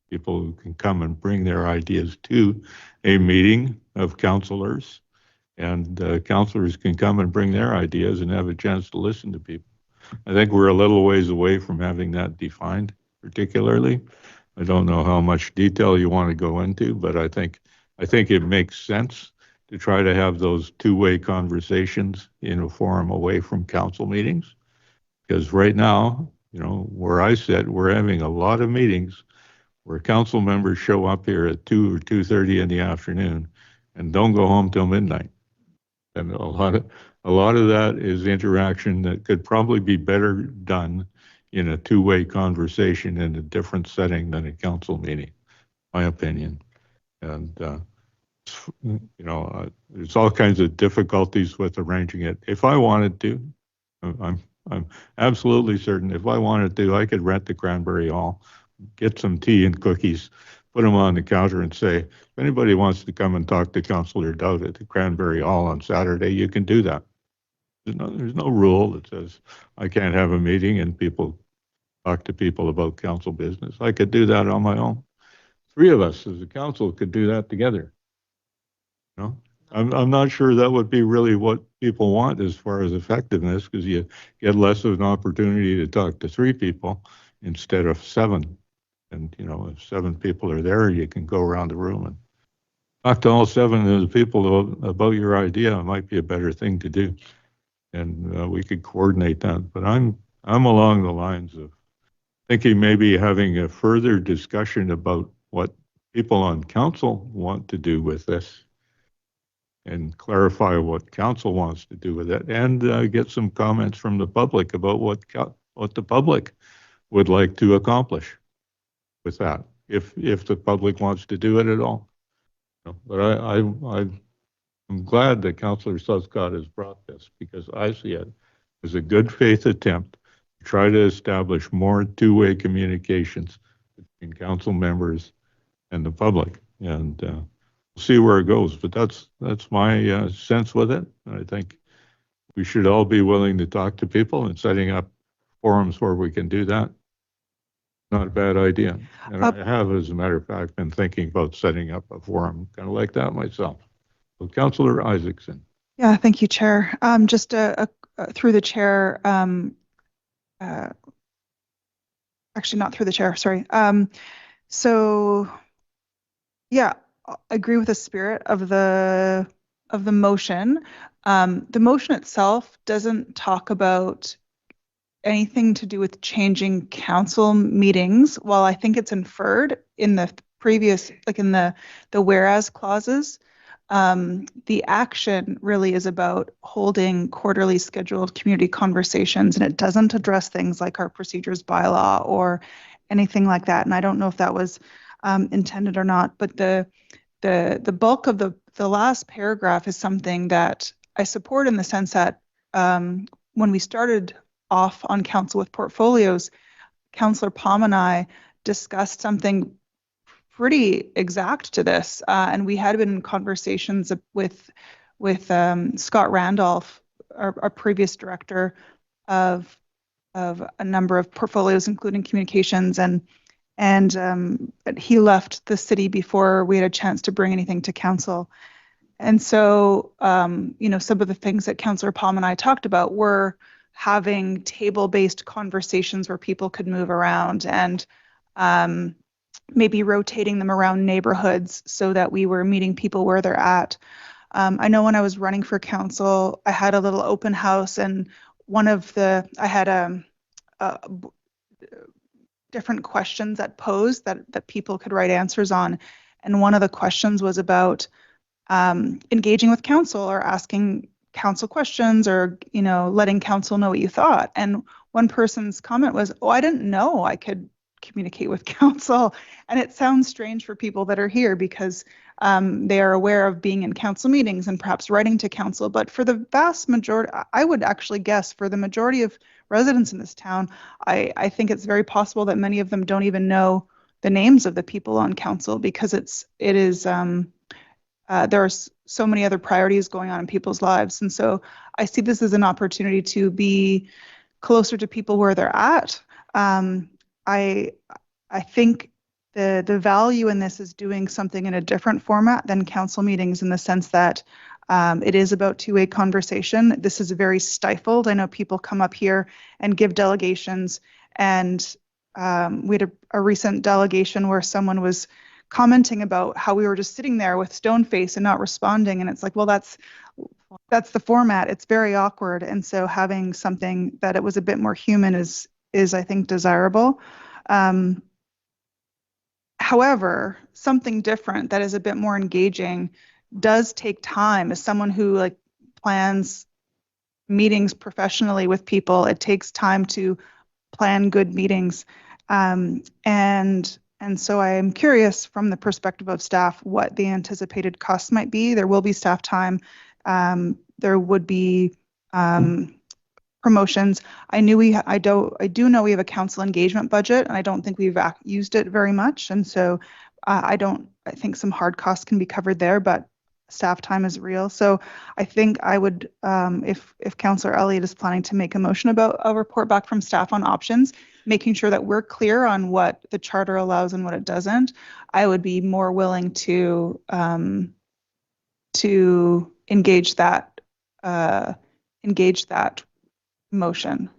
[SPEAKER 2] People who can come and bring their ideas to a meeting of councillors, and councillors can come and bring their ideas and have a chance to listen to people. I think we're a little ways away from having that defined particularly. I don't know how much detail you want to go into, but I think it makes sense to try to have those two-way conversations in a forum away from council meetings. Because right now, where I sit, we're having a lot of meetings where council members show up here at 2 or 2:30 in the afternoon and don't go home till midnight. And a lot of that is interaction that could probably be better done in a two-way conversation in a different setting than a council meeting, my opinion. And there's all kinds of difficulties with arranging it. If I wanted to, I'm absolutely certain if I wanted to, I could rent the Cranberry Hall, get some tea and cookies, put them on the counter and say, if anybody wants to come and talk to Councillor Dowd at the Cranberry Hall on Saturday, you can do that. There's no rule that says I can't have a meeting and people talk to people about council business. I could do that on my own. 3 of us as a council could do that together. I'm not sure that would be really what people want as far as effectiveness, because you get less of an opportunity to talk to 3 people instead of 7. And, if 7 people are there, you can go around the room and talk to all 7 of the people about your idea. It might be a better thing to do. And we could coordinate that. But I'm along the lines of thinking maybe having a further discussion about what people on council want to do with this and clarify what council wants to do with it, and get some comments from the public about what the public would like to accomplish with that, if the public wants to do it at all. But I'm glad that Councillor Southcott has brought this, because I see it as a good faith attempt to try to establish more two-way communications between council members and the public, and we'll see where it goes. But that's my sense with it. I think we should all be willing to talk to people, and setting up forums where we can do that. Not a bad idea. And I have, as a matter of fact, been thinking about setting up a forum kind of like that myself. So Councillor Isaacson.
[SPEAKER 6] Yeah, thank you, Chair. Just through the chair, actually not through the chair, sorry. So yeah, I agree with the spirit of the motion. The motion itself doesn't talk about anything to do with changing council meetings. While I think it's inferred in the previous, like in the whereas clauses, the action really is about holding quarterly scheduled community conversations, and it doesn't address things like our procedures bylaw or anything like that. And I don't know if that was intended or not, but the bulk of the last paragraph is something that I support, in the sense that when we started off on council with portfolios, Councillor Palm and I discussed something pretty exact to this, and we had been in conversations with Scott Randolph, our previous director of a number of portfolios, including communications, and he left the city before we had a chance to bring anything to council. And so, some of the things that Councillor Palm and I talked about were having table-based conversations where people could move around, and maybe rotating them around neighborhoods so that we were meeting people where they're at. I know when I was running for council, I had a little open house, and I had different questions that posed that people could write answers on. And one of the questions was about engaging with council or asking council questions, or letting council know what you thought. And one person's comment was, "Oh, I didn't know I could communicate with council." And it sounds strange for people that are here because they are aware of being in council meetings and perhaps writing to council. But for the vast majority, I would actually guess for the majority of residents in this town, I think it's very possible that many of them don't even know the names of the people on council, because there are so many other priorities going on in people's lives. And so I see this as an opportunity to be closer to people where they're at. I think the value in this is doing something in a different format than council meetings, in the sense that it is about two-way conversation. This is very stifled. I know people come up here and give delegations, and we had a recent delegation where someone was commenting about how we were just sitting there with stone face and not responding. And it's like, well, that's the format. It's very awkward. And so having something that it was a bit more human is I think desirable. However, something different that is a bit more engaging does take time. As someone who plans meetings professionally with people, it takes time to plan good meetings. And so I am curious, from the perspective of staff, what the anticipated costs might be. There will be staff time. There would be promotions. I do know we have a council engagement budget, and I don't think we've used it very much. And so I think some hard costs can be covered there, but staff time is real. So I think I would, if Councillor Elliott is planning to make a motion about a report back from staff on options, making sure that we're clear on what the charter allows and what it doesn't, I would be more willing to engage that motion.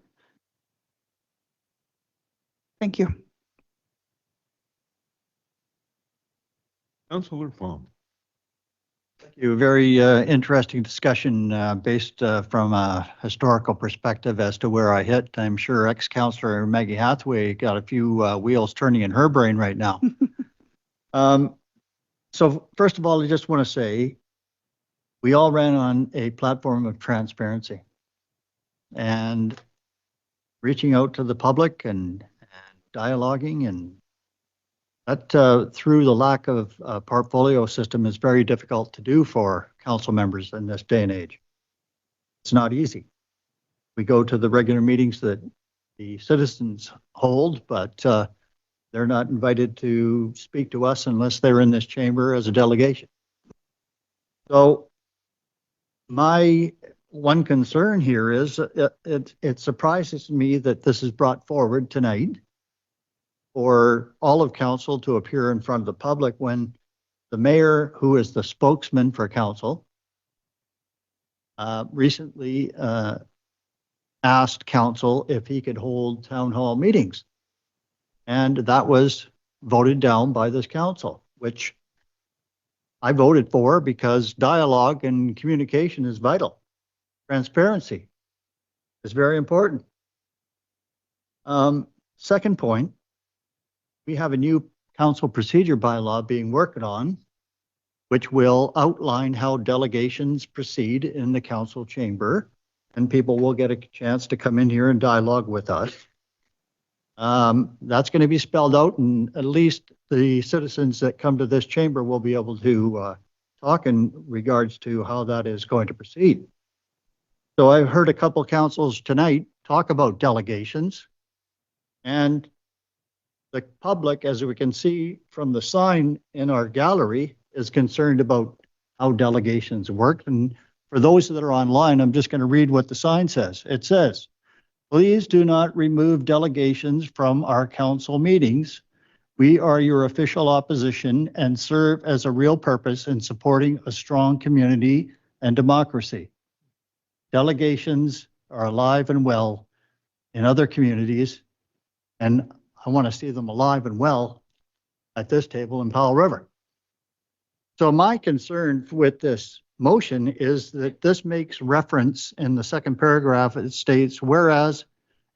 [SPEAKER 6] Thank you.
[SPEAKER 2] Councillor Fong.
[SPEAKER 1] Thank you. Very interesting discussion based from a historical perspective as to where I hit. I'm sure ex-councillor Maggie Hathaway got a few wheels turning in her brain right now. So first of all, I just want to say we all ran on a platform of transparency and reaching out to the public and dialoguing, and that through the lack of a portfolio system is very difficult to do for council members in this day and age. It's not easy. We go to the regular meetings that the citizens hold, but they're not invited to speak to us unless they're in this chamber as a delegation. So my one concern here is it surprises me that this is brought forward tonight for all of council to appear in front of the public, when the mayor, who is the spokesman for council, recently asked council if he could hold town hall meetings. And that was voted down by this council, which I voted for, because dialogue and communication is vital. Transparency is very important. Second point, we have a new council procedure bylaw being worked on, which will outline how delegations proceed in the council chamber, and people will get a chance to come in here and dialogue with us. That's going to be spelled out, and at least the citizens that come to this chamber will be able to talk in regards to how that is going to proceed. So I've heard a couple councils tonight talk about delegations, and the public, as we can see from the sign in our gallery, is concerned about how delegations work. And for those that are online, I'm just going to read what the sign says. It says, "Please do not remove delegations from our council meetings. We are your official opposition and serve as a real purpose in supporting a strong community and democracy. Delegations are alive and well in other communities, and I want to see them alive and well at this table in Powell River. So my concern with this motion is that this makes reference in the second paragraph. It states, whereas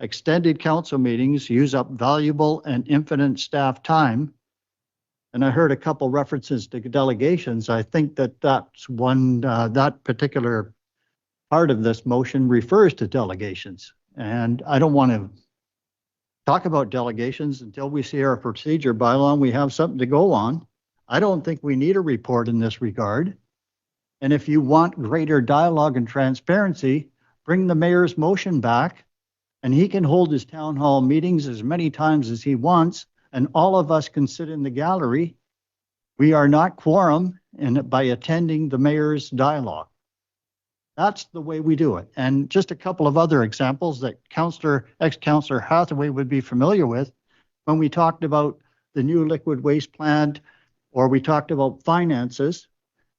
[SPEAKER 1] extended council meetings use up valuable and infinite staff time. And I heard a couple references to delegations. I think that that's one, that particular part of this motion refers to delegations. And I don't want to talk about delegations until we see our procedure bylaw and we have something to go on. I don't think we need a report in this regard. And if you want greater dialogue and transparency, bring the mayor's motion back and he can hold his town hall meetings as many times as he wants, and all of us can sit in the gallery. We are not quorum by attending the mayor's dialogue. That's the way we do it. And just a couple of other examples that ex-Councillor Hathaway would be familiar with. When we talked about the new liquid waste plant, or we talked about finances,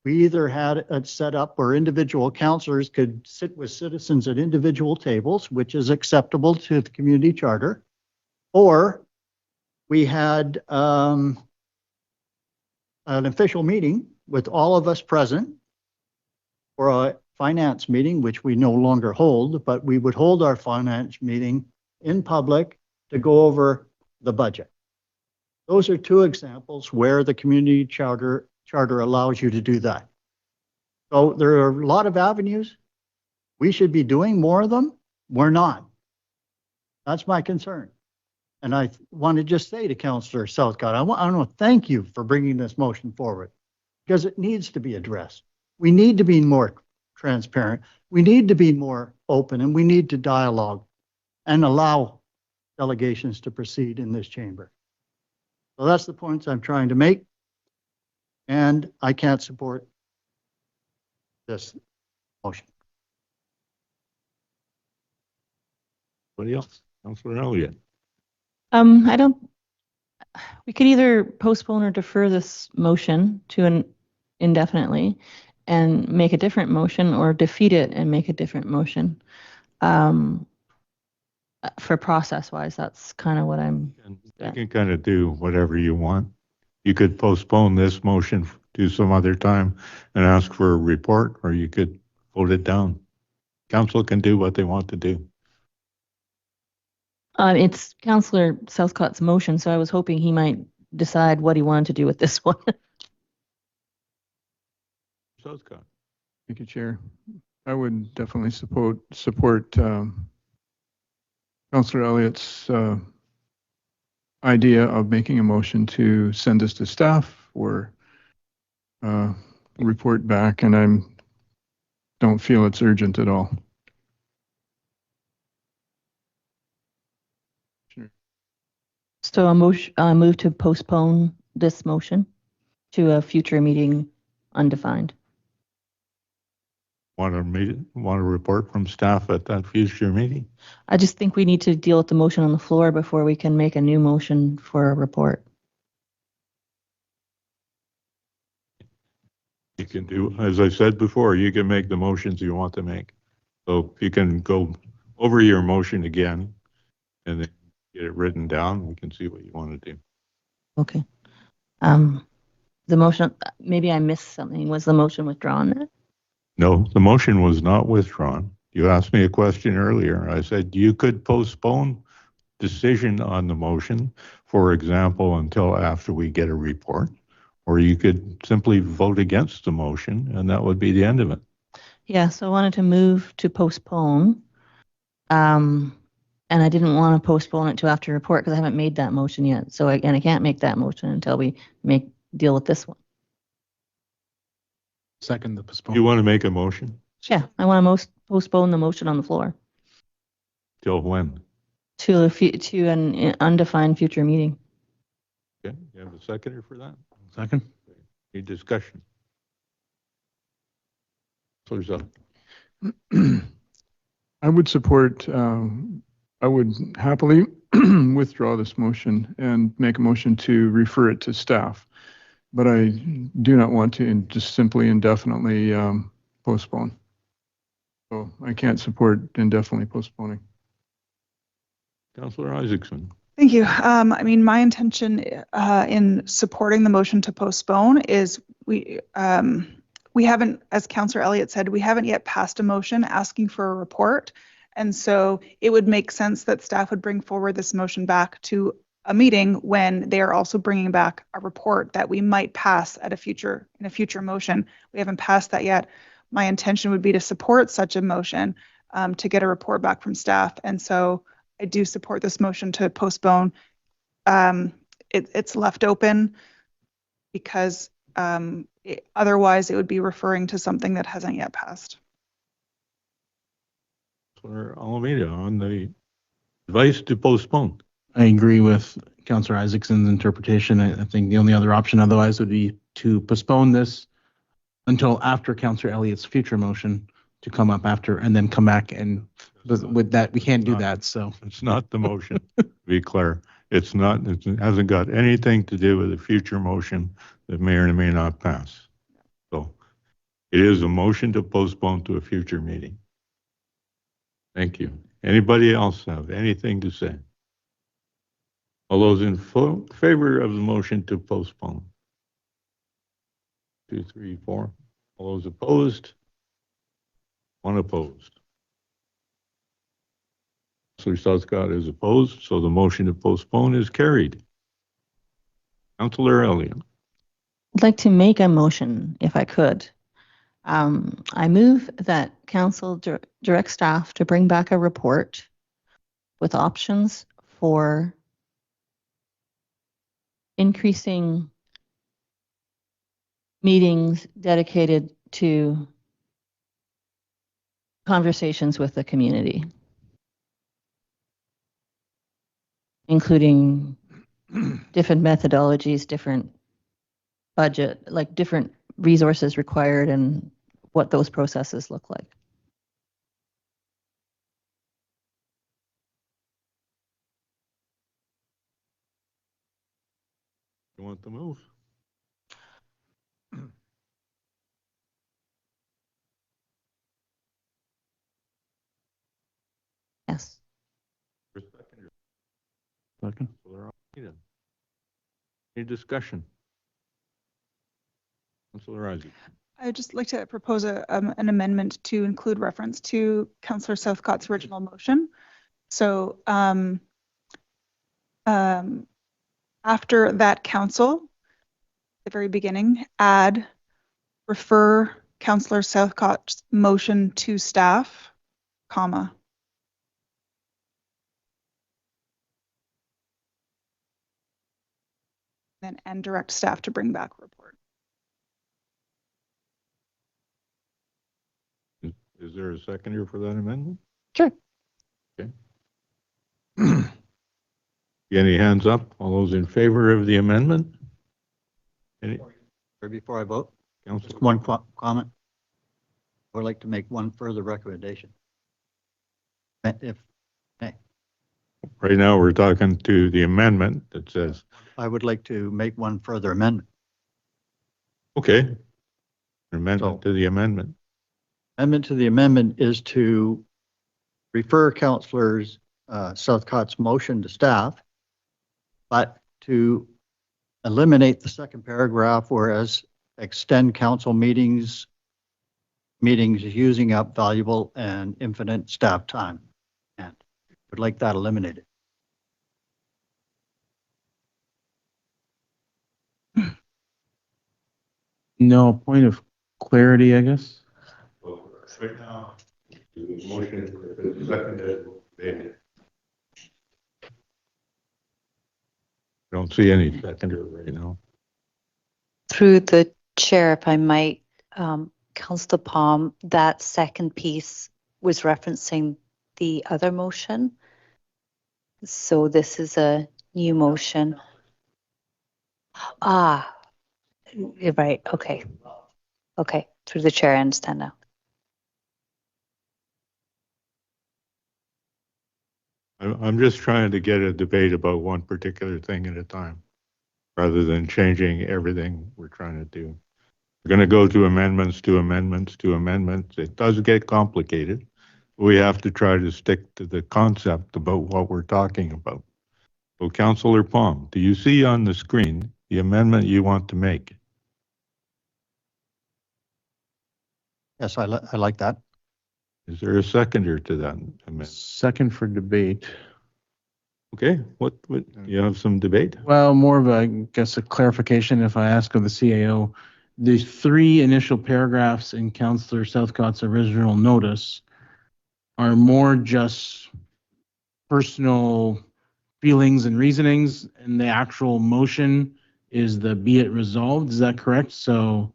[SPEAKER 1] we either had it set up where individual councillors could sit with citizens at individual tables, which is acceptable to the community charter, or we had an official meeting with all of us present, or a finance meeting, which we no longer hold, but we would hold our finance meeting in public to go over the budget. Those are two examples where the community charter allows you to do that. So there are a lot of avenues. We should be doing more of them. We're not. That's my concern. And I want to just say to Councillor Southcott, I want to thank you for bringing this motion forward, because it needs to be addressed. We need to be more transparent. We need to be more open, and we need to dialogue and allow delegations to proceed in this chamber. So that's the points I'm trying to make. And I can't support this motion.
[SPEAKER 2] Anybody else? Councillor Elliott.
[SPEAKER 4] We could either postpone or defer this motion to an indefinitely and make a different motion, or defeat it and make a different motion. For process wise, that's kind of what I'm.
[SPEAKER 2] You can kind of do whatever you want. You could postpone this motion to some other time and ask for a report, or you could vote it down. Council can do what they want to do.
[SPEAKER 4] It's Councillor Southcott's motion, so I was hoping he might decide what he wanted to do with this one.
[SPEAKER 2] Southcott.
[SPEAKER 5] Thank you, Chair. I would definitely support Councillor Elliott's idea of making a motion to send this to staff or report back, and I don't feel it's urgent at all.
[SPEAKER 4] So a move to postpone this motion to a future meeting, undefined.
[SPEAKER 2] Want a report from staff at that future meeting?
[SPEAKER 4] I just think we need to deal with the motion on the floor before we can make a new motion for a report.
[SPEAKER 2] You can do, as I said before, you can make the motions you want to make. So you can go over your motion again and then get it written down. We can see what you want to do.
[SPEAKER 4] Okay. The motion, maybe I missed something. Was the motion withdrawn then?
[SPEAKER 2] No, the motion was not withdrawn. You asked me a question earlier. I said you could postpone decision on the motion, for example, until after we get a report, or you could simply vote against the motion and that would be the end of it.
[SPEAKER 4] Yeah, so I wanted to move to postpone. And I didn't want to postpone it to after report because I haven't made that motion yet. So I can't make that motion until we deal with this one.
[SPEAKER 8] Second the postpone.
[SPEAKER 2] You want to make a motion?
[SPEAKER 4] Yeah, I want to postpone the motion on the floor
[SPEAKER 2] Till when?
[SPEAKER 4] to an undefined future meeting.
[SPEAKER 2] Okay, you have a seconder for that?
[SPEAKER 8] Second.
[SPEAKER 2] Any discussion? Close up.
[SPEAKER 5] I would support, I would happily withdraw this motion and make a motion to refer it to staff. But I do not want to just simply indefinitely postpone. So I can't support indefinitely postponing.
[SPEAKER 2] Councillor Isaacson.
[SPEAKER 6] Thank you. I mean, my intention in supporting the motion to postpone is we haven't, as Councillor Elliott said, we haven't yet passed a motion asking for a report. And so it would make sense that staff would bring forward this motion back to a meeting when they are also bringing back a report that we might pass at in a future motion. We haven't passed that yet. My intention would be to support such a motion to get a report back from staff. And so I do support this motion to postpone. It's left open because otherwise it would be referring to something that hasn't yet passed.
[SPEAKER 2] For Alameda on the advice to postpone.
[SPEAKER 8] I agree with Councillor Isaacson's interpretation. I think the only other option otherwise would be to postpone this until after Councillor Elliott's future motion to come up after and then come back. And with that, we can't do that. So
[SPEAKER 2] It's not the motion, to be clear. It's not, it hasn't got anything to do with a future motion that may or may not pass. So it is a motion to postpone to a future meeting. Thank you. Anybody else have anything to say? All those in favor of the motion to postpone? 2, 3, 4. All those opposed? 1 opposed. Councillor Southcott is opposed, so the motion to postpone is carried. Councillor Elliott.
[SPEAKER 4] I'd like to make a motion if I could. I move that council direct staff to bring back a report with options for increasing meetings dedicated to conversations with the community, including different methodologies, different budget, like different resources required and what those processes look like.
[SPEAKER 2] You want the move?
[SPEAKER 4] Yes.
[SPEAKER 8] second.
[SPEAKER 2] Any discussion? Councillor Isaac.
[SPEAKER 6] I'd just like to propose an amendment to include reference to Councillor Southcott's original motion. So after that council, at the very beginning, refer Councillor Southcott's motion to staff, comma. Then and direct staff to bring back a report.
[SPEAKER 2] Is there a seconder for that amendment?
[SPEAKER 4] Sure.
[SPEAKER 2] Okay. Any hands up? All those in favor of the amendment? Any?
[SPEAKER 1] Or before I vote,
[SPEAKER 2] Councillor?
[SPEAKER 1] just one comment. I would like to make one further recommendation. If
[SPEAKER 2] Right now, we're talking to the amendment that says,
[SPEAKER 1] I would like to make one further amendment.
[SPEAKER 2] okay, amendment to the amendment.
[SPEAKER 1] Amendment to the amendment is to refer Councillors Southcott's motion to staff, but to eliminate the second paragraph, whereas extend council meetings using up valuable and infinite staff time. And would like that eliminated.
[SPEAKER 8] No, point of clarity, I guess.
[SPEAKER 2] Right now, the motion is seconded. Don't see any seconder right now.
[SPEAKER 7] Through the chair, if I might, Councillor Palm, that second piece was referencing the other motion. So this is a new motion. Ah, you're right. Okay. Okay. Through the chair, I understand now.
[SPEAKER 2] I'm just trying to get a debate about one particular thing at a time, rather than changing everything we're trying to do. We're going to go to amendments, to amendments, to amendments. It does get complicated. We have to try to stick to the concept about what we're talking about. So Councillor Palm, do you see on the screen the amendment you want to make?
[SPEAKER 1] Yes, I like that.
[SPEAKER 2] Is there a seconder to that amendment?
[SPEAKER 8] Second for debate.
[SPEAKER 2] Okay, what, you have some debate?
[SPEAKER 8] Well, more of a, I guess, a clarification if I ask of the CAO. The three initial paragraphs in Councillor Southcott's original notice are more just personal feelings and reasonings, and the actual motion is the be it resolved. Is that correct? So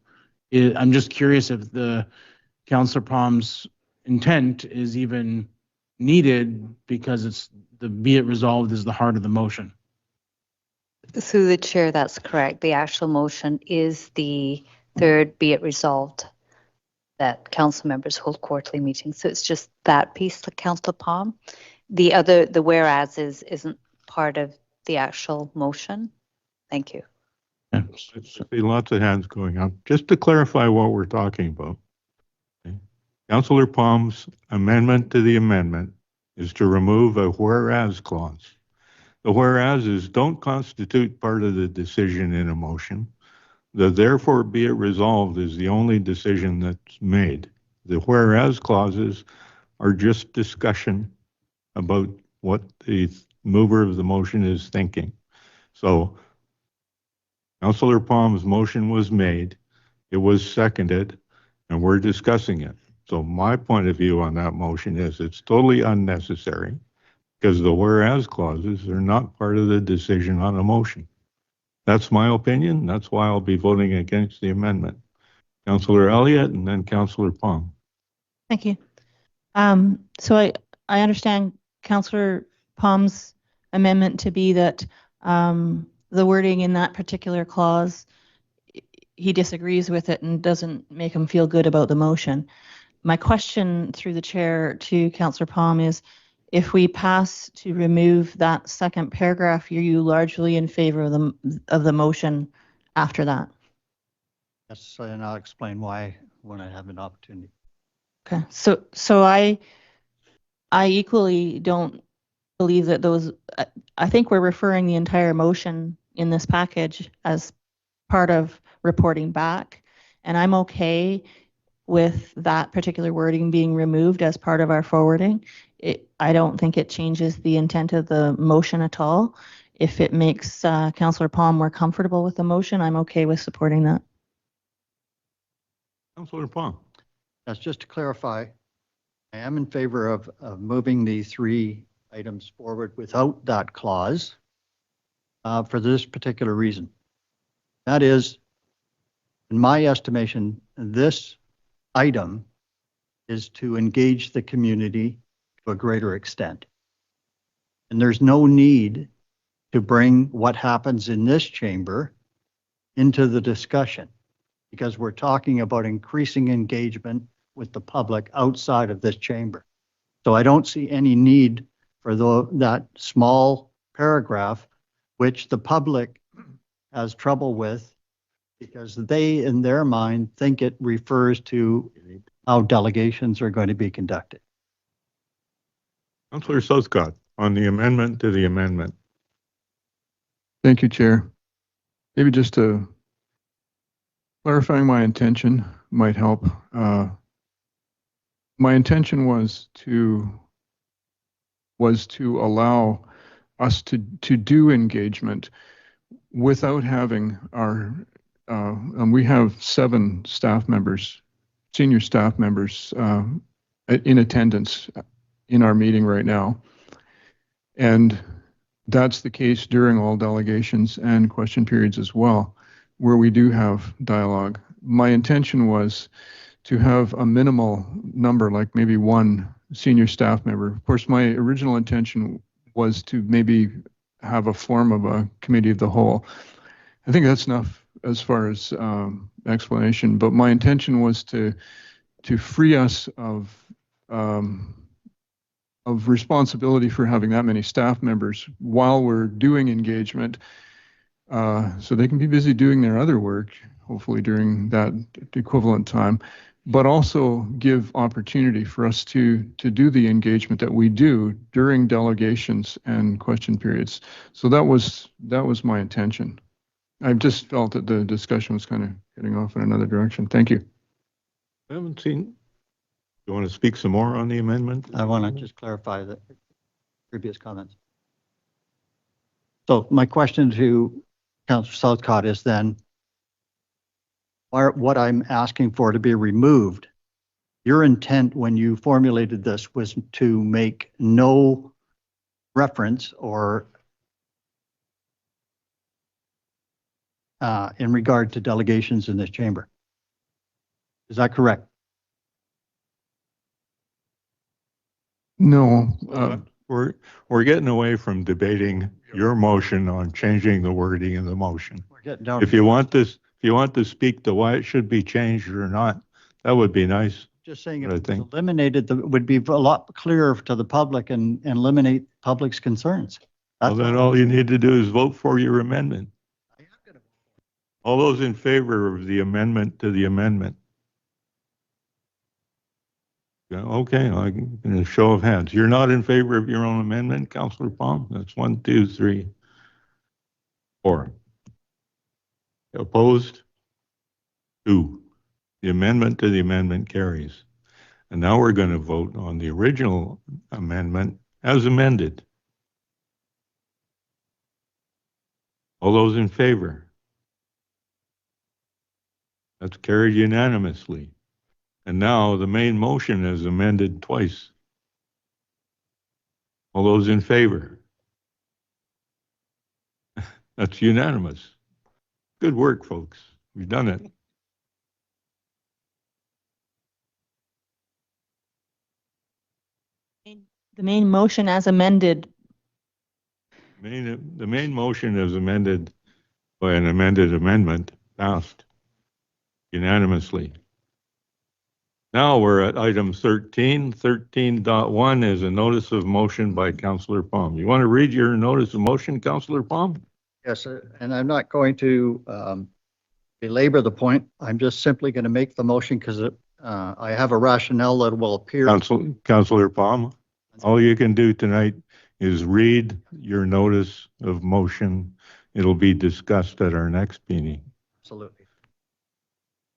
[SPEAKER 8] I'm just curious if the Councillor Palm's intent is even needed because it's the be it resolved is the heart of the motion.
[SPEAKER 7] Through the chair, that's correct. The actual motion is the third be it resolved that council members hold quarterly meetings. So it's just that piece, the Councillor Palm. The other, the whereas isn't part of the actual motion. Thank you.
[SPEAKER 2] I see lots of hands going up. Just to clarify what we're talking about. Okay. Councillor Palm's amendment to the amendment is to remove a whereas clause. The whereases don't constitute part of the decision in a motion. The therefore be it resolved is the only decision that's made. The whereas clauses are just discussion about what the mover of the motion is thinking. So Councillor Palm's motion was made, it was seconded, and we're discussing it. So my point of view on that motion is it's totally unnecessary because the whereas clauses are not part of the decision on a motion. That's my opinion. That's why I'll be voting against the amendment. Councillor Elliott and then Councillor Palm.
[SPEAKER 4] Thank you. So I understand Councillor Palm's amendment to be that the wording in that particular clause, he disagrees with it and doesn't make him feel good about the motion. My question through the chair to Councillor Palm is, if we pass to remove that second paragraph, are you largely in favor of the motion after that?
[SPEAKER 1] Yes, and I'll explain why when I have an opportunity.
[SPEAKER 4] Okay, so I equally don't believe that those, I think we're referring the entire motion in this package as part of reporting back, and I'm okay with that particular wording being removed as part of our forwarding. I don't think it changes the intent of the motion at all. If it makes Councillor Palm more comfortable with the motion, I'm okay with supporting that.
[SPEAKER 2] Councillor Palm.
[SPEAKER 1] That's just to clarify, I am in favor of moving the three items forward without that clause for this particular reason. That is, in my estimation, this item is to engage the community to a greater extent. And there's no need to bring what happens in this chamber into the discussion because we're talking about increasing engagement with the public outside of this chamber. So I don't see any need for that small paragraph, which the public has trouble with because they, in their mind, think it refers to how delegations are going to be conducted.
[SPEAKER 2] Councillor Southcott on the amendment to the amendment.
[SPEAKER 5] Thank you, Chair. Maybe just to clarifying my intention might help. My intention was to allow us to do engagement without having our, and we have 7 staff members, senior staff members in attendance in our meeting right now. And that's the case during all delegations and question periods as well, where we do have dialogue. My intention was to have a minimal number, like maybe 1 senior staff member. Of course, my original intention was to maybe have a form of a committee of the whole. I think that's enough as far as explanation, but my intention was to free us of responsibility for having that many staff members while we're doing engagement, so they can be busy doing their other work, hopefully during that equivalent time. but also give opportunity for us to do the engagement that we do during delegations and question periods. So that was my intention. I just felt that the discussion was kind of getting off in another direction. Thank you.
[SPEAKER 2] I haven't seen. You want to speak some more on the amendment?
[SPEAKER 1] I want to just clarify the previous comments. So my question to Councillor Southcott is then, what I'm asking for to be removed, your intent when you formulated this was to make no reference or in regard to delegations in this chamber. Is that correct?
[SPEAKER 5] No.
[SPEAKER 2] We're getting away from debating your motion on changing the wording in the motion.
[SPEAKER 1] We're getting down.
[SPEAKER 2] If you want to speak to why it should be changed or not, that would be nice.
[SPEAKER 1] Just saying, if
[SPEAKER 2] I
[SPEAKER 1] it was
[SPEAKER 2] think.
[SPEAKER 1] eliminated, it would be a lot clearer to the public and eliminate public's concerns.
[SPEAKER 2] Well, then all you need to do is vote for your amendment. All those in favor of the amendment to the amendment? Yeah, okay, in a show of hands. You're not in favor of your own amendment, Councillor Palm? That's 1, 2, 3, 4. Opposed? 2. The amendment to the amendment carries. And now we're going to vote on the original amendment as amended. All those in favor? That's carried unanimously. And now the main motion is amended twice. All those in favor? That's unanimous. Good work, folks. We've done it.
[SPEAKER 4] The main motion as amended.
[SPEAKER 2] The main motion is amended by an amended amendment passed unanimously. Now we're at item 13. 13.1 is a notice of motion by Councillor Palm. You want to read your notice of motion, Councillor Palm?
[SPEAKER 1] Yes, and I'm not going to belabor the point. I'm just simply going to make the motion because I have a rationale that will appear.
[SPEAKER 2] Councillor Palm, all you can do tonight is read your notice of motion. It'll be discussed at our next meeting.
[SPEAKER 1] Absolutely.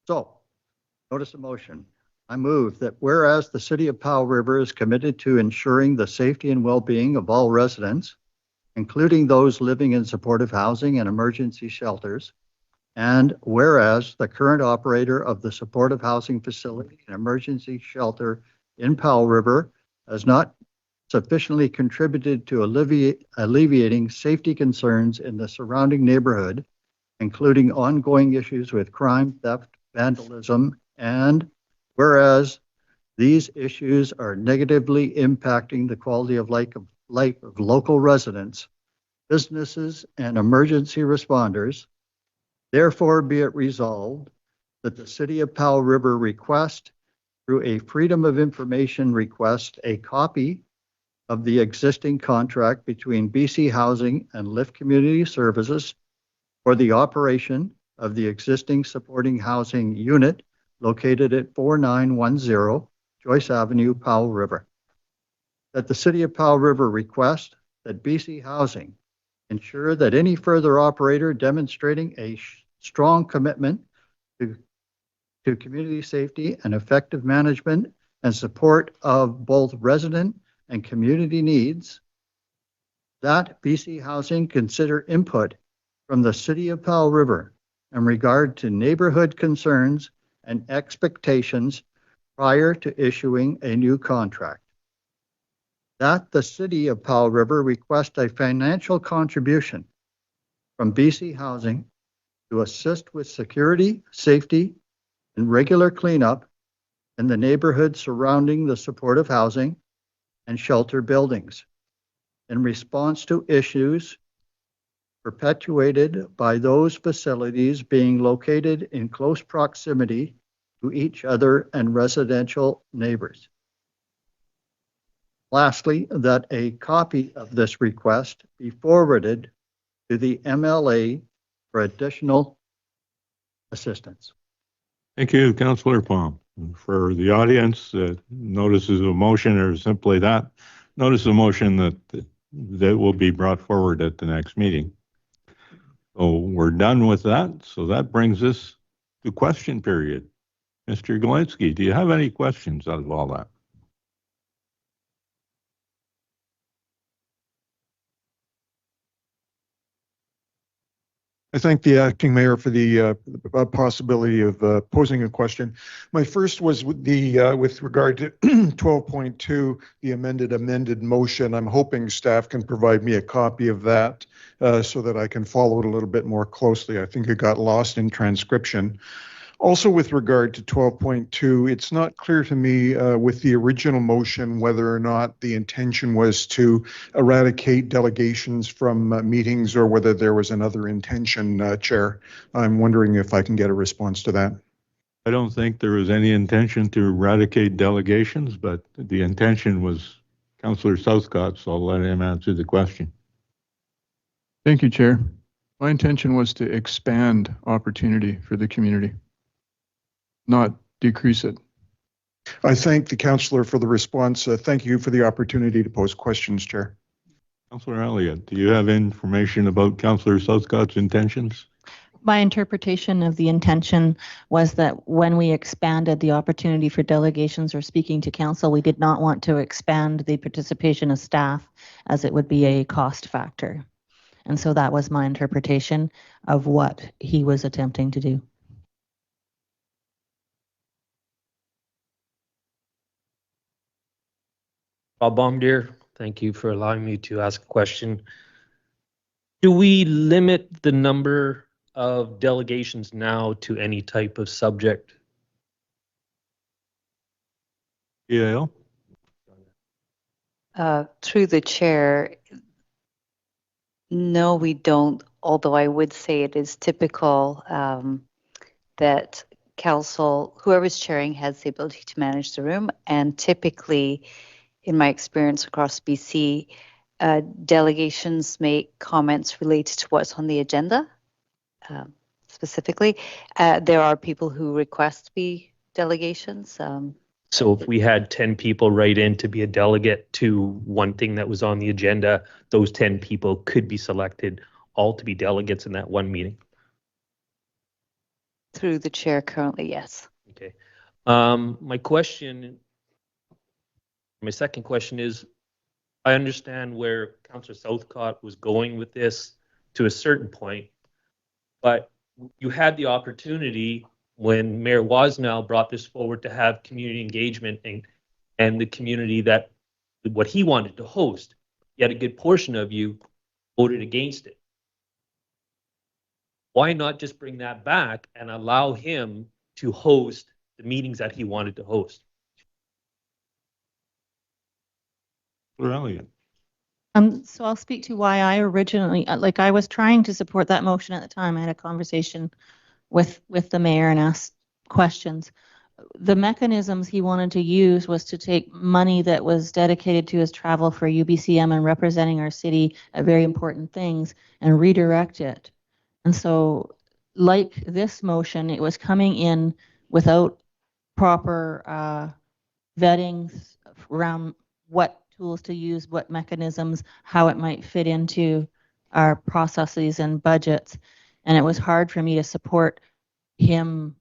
[SPEAKER 1] So, notice of motion. I move that whereas the City of Powell River is committed to ensuring the safety and well-being of all residents, including those living in supportive housing and emergency shelters, and whereas the current operator of the supportive housing facility and emergency shelter in Powell River has not sufficiently contributed to alleviating safety concerns in the surrounding neighborhood, including ongoing issues with crime, theft, vandalism, and whereas these issues are negatively impacting the quality of life of local residents, businesses, and emergency responders, therefore be it resolved that the City of Powell River request, through a Freedom of Information request, a copy of the existing contract between BC Housing and Lift Community Services for the operation of the existing supporting housing unit located at 4910 Joyce Avenue, Powell River. That the City of Powell River request that BC Housing ensure that any further operator demonstrating a strong commitment to community safety and effective management and support of both resident and community needs, that BC Housing consider input from the City of Powell River in regard to neighborhood concerns and expectations prior to issuing a new contract. That the City of Powell River request a financial contribution from BC Housing to assist with security, safety, and regular cleanup in the neighborhood surrounding the supportive housing and shelter buildings in response to issues perpetuated by those facilities being located in close proximity to each other and residential neighbors. Lastly, that a copy of this request be forwarded to the MLA for additional assistance.
[SPEAKER 2] Thank you, Councillor Palm. For the audience, notices of motion are simply that, notice of motion that will be brought forward at the next meeting. So we're done with that. So that brings us to question period. Mr. Galinsky, do you have any questions out of all that?
[SPEAKER 11] I thank the acting mayor for the possibility of posing a question. My first was with regard to 12.2, the amended motion. I'm hoping staff can provide me a copy of that so that I can follow it a little bit more closely. I think it got lost in transcription. Also, with regard to 12.2, it's not clear to me with the original motion whether or not the intention was to eradicate delegations from meetings or whether there was another intention, Chair. I'm wondering if I can get a response to that.
[SPEAKER 2] I don't think there was any intention to eradicate delegations, but the intention was Councillor Southcott, so I'll let him answer the question.
[SPEAKER 5] Thank you, Chair. My intention was to expand opportunity for the community, not decrease it.
[SPEAKER 11] I thank the councillor for the response. Thank you for the opportunity to pose questions, Chair.
[SPEAKER 2] Councillor Elliott, do you have information about Councillor Southcott's intentions?
[SPEAKER 4] My interpretation of the intention was that when we expanded the opportunity for delegations or speaking to council, we did not want to expand the participation of staff as it would be a cost factor. And so that was my interpretation of what he was attempting to do.
[SPEAKER 12] Bob Baumdier, thank you for allowing me to ask a question. Do we limit the number of delegations now to any type of subject?
[SPEAKER 2] EAL?
[SPEAKER 7] Through the chair, no, we don't, although I would say it is typical that council, whoever's chairing, has the ability to manage the room, and typically, in my experience across BC, delegations make comments related to what's on the agenda. Specifically, there are people who request to be delegations.
[SPEAKER 12] So if we had 10 people write in to be a delegate to one thing that was on the agenda, those 10 people could be selected all to be delegates in that one meeting.
[SPEAKER 7] Through the chair currently, yes.
[SPEAKER 12] Okay. My second question is, I understand where Councillor Southcott was going with this to a certain point, but you had the opportunity when Mayor Wasnell brought this forward to have community engagement and the community that what he wanted to host, yet a good portion of you voted against it. Why not just bring that back and allow him to host the meetings that he wanted to host?
[SPEAKER 2] Elliott.
[SPEAKER 4] So I'll speak to why I originally, I was trying to support that motion at the time. I had a conversation with the mayor and asked questions. The mechanisms he wanted to use was to take money that was dedicated to his travel for UBCM and representing our city at very important things and redirect it. And so, like this motion, it was coming in without proper vetting around what tools to use, what mechanisms, how it might fit into our processes and budgets. And it was hard for me to support him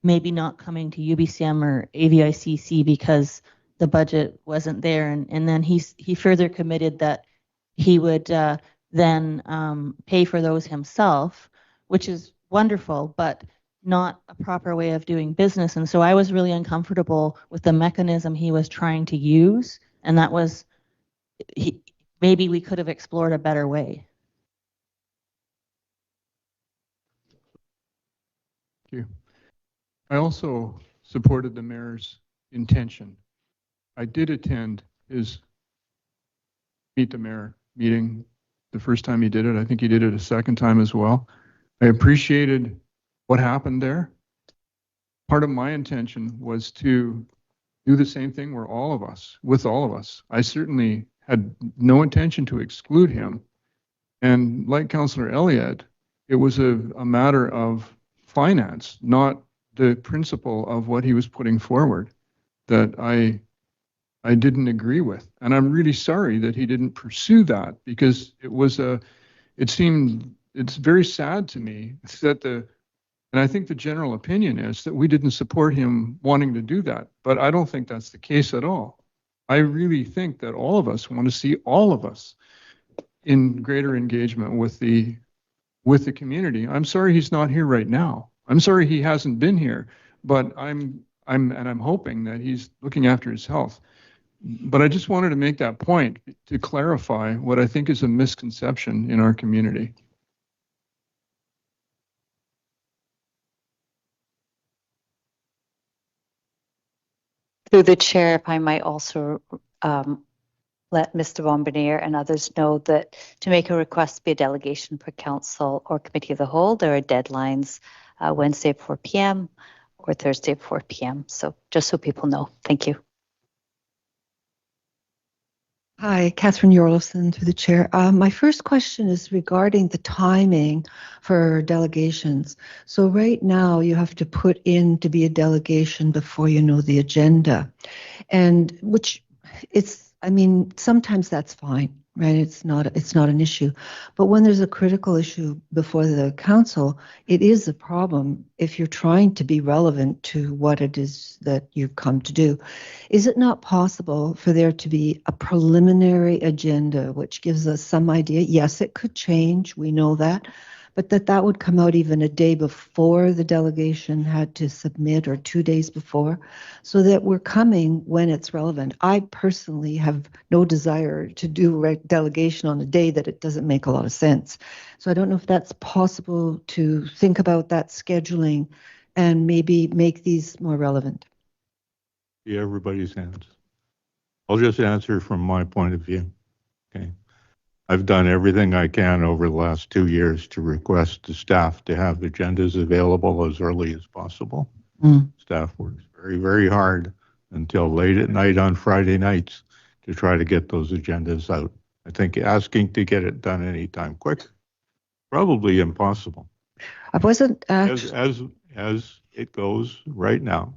[SPEAKER 4] maybe not coming to UBCM or AVICC because the budget wasn't there. And then he further committed that he would then pay for those himself, which is wonderful, but not a proper way of doing business. And so I was really uncomfortable with the mechanism he was trying to use. And that was, maybe we could have explored a better way.
[SPEAKER 5] Thank you. I also supported the mayor's intention. I did attend his Meet the Mayor meeting the first time he did it. I think he did it a second time as well. I appreciated what happened there. Part of my intention was to do the same thing with all of us. I certainly had no intention to exclude him. And like Councillor Elliott, it was a matter of finance, not the principle of what he was putting forward that I didn't agree with. And I'm really sorry that he didn't pursue that, because it's very sad to me that and I think the general opinion is that we didn't support him wanting to do that. But I don't think that's the case at all. I really think that all of us want to see all of us in greater engagement with the community. I'm sorry he's not here right now. I'm sorry he hasn't been here, but I'm hoping that he's looking after his health. But I just wanted to make that point to clarify what I think is a misconception in our community.
[SPEAKER 7] Through the chair, if I might also let Mr. Bombonier and others know that to make a request to be a delegation for council or committee of the whole, there are deadlines Wednesday at 4 p.m. or Thursday at 4 p.m. So just so people know. Thank you.
[SPEAKER 13] Hi, Catherine Yorlofson through the chair. My first question is regarding the timing for delegations. So right now you have to put in to be a delegation before you know the agenda, and sometimes that's fine, right? It's not an issue. But when there's a critical issue before the council, it is a problem if you're trying to be relevant to what it is that you've come to do. Is it not possible for there to be a preliminary agenda which gives us some idea? Yes, it could change, we know that, but that would come out even a day before the delegation had to submit, or 2 days before, so that we're coming when it's relevant. I personally have no desire to do delegation on a day that it doesn't make a lot of sense. So I don't know if that's possible to think about that scheduling and maybe make these more relevant.
[SPEAKER 2] See everybody's hands. I'll just answer from my point of view. Okay. I've done everything I can over the last 2 years to request the staff to have agendas available as early as possible. Staff works very, very hard until late at night on Friday nights to try to get those agendas out. I think asking to get it done anytime quick, probably impossible.
[SPEAKER 13] I wasn't
[SPEAKER 2] as it goes right now.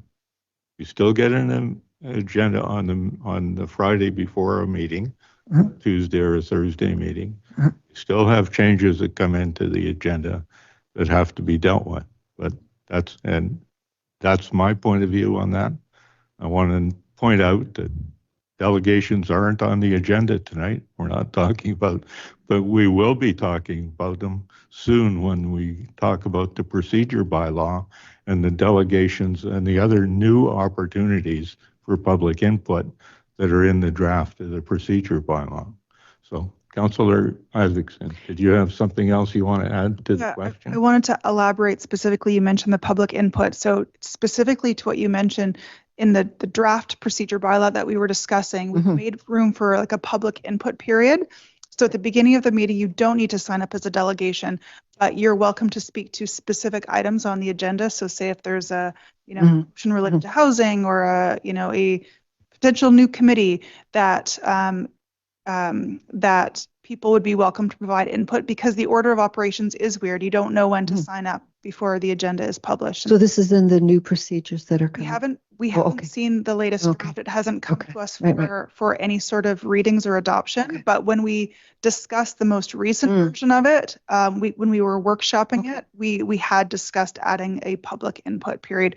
[SPEAKER 2] You still get an agenda on the Friday before a meeting. Tuesday or a Thursday meeting. You still have changes that come into the agenda that have to be dealt with. But that's my point of view on that. I want to point out that delegations aren't on the agenda tonight. We're not talking about, but we will be talking about them soon when we talk about the procedure bylaw and the delegations and the other new opportunities for public input that are in the draft of the procedure bylaw. So, Councillor Isaacson, did you have something else you want to add to the question?
[SPEAKER 6] I wanted to elaborate specifically. You mentioned the public input. So specifically to what you mentioned in the draft procedure bylaw that we were discussing, we've made room for like a public input period. So at the beginning of the meeting, you don't need to sign up as a delegation, but you're welcome to speak to specific items on the agenda. So say if there's a motion related to housing or a potential new committee that that people would be welcome to provide input, because the order of operations is weird. You don't know when to sign up before the agenda is published.
[SPEAKER 13] So this is in the new procedures that are coming?
[SPEAKER 6] We haven't seen the latest draft. It hasn't come to us for any sort of readings or adoption. But when we discussed the most recent version of it, when we were workshopping it, we had discussed adding a public input period.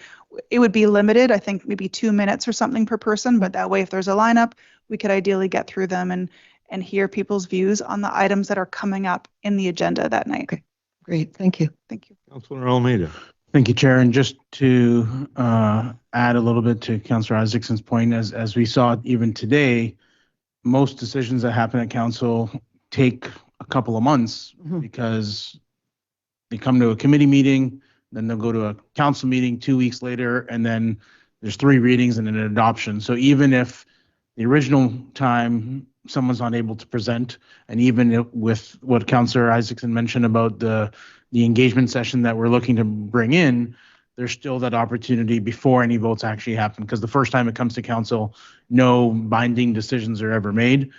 [SPEAKER 6] It would be limited, I think maybe 2 minutes or something per person, but that way if there's a lineup, we could ideally get through them and hear people's views on the items that are coming up in the agenda that night.
[SPEAKER 13] Okay, great, thank you.
[SPEAKER 6] Thank you.
[SPEAKER 2] Councillor Almeida.
[SPEAKER 8] Thank you, Chair. And just to add a little bit to Councillor Isaacson's point, as we saw even today, most decisions that happen at council take a couple of months because they come to a committee meeting, then they'll go to a council meeting 2 weeks later, and then there's 3 readings and an adoption. So even if the original time someone's not able to present, and even with what Councillor Isaacson mentioned about the engagement session that we're looking to bring in, there's still that opportunity before any votes actually happen, because the first time it comes to council, no binding decisions are ever made.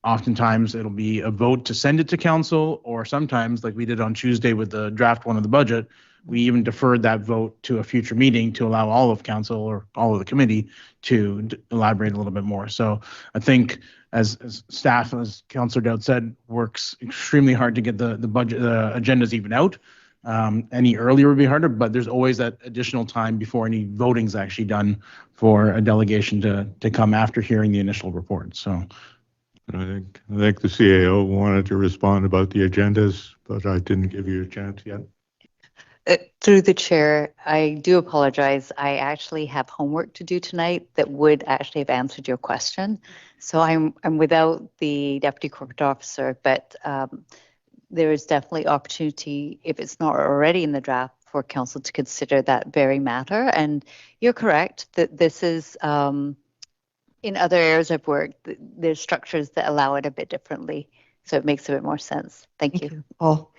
[SPEAKER 8] Oftentimes it'll be a vote to send it to council, or sometimes like we did on Tuesday with the draft one of the budget, We even deferred that vote to a future meeting to allow all of council or all of the committee to elaborate a little bit more. So I think as staff, as Councillor Dowd said, works extremely hard to get the budget, the agendas even out. Any earlier would be harder, but there's always that additional time before any voting's actually done for a delegation to come after hearing the initial report. So
[SPEAKER 2] I think the CAO wanted to respond about the agendas, but I didn't give you a chance yet.
[SPEAKER 7] Through the chair, I do apologize. I actually have homework to do tonight that would actually have answered your question. So I'm without the deputy corporate officer, but there is definitely opportunity, if it's not already in the draft, for council to consider that very matter. And you're correct that this is, in other areas I've worked, there's structures that allow it a bit differently. So it makes a bit more sense. Thank you.
[SPEAKER 13] Paul.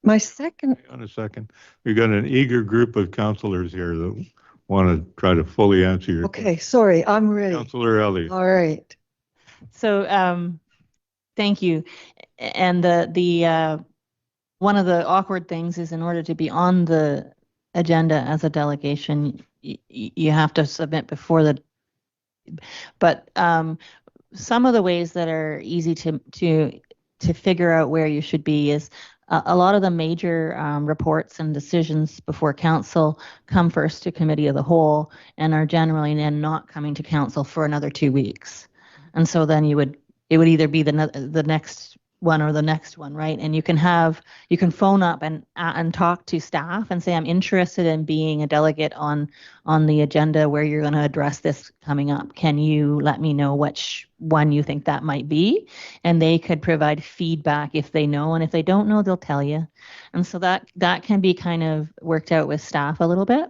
[SPEAKER 13] My second.
[SPEAKER 2] Hang on a second. We've got an eager group of councillors here that want to try to fully answer your
[SPEAKER 13] Okay, sorry, I'm ready.
[SPEAKER 2] Councillor Elliott.
[SPEAKER 13] All right.
[SPEAKER 4] So, thank you. And the one of the awkward things is in order to be on the agenda as a delegation, you have to submit before the. But some of the ways that are easy to figure out where you should be is a lot of the major reports and decisions before council come first to committee of the whole and are generally then not coming to council for another 2 weeks. And so then it would either be the next one or the next one, right? And you can phone up and talk to staff and say, I'm interested in being a delegate on the agenda where you're going to address this coming up. Can you let me know which one you think that might be? And they could provide feedback if they know, and if they don't know, they'll tell you. And so that can be kind of worked out with staff a little bit.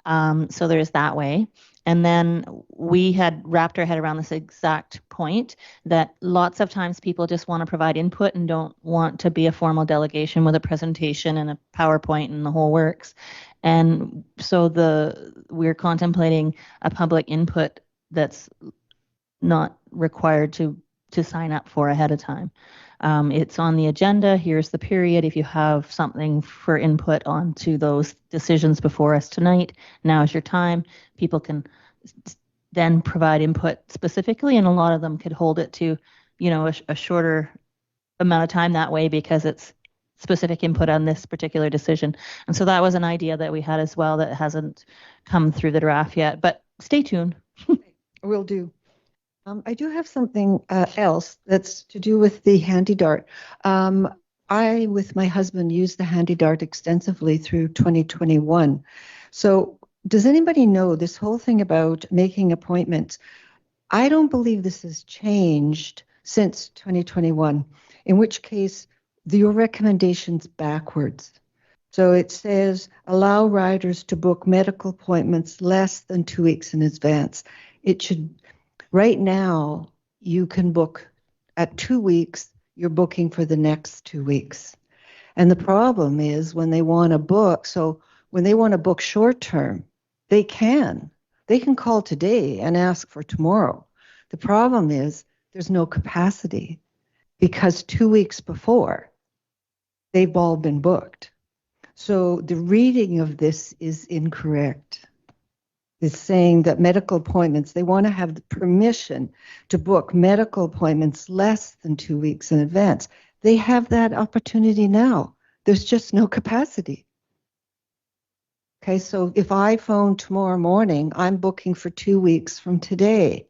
[SPEAKER 4] So there's that way. And then we had wrapped our head around this exact point that lots of times people just want to provide input and don't want to be a formal delegation with a presentation and a PowerPoint and the whole works. And so we're contemplating a public input that's not required to sign up for ahead of time. It's on the agenda. Here's the period. If you have something for input onto those decisions before us tonight, now is your time. People can then provide input specifically, and a lot of them could hold it to, a shorter amount of time that way because it's specific input on this particular decision. And so that was an idea that we had as well that hasn't come through the draft yet, but stay tuned.
[SPEAKER 13] Will do. I do have something else that's to do with the handy dart. I, with my husband, used the handy dart extensively through 2021. So does anybody know this whole thing about making appointments? I don't believe this has changed since 2021, in which case your recommendation's backwards. So it says, allow riders to book medical appointments less than 2 weeks in advance. It should. Right now, you can book at 2 weeks, you're booking for the next 2 weeks. And the problem is when they want to book, so when they want to book short term, they can call today and ask for tomorrow. The problem is there's no capacity because 2 weeks before, they've all been booked. So the reading of this is incorrect. Is saying that medical appointments, they want to have the permission to book medical appointments less than 2 weeks in advance. They have that opportunity now. There's just no capacity. Okay, so if I phone tomorrow morning, I'm booking for 2 weeks from today.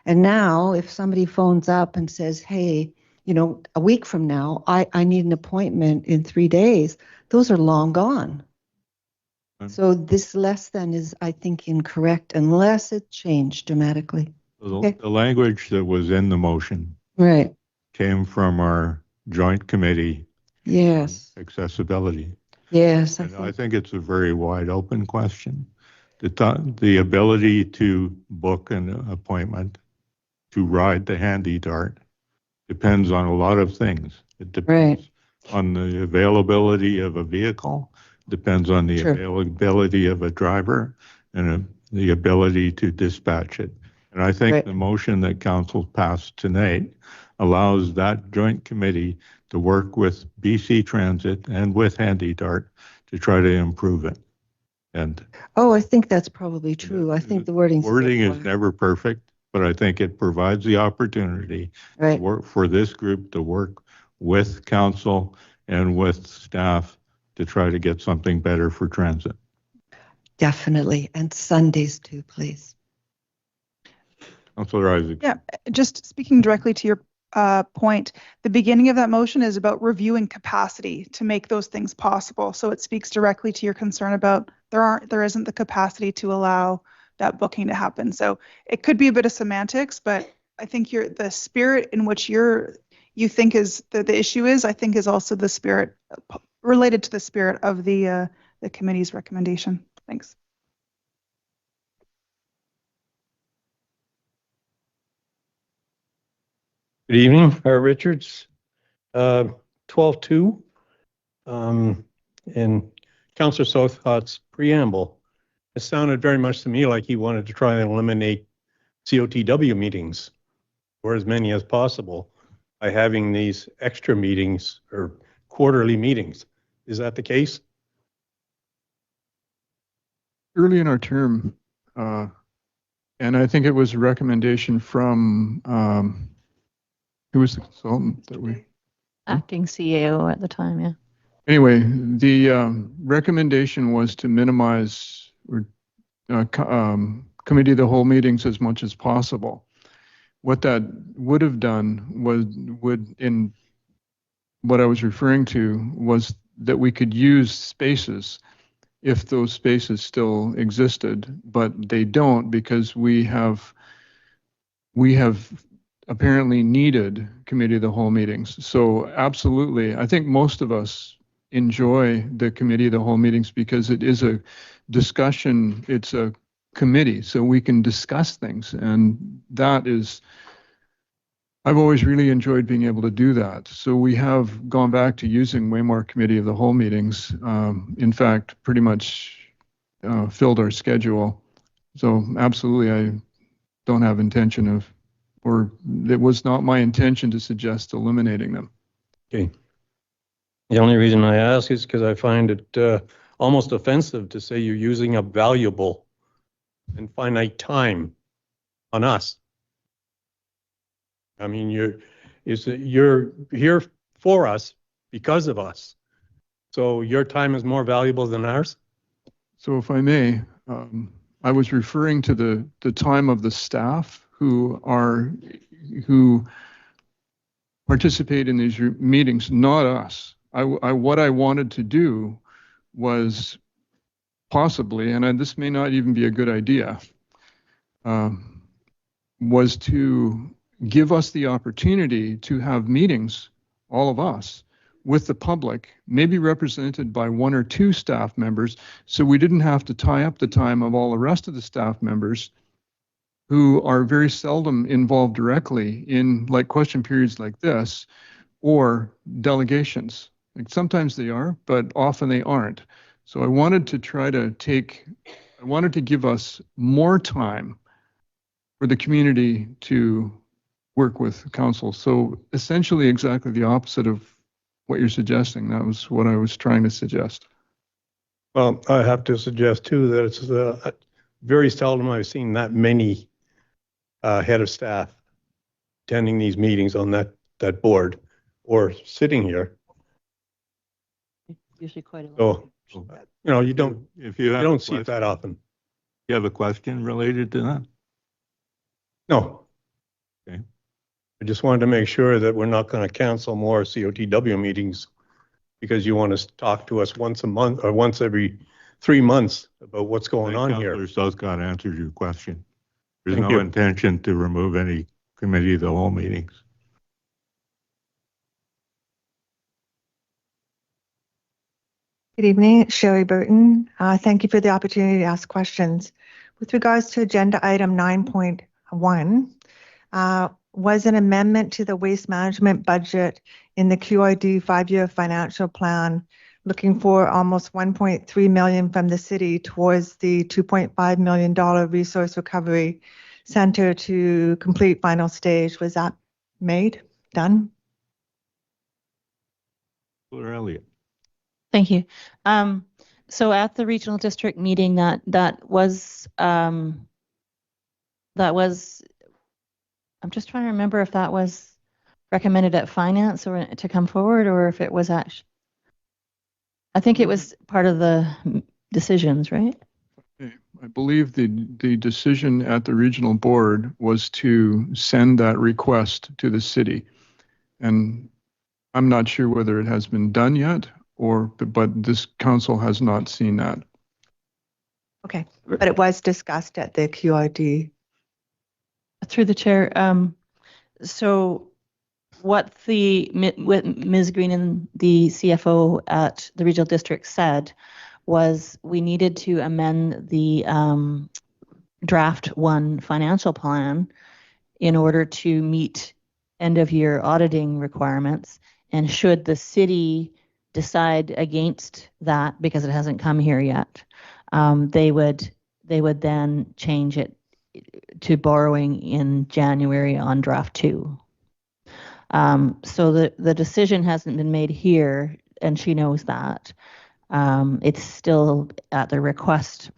[SPEAKER 13] And now if somebody phones up and says, hey, a week from now, I need an appointment in 3 days, those are long gone. So this less than is, I think, incorrect unless it changed dramatically.
[SPEAKER 2] The language that was in the motion
[SPEAKER 13] Right.
[SPEAKER 2] came from our joint committee.
[SPEAKER 13] Yes.
[SPEAKER 2] Accessibility.
[SPEAKER 13] Yes.
[SPEAKER 2] I think it's a very wide open question. The ability to book an appointment to ride the handy dart depends on a lot of things. It depends on the availability of a vehicle. Depends on the availability of a driver and the ability to dispatch it. And I think the motion that council passed tonight allows that joint committee to work with BC Transit and with Handy Dart to try to improve it. And
[SPEAKER 13] Oh, I think that's probably true. I think the wording
[SPEAKER 2] is never perfect, but I think it provides the opportunity
[SPEAKER 13] right.
[SPEAKER 2] for this group to work with council and with staff to try to get something better for transit.
[SPEAKER 13] Definitely. And Sundays too, please.
[SPEAKER 2] Councilor Isaac.
[SPEAKER 6] Yeah, just speaking directly to your point, the beginning of that motion is about reviewing capacity to make those things possible. So it speaks directly to your concern about there isn't the capacity to allow that booking to happen. So it could be a bit of semantics, but I think the spirit in which you think is the issue is, I think is also the spirit related to the spirit of the committee's recommendation. Thanks.
[SPEAKER 14] Good evening, Richards. 12.2 in Councillor Southcott's preamble, it sounded very much to me like he wanted to try and eliminate COTW meetings, or as many as possible, by having these extra meetings or quarterly meetings. Is that the case?
[SPEAKER 5] Early in our term, and I think it was a recommendation from who was the consultant that we?
[SPEAKER 4] Acting CEO at the time, yeah.
[SPEAKER 5] Anyway, the recommendation was to minimize committee of the whole meetings as much as possible. What that would have done in what I was referring to was that we could use spaces if those spaces still existed, but they don't because we have apparently needed committee of the whole meetings. So absolutely, I think most of us enjoy the committee of the whole meetings because it is a discussion, it's a committee, so we can discuss things. And that is, I've always really enjoyed being able to do that. So we have gone back to using way more committee of the whole meetings. In fact, pretty much filled our schedule. So absolutely, I don't have intention of, or it was not my intention to suggest eliminating them.
[SPEAKER 14] Okay. The only reason I ask is because I find it almost offensive to say you're using up valuable and finite time on us. I mean, you're here for us because of us. So your time is more valuable than ours?
[SPEAKER 5] So if I may, I was referring to the time of the staff who participate in these meetings, not us. What I wanted to do was possibly, and this may not even be a good idea, was to give us the opportunity to have meetings, all of us, with the public, maybe represented by one or two staff members, so we didn't have to tie up the time of all the rest of the staff members who are very seldom involved directly in like question periods like this or delegations. Like sometimes they are, but often they aren't. So I wanted to give us more time for the community to work with council. So essentially exactly the opposite of what you're suggesting. That was what I was trying to suggest.
[SPEAKER 14] Well, I have to suggest too that it's very seldom I've seen that many head of staff attending these meetings on that board or sitting here.
[SPEAKER 4] Usually quite a lot.
[SPEAKER 14] So, you don't see it that often.
[SPEAKER 2] You have a question related to that?
[SPEAKER 14] No.
[SPEAKER 2] Okay.
[SPEAKER 14] I just wanted to make sure that we're not going to cancel more COTW meetings because you want to talk to us once a month or once every 3 months about what's going on here.
[SPEAKER 2] Councillor Southcott answered your question. There's
[SPEAKER 14] Thank
[SPEAKER 2] no
[SPEAKER 14] you.
[SPEAKER 2] intention to remove any committee of the whole meetings.
[SPEAKER 15] Good evening, Sherry Burton. Thank you for the opportunity to ask questions. With regards to agenda item 9.1, was an amendment to the waste management budget in the QID 5-year financial plan looking for almost 1.3 million from the city towards the $2.5 million resource recovery center to complete final stage. Was that done?
[SPEAKER 2] Councillor Elliott.
[SPEAKER 4] Thank you. So at the regional district meeting, that was I'm just trying to remember if that was recommended at finance or to come forward, or if it was actually, I think it was part of the decisions, right?
[SPEAKER 5] I believe the decision at the regional board was to send that request to the city. And I'm not sure whether it has been done yet, but this council has not seen that.
[SPEAKER 15] Okay, but it was discussed at the QRD.
[SPEAKER 4] Through the chair. So what Ms. Green and the CFO at the regional district said was we needed to amend the draft 1 financial plan in order to meet end of year auditing requirements. And should the city decide against that because it hasn't come here yet, they would then change it to borrowing in January on draft 2. So the decision hasn't been made here, and she knows that. It's still at the request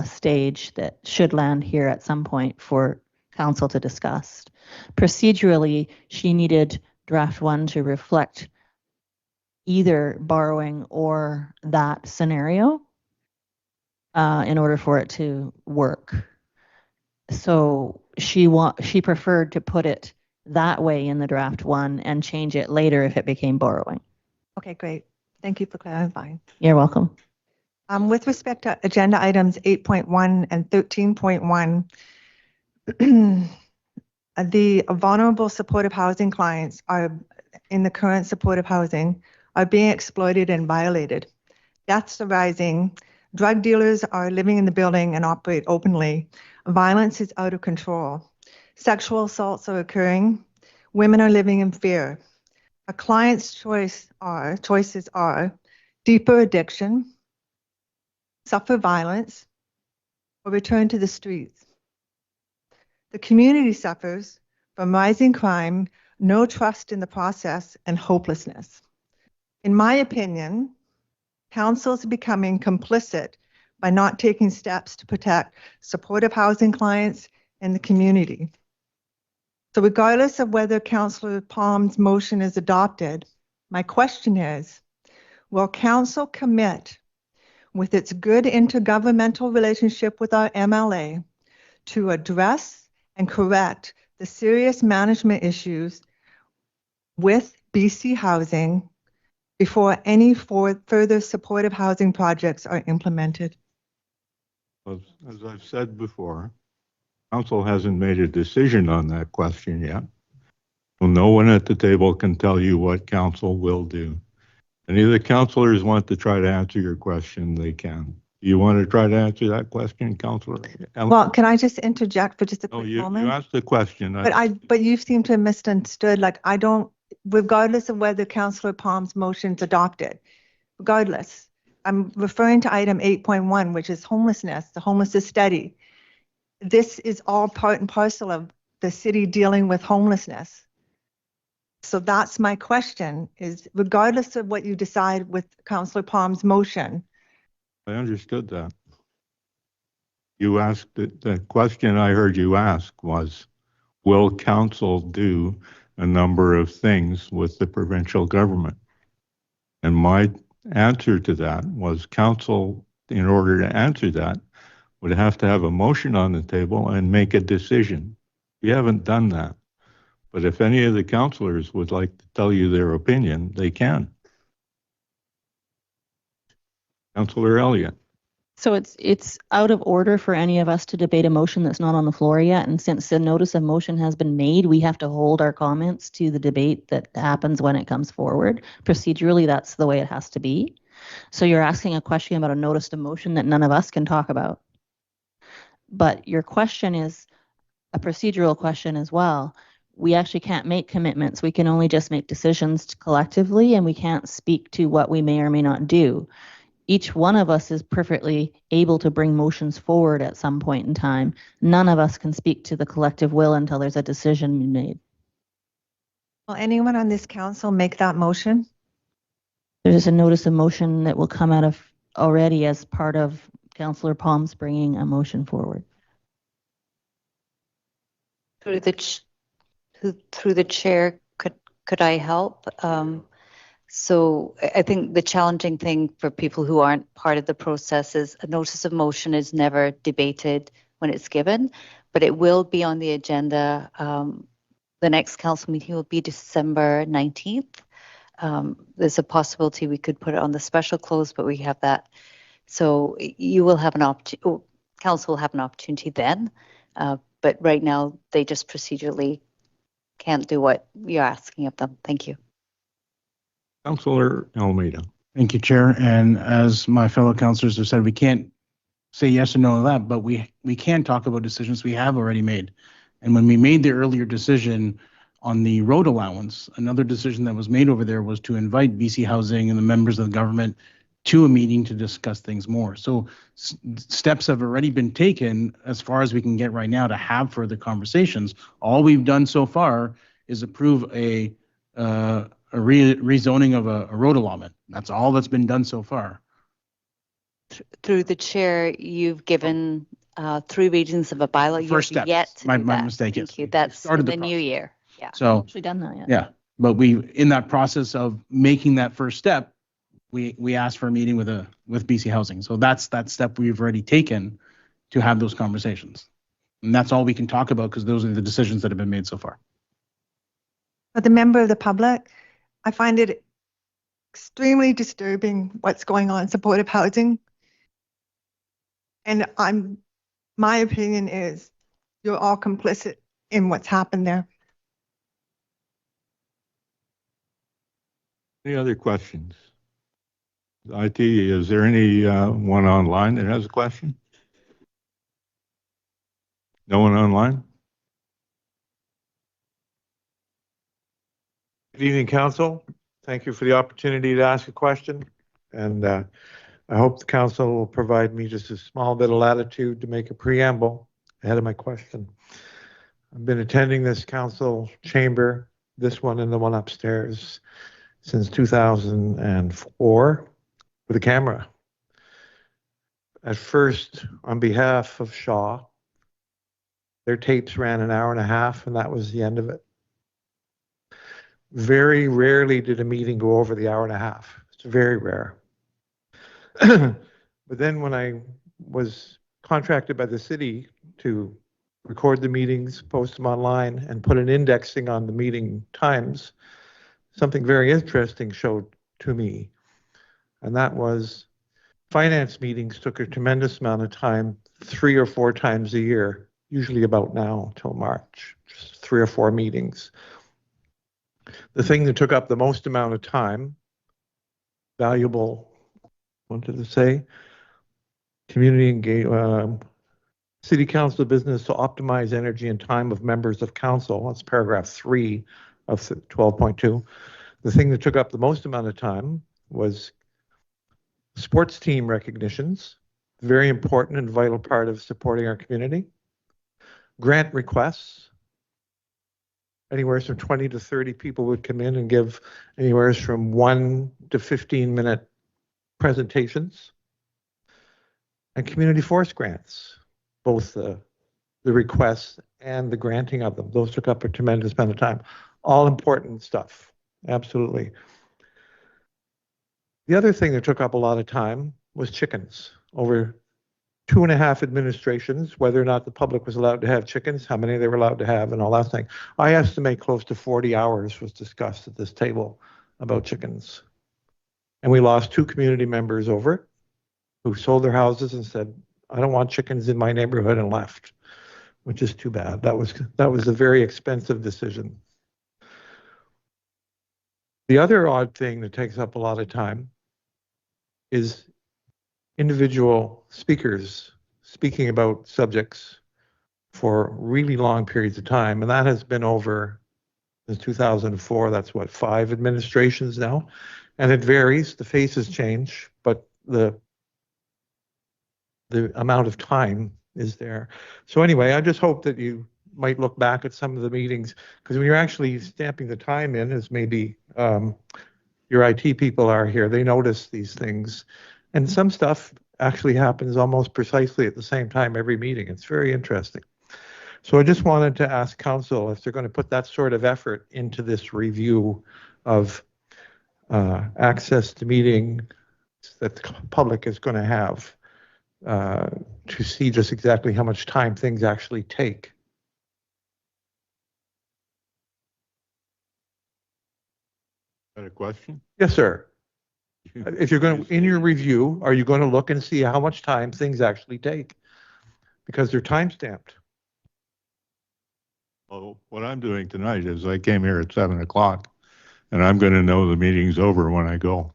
[SPEAKER 4] stage that should land here at some point for council to discuss. Procedurally, she needed draft 1 to reflect either borrowing or that scenario in order for it to work. So she preferred to put it that way in the draft 1 and change it later if it became borrowing.
[SPEAKER 15] Okay, great. Thank you for clarifying.
[SPEAKER 4] You're welcome.
[SPEAKER 15] With respect to agenda items 8.1 and 13.1, the vulnerable supportive housing clients are in the current supportive housing are being exploited and violated. Deaths are rising. Drug dealers are living in the building and operate openly. Violence is out of control. Sexual assaults are occurring. Women are living in fear. A client's choices are deeper addiction, suffer violence, or return to the streets. The community suffers from rising crime, no trust in the process, and hopelessness. In my opinion, council is becoming complicit by not taking steps to protect supportive housing clients and the community. So regardless of whether Councillor Palm's motion is adopted, my question is, will council commit with its good intergovernmental relationship with our MLA to address and correct the serious management issues with BC Housing before any further supportive housing projects are implemented?
[SPEAKER 2] As I've said before, council hasn't made a decision on that question yet. Well, no one at the table can tell you what council will do. Any of the councillors want to try to answer your question, they can. You want to try to answer that question, Councillor?
[SPEAKER 15] Well, can I just interject for just a quick moment?
[SPEAKER 2] You asked the question.
[SPEAKER 15] But you seem to have misunderstood. Like, I don't, regardless of whether Councillor Palm's motion is adopted, regardless, I'm referring to item 8.1, which is homelessness, the homelessness study. This is all part and parcel of the city dealing with homelessness. So that's my question, is regardless of what you decide with Councillor Palm's motion.
[SPEAKER 2] I understood that. You asked, the question I heard you ask was, will council do a number of things with the provincial government? And my answer to that was council, in order to answer that, would have to have a motion on the table and make a decision. We haven't done that. But if any of the councillors would like to tell you their opinion, they can. Councillor Elliott.
[SPEAKER 4] So it's out of order for any of us to debate a motion that's not on the floor yet. And since the notice of motion has been made, we have to hold our comments to the debate that happens when it comes forward. Procedurally, that's the way it has to be. So you're asking a question about a notice of motion that none of us can talk about. But your question is a procedural question as well. We actually can't make commitments. We can only just make decisions collectively, and we can't speak to what we may or may not do. Each one of us is perfectly able to bring motions forward at some point in time. None of us can speak to the collective will until there's a decision made.
[SPEAKER 15] Will anyone on this council make that motion?
[SPEAKER 4] There's a notice of motion that will come out of already as part of Councillor Palm's bringing a motion forward.
[SPEAKER 7] Through the chair, could I help? So I think the challenging thing for people who aren't part of the process is a notice of motion is never debated when it's given, but it will be on the agenda. The next council meeting will be December 19th. There's a possibility we could put it on the special close, but we have that. So you will have an opportunity, council will have an opportunity then. But right now, they just procedurally can't do what you're asking of them. Thank you.
[SPEAKER 2] Councillor Almeida.
[SPEAKER 8] Thank you, Chair. And as my fellow councillors have said, we can't say yes or no to that, but we can talk about decisions we have already made. And when we made the earlier decision on the road allowance, another decision that was made over there was to invite BC Housing and the members of the government to a meeting to discuss things more. So steps have already been taken as far as we can get right now to have further conversations. All we've done so far is approve a rezoning of a road allotment. That's all that's been done so far.
[SPEAKER 7] Through the chair, you've given 3 readings of a bylaw.
[SPEAKER 8] First step. My mistake.
[SPEAKER 7] Thank you. That's in the new year. Yeah.
[SPEAKER 8] So
[SPEAKER 4] Actually done that yet.
[SPEAKER 8] yeah, but in that process of making that first step, we asked for a meeting with BC Housing. So that's that step we've already taken to have those conversations. And that's all we can talk about because those are the decisions that have been made so far.
[SPEAKER 15] But the member of the public, I find it extremely disturbing what's going on in supportive housing. And my opinion is you're all complicit in what's happened there.
[SPEAKER 2] Any other questions? IT, is there any one online that has a question? No one online?
[SPEAKER 11] Good evening, Council. Thank you for the opportunity to ask a question. And I hope the Council will provide me just a small bit of latitude to make a preamble ahead of my question. I've been attending this Council chamber, this one and the one upstairs, since 2004 with a camera. At first, on behalf of Shaw, their tapes ran an hour and a half, and that was the end of it. Very rarely did a meeting go over the hour and a half. It's very rare. But then when I was contracted by the city to record the meetings, post them online, and put an indexing on the meeting times, something very interesting showed to me. And that was finance meetings took a tremendous amount of time, 3 or 4 times a year, usually about now till March, just 3 or 4 meetings. The thing that took up the most amount of time, valuable, wanted to say, community engagement, city council business to optimize energy and time of members of council. That's paragraph 3 of 12.2. The thing that took up the most amount of time was sports team recognitions, very important and vital part of supporting our community. Grant requests, anywhere from 20 to 30 people would come in and give anywhere from 1 to 15-minute presentations. And community force grants, both the requests and the granting of them. Those took up a tremendous amount of time. All important stuff, absolutely. The other thing that took up a lot of time was chickens. Over 2.5 administrations, whether or not the public was allowed to have chickens, how many they were allowed to have, and all that thing. I estimate close to 40 hours was discussed at this table about chickens. And we lost 2 community members over it who sold their houses and said, I don't want chickens in my neighborhood, and left, which is too bad. That was a very expensive decision. The other odd thing that takes up a lot of time is individual speakers speaking about subjects for really long periods of time. And that has been over since 2004. That's what, 5 administrations now. And it varies. The faces change, but the amount of time is there. So anyway, I just hope that you might look back at some of the meetings, because when you're actually stamping the time in, as maybe your IT people are here, they notice these things. And some stuff actually happens almost precisely at the same time every meeting. It's very interesting. So I just wanted to ask council if they're going to put that sort of effort into this review of access to meetings that the public is going to have to see just exactly how much time things actually take.
[SPEAKER 2] Got a question?
[SPEAKER 11] Yes, sir. If you're going to, in your review, are you going to look and see how much time things actually take? Because they're time stamped.
[SPEAKER 2] Well, what I'm doing tonight is I came here at 7 o'clock and I'm going to know the meeting's over when I go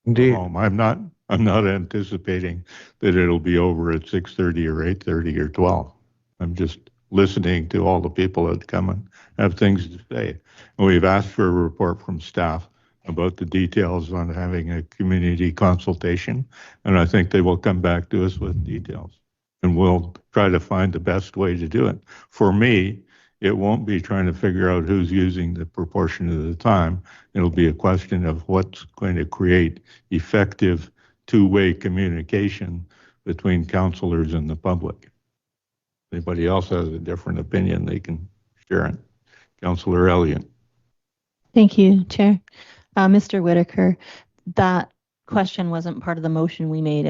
[SPEAKER 11] Indeed.
[SPEAKER 2] home. I'm not anticipating that it'll be over at 6:30 or 8:30 or 12. I'm just listening to all the people that come and have things to say. And we've asked for a report from staff about the details on having a community consultation. And I think they will come back to us with details. And we'll try to find the best way to do it. For me, it won't be trying to figure out who's using the proportion of the time. It'll be a question of what's going to create effective two-way communication between councillors and the public. Anybody else has a different opinion, they can share it. Councillor Elliott.
[SPEAKER 4] Thank you, Chair. Mr. Whitaker, that question wasn't part of the motion we made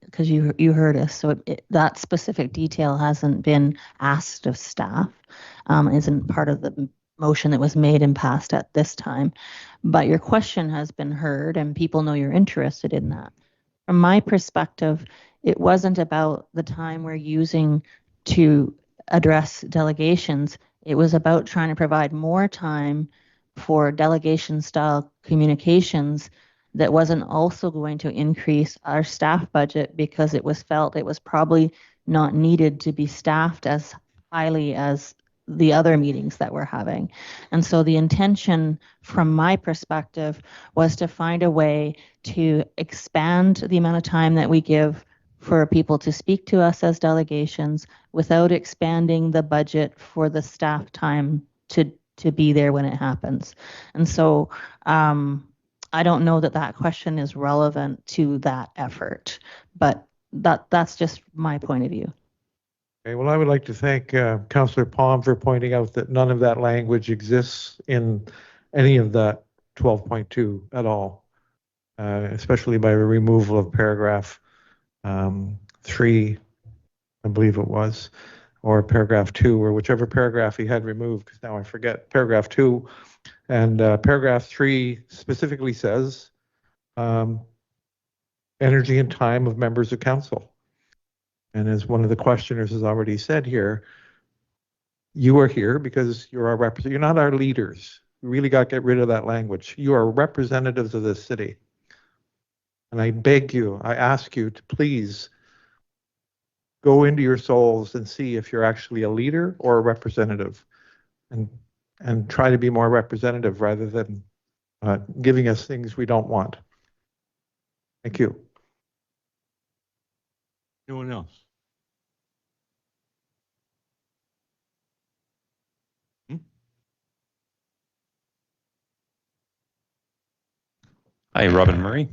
[SPEAKER 4] because you heard us. So that specific detail hasn't been asked of staff, isn't part of the motion that was made and passed at this time. But your question has been heard and people know you're interested in that. From my perspective, it wasn't about the time we're using to address delegations. It was about trying to provide more time for delegation style communications that wasn't also going to increase our staff budget because it was felt it was probably not needed to be staffed as highly as the other meetings that we're having. And so the intention from my perspective was to find a way to expand the amount of time that we give for people to speak to us as delegations without expanding the budget for the staff time to be there when it happens. And so I don't know that question is relevant to that effort, but that's just my point of view.
[SPEAKER 11] Okay, well, I would like to thank Councillor Palm for pointing out that none of that language exists in any of that 12.2 at all, especially by the removal of paragraph 3, I believe it was, or paragraph 2, or whichever paragraph he had removed, because now I forget, paragraph 2. And paragraph 3 specifically says energy and time of members of council. And as one of the questioners has already said here, you are here because you're our representatives. You're not our leaders. We really got to get rid of that language. You are representatives of this city. And I beg you, I ask you to please go into your souls and see if you're actually a leader or a representative, and try to be more representative rather than giving us things we don't want. Thank you.
[SPEAKER 2] Anyone else?
[SPEAKER 16] Hi, Robin Murray.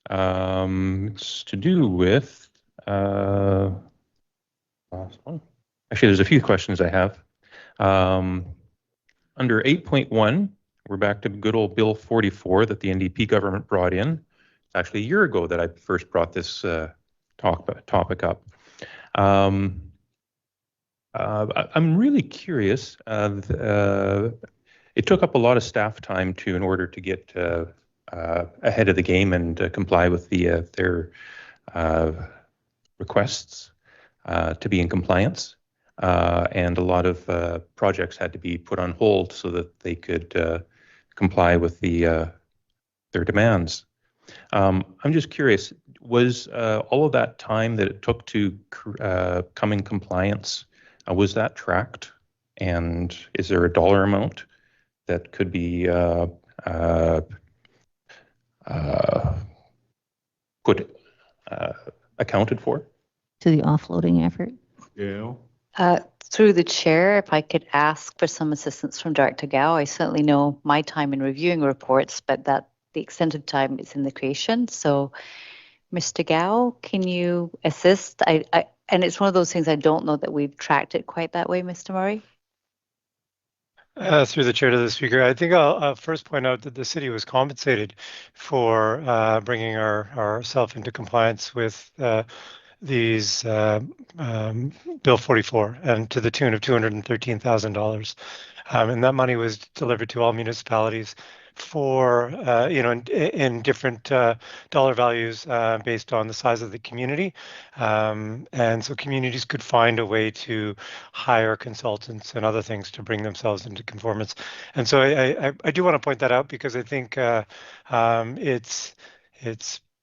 [SPEAKER 16] It's to do with last one. Actually, there's a few questions I have. Under 8.1, we're back to good old Bill 44 that the NDP government brought in. It's actually a year ago that I first brought this topic up. I'm really curious. It took up a lot of staff time in order to get ahead of the game and comply with their requests to be in compliance. And a lot of projects had to be put on hold so that they could comply with their demands. I'm just curious, was all of that time that it took to come in compliance, was that tracked? And is there a dollar amount that could be accounted for?
[SPEAKER 4] To the offloading effort?
[SPEAKER 2] Yeah.
[SPEAKER 7] Through the chair, if I could ask for some assistance from Director Gao. I certainly know my time in reviewing reports, but that the extended time is in the creation. So Mr. Gao, can you assist? And it's one of those things I don't know that we've tracked it quite that way, Mr. Murray.
[SPEAKER 10] Through the chair to the speaker, I think I'll first point out that the city was compensated for bringing ourselves into compliance with these Bill 44 and to the tune of $213,000. And that money was delivered to all municipalities for, in different dollar values based on the size of the community. And so communities could find a way to hire consultants and other things to bring themselves into conformance. And so I do want to point that out because I think it's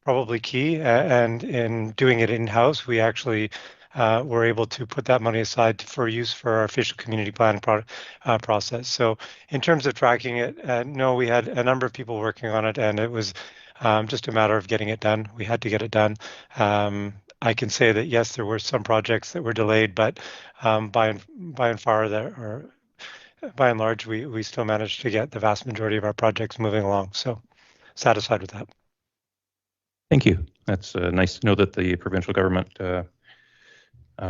[SPEAKER 10] probably key. And in doing it in-house, we actually were able to put that money aside for use for our official community plan process. So in terms of tracking it, no, we had a number of people working on it, and it was just a matter of getting it done. We had to get it done. I can say that, yes, there were some projects that were delayed, but by and large, we still managed to get the vast majority of our projects moving along. So satisfied with that.
[SPEAKER 16] Thank you. That's nice to know that the provincial government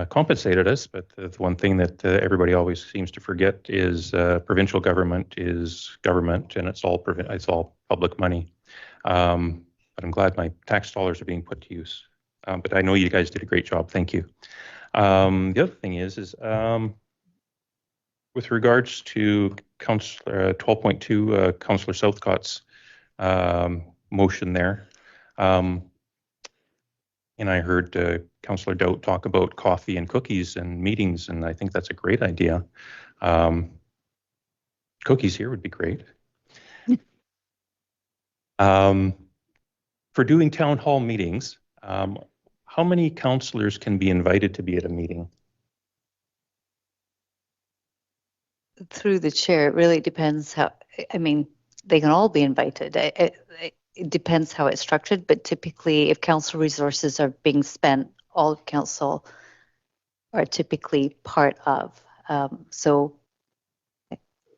[SPEAKER 16] compensated us, but the one thing that everybody always seems to forget is provincial government is government, and it's all public money. But I'm glad my tax dollars are being put to use. But I know you guys did a great job. Thank you. The other thing is with regards to Councillor 12.2, Councillor Southcott's motion there. And I heard Councillor Doubt talk about coffee and cookies and meetings, and I think that's a great idea. Cookies here would be great. For doing town hall meetings, how many councillors can be invited to be at a meeting?
[SPEAKER 7] Through the chair, it really depends how, I mean, they can all be invited. It depends how it's structured, but typically if council resources are being spent, all of council are typically part of. So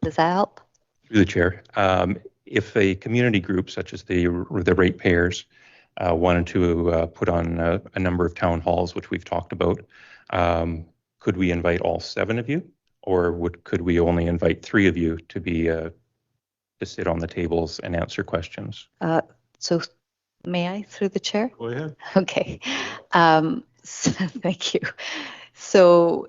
[SPEAKER 7] does that help?
[SPEAKER 16] Through the chair, if a community group such as the ratepayers wanted to put on a number of town halls, which we've talked about, could we invite all 7 of you, or could we only invite 3 of you to be to sit on the tables and answer questions?
[SPEAKER 7] So may I, through the chair?
[SPEAKER 2] Go ahead.
[SPEAKER 7] Okay. So, thank you. So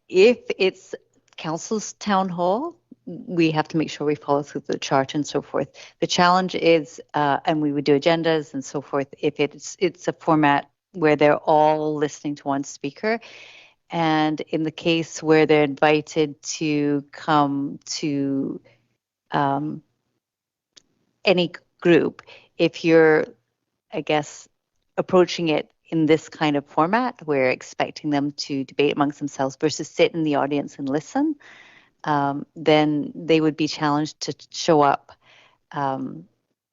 [SPEAKER 7] if it's council's town hall, we have to make sure we follow through the chart and so forth. The challenge is, and we would do agendas and so forth, if it's a format where they're all listening to one speaker. And in the case where they're invited to come to any group, if you're, I guess, approaching it in this kind of format, we're expecting them to debate amongst themselves versus sit in the audience and listen, then they would be challenged to show up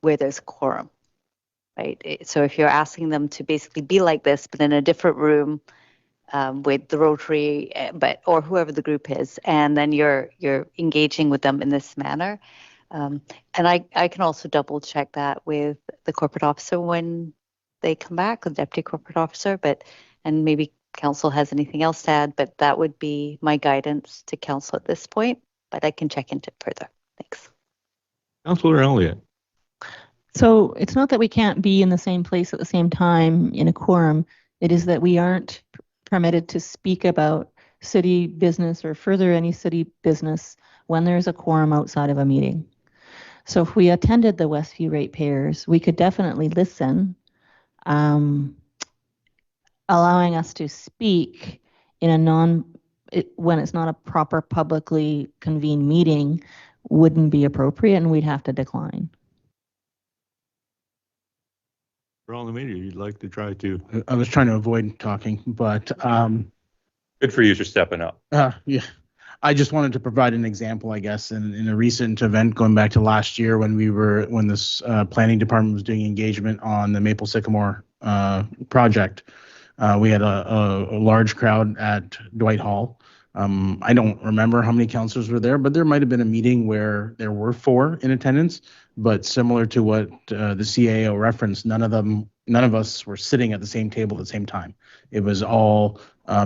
[SPEAKER 7] where there's quorum, right? So if you're asking them to basically be like this, but in a different room with the Rotary, or whoever the group is, and then you're engaging with them in this manner. And I can also double check that with the corporate officer when they come back, the deputy corporate officer, and maybe council has anything else to add, but that would be my guidance to council at this point, but I can check into it further. Thanks.
[SPEAKER 2] Councillor Elliott.
[SPEAKER 4] So it's not that we can't be in the same place at the same time in a quorum. It is that we aren't permitted to speak about city business or further any city business when there's a quorum outside of a meeting. So if we attended the Westview ratepayers, we could definitely listen, allowing us to speak in a when it's not a proper publicly convened meeting wouldn't be appropriate, and we'd have to decline.
[SPEAKER 2] For all the media, you'd like to try to.
[SPEAKER 8] I was trying to avoid talking, but
[SPEAKER 16] Good for you for stepping up.
[SPEAKER 8] yeah. I just wanted to provide an example, I guess, in a recent event going back to last year when this planning department was doing engagement on the Maple Sycamore project. We had a large crowd at Dwight Hall. I don't remember how many councillors were there, but there might have been a meeting where there were 4 in attendance, but similar to what the CAO referenced, none of them none of us were sitting at the same table at the same time. It was all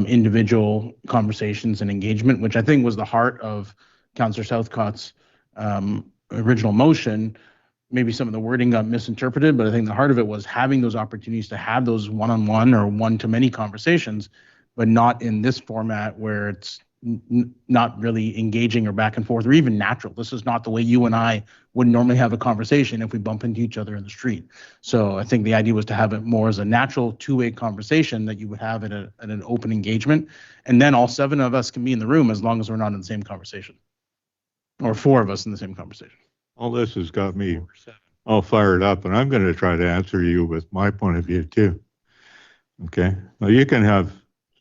[SPEAKER 8] individual conversations and engagement, which I think was the heart of Councillor Southcott's original motion. Maybe some of the wording got misinterpreted, but I think the heart of it was having those opportunities to have those one-on-one or one-to-many conversations, but not in this format where it's not really engaging or back and forth or even natural. This is not the way you and I would normally have a conversation if we bump into each other in the street. So I think the idea was to have it more as a natural two-way conversation that you would have at an open engagement. And then all 7 of us can be in the room as long as we're not in the same conversation. Or 4 of us in the same conversation.
[SPEAKER 2] All this has got me all fired up, and I'm going to try to answer you with my point of view too. Okay. Now you can have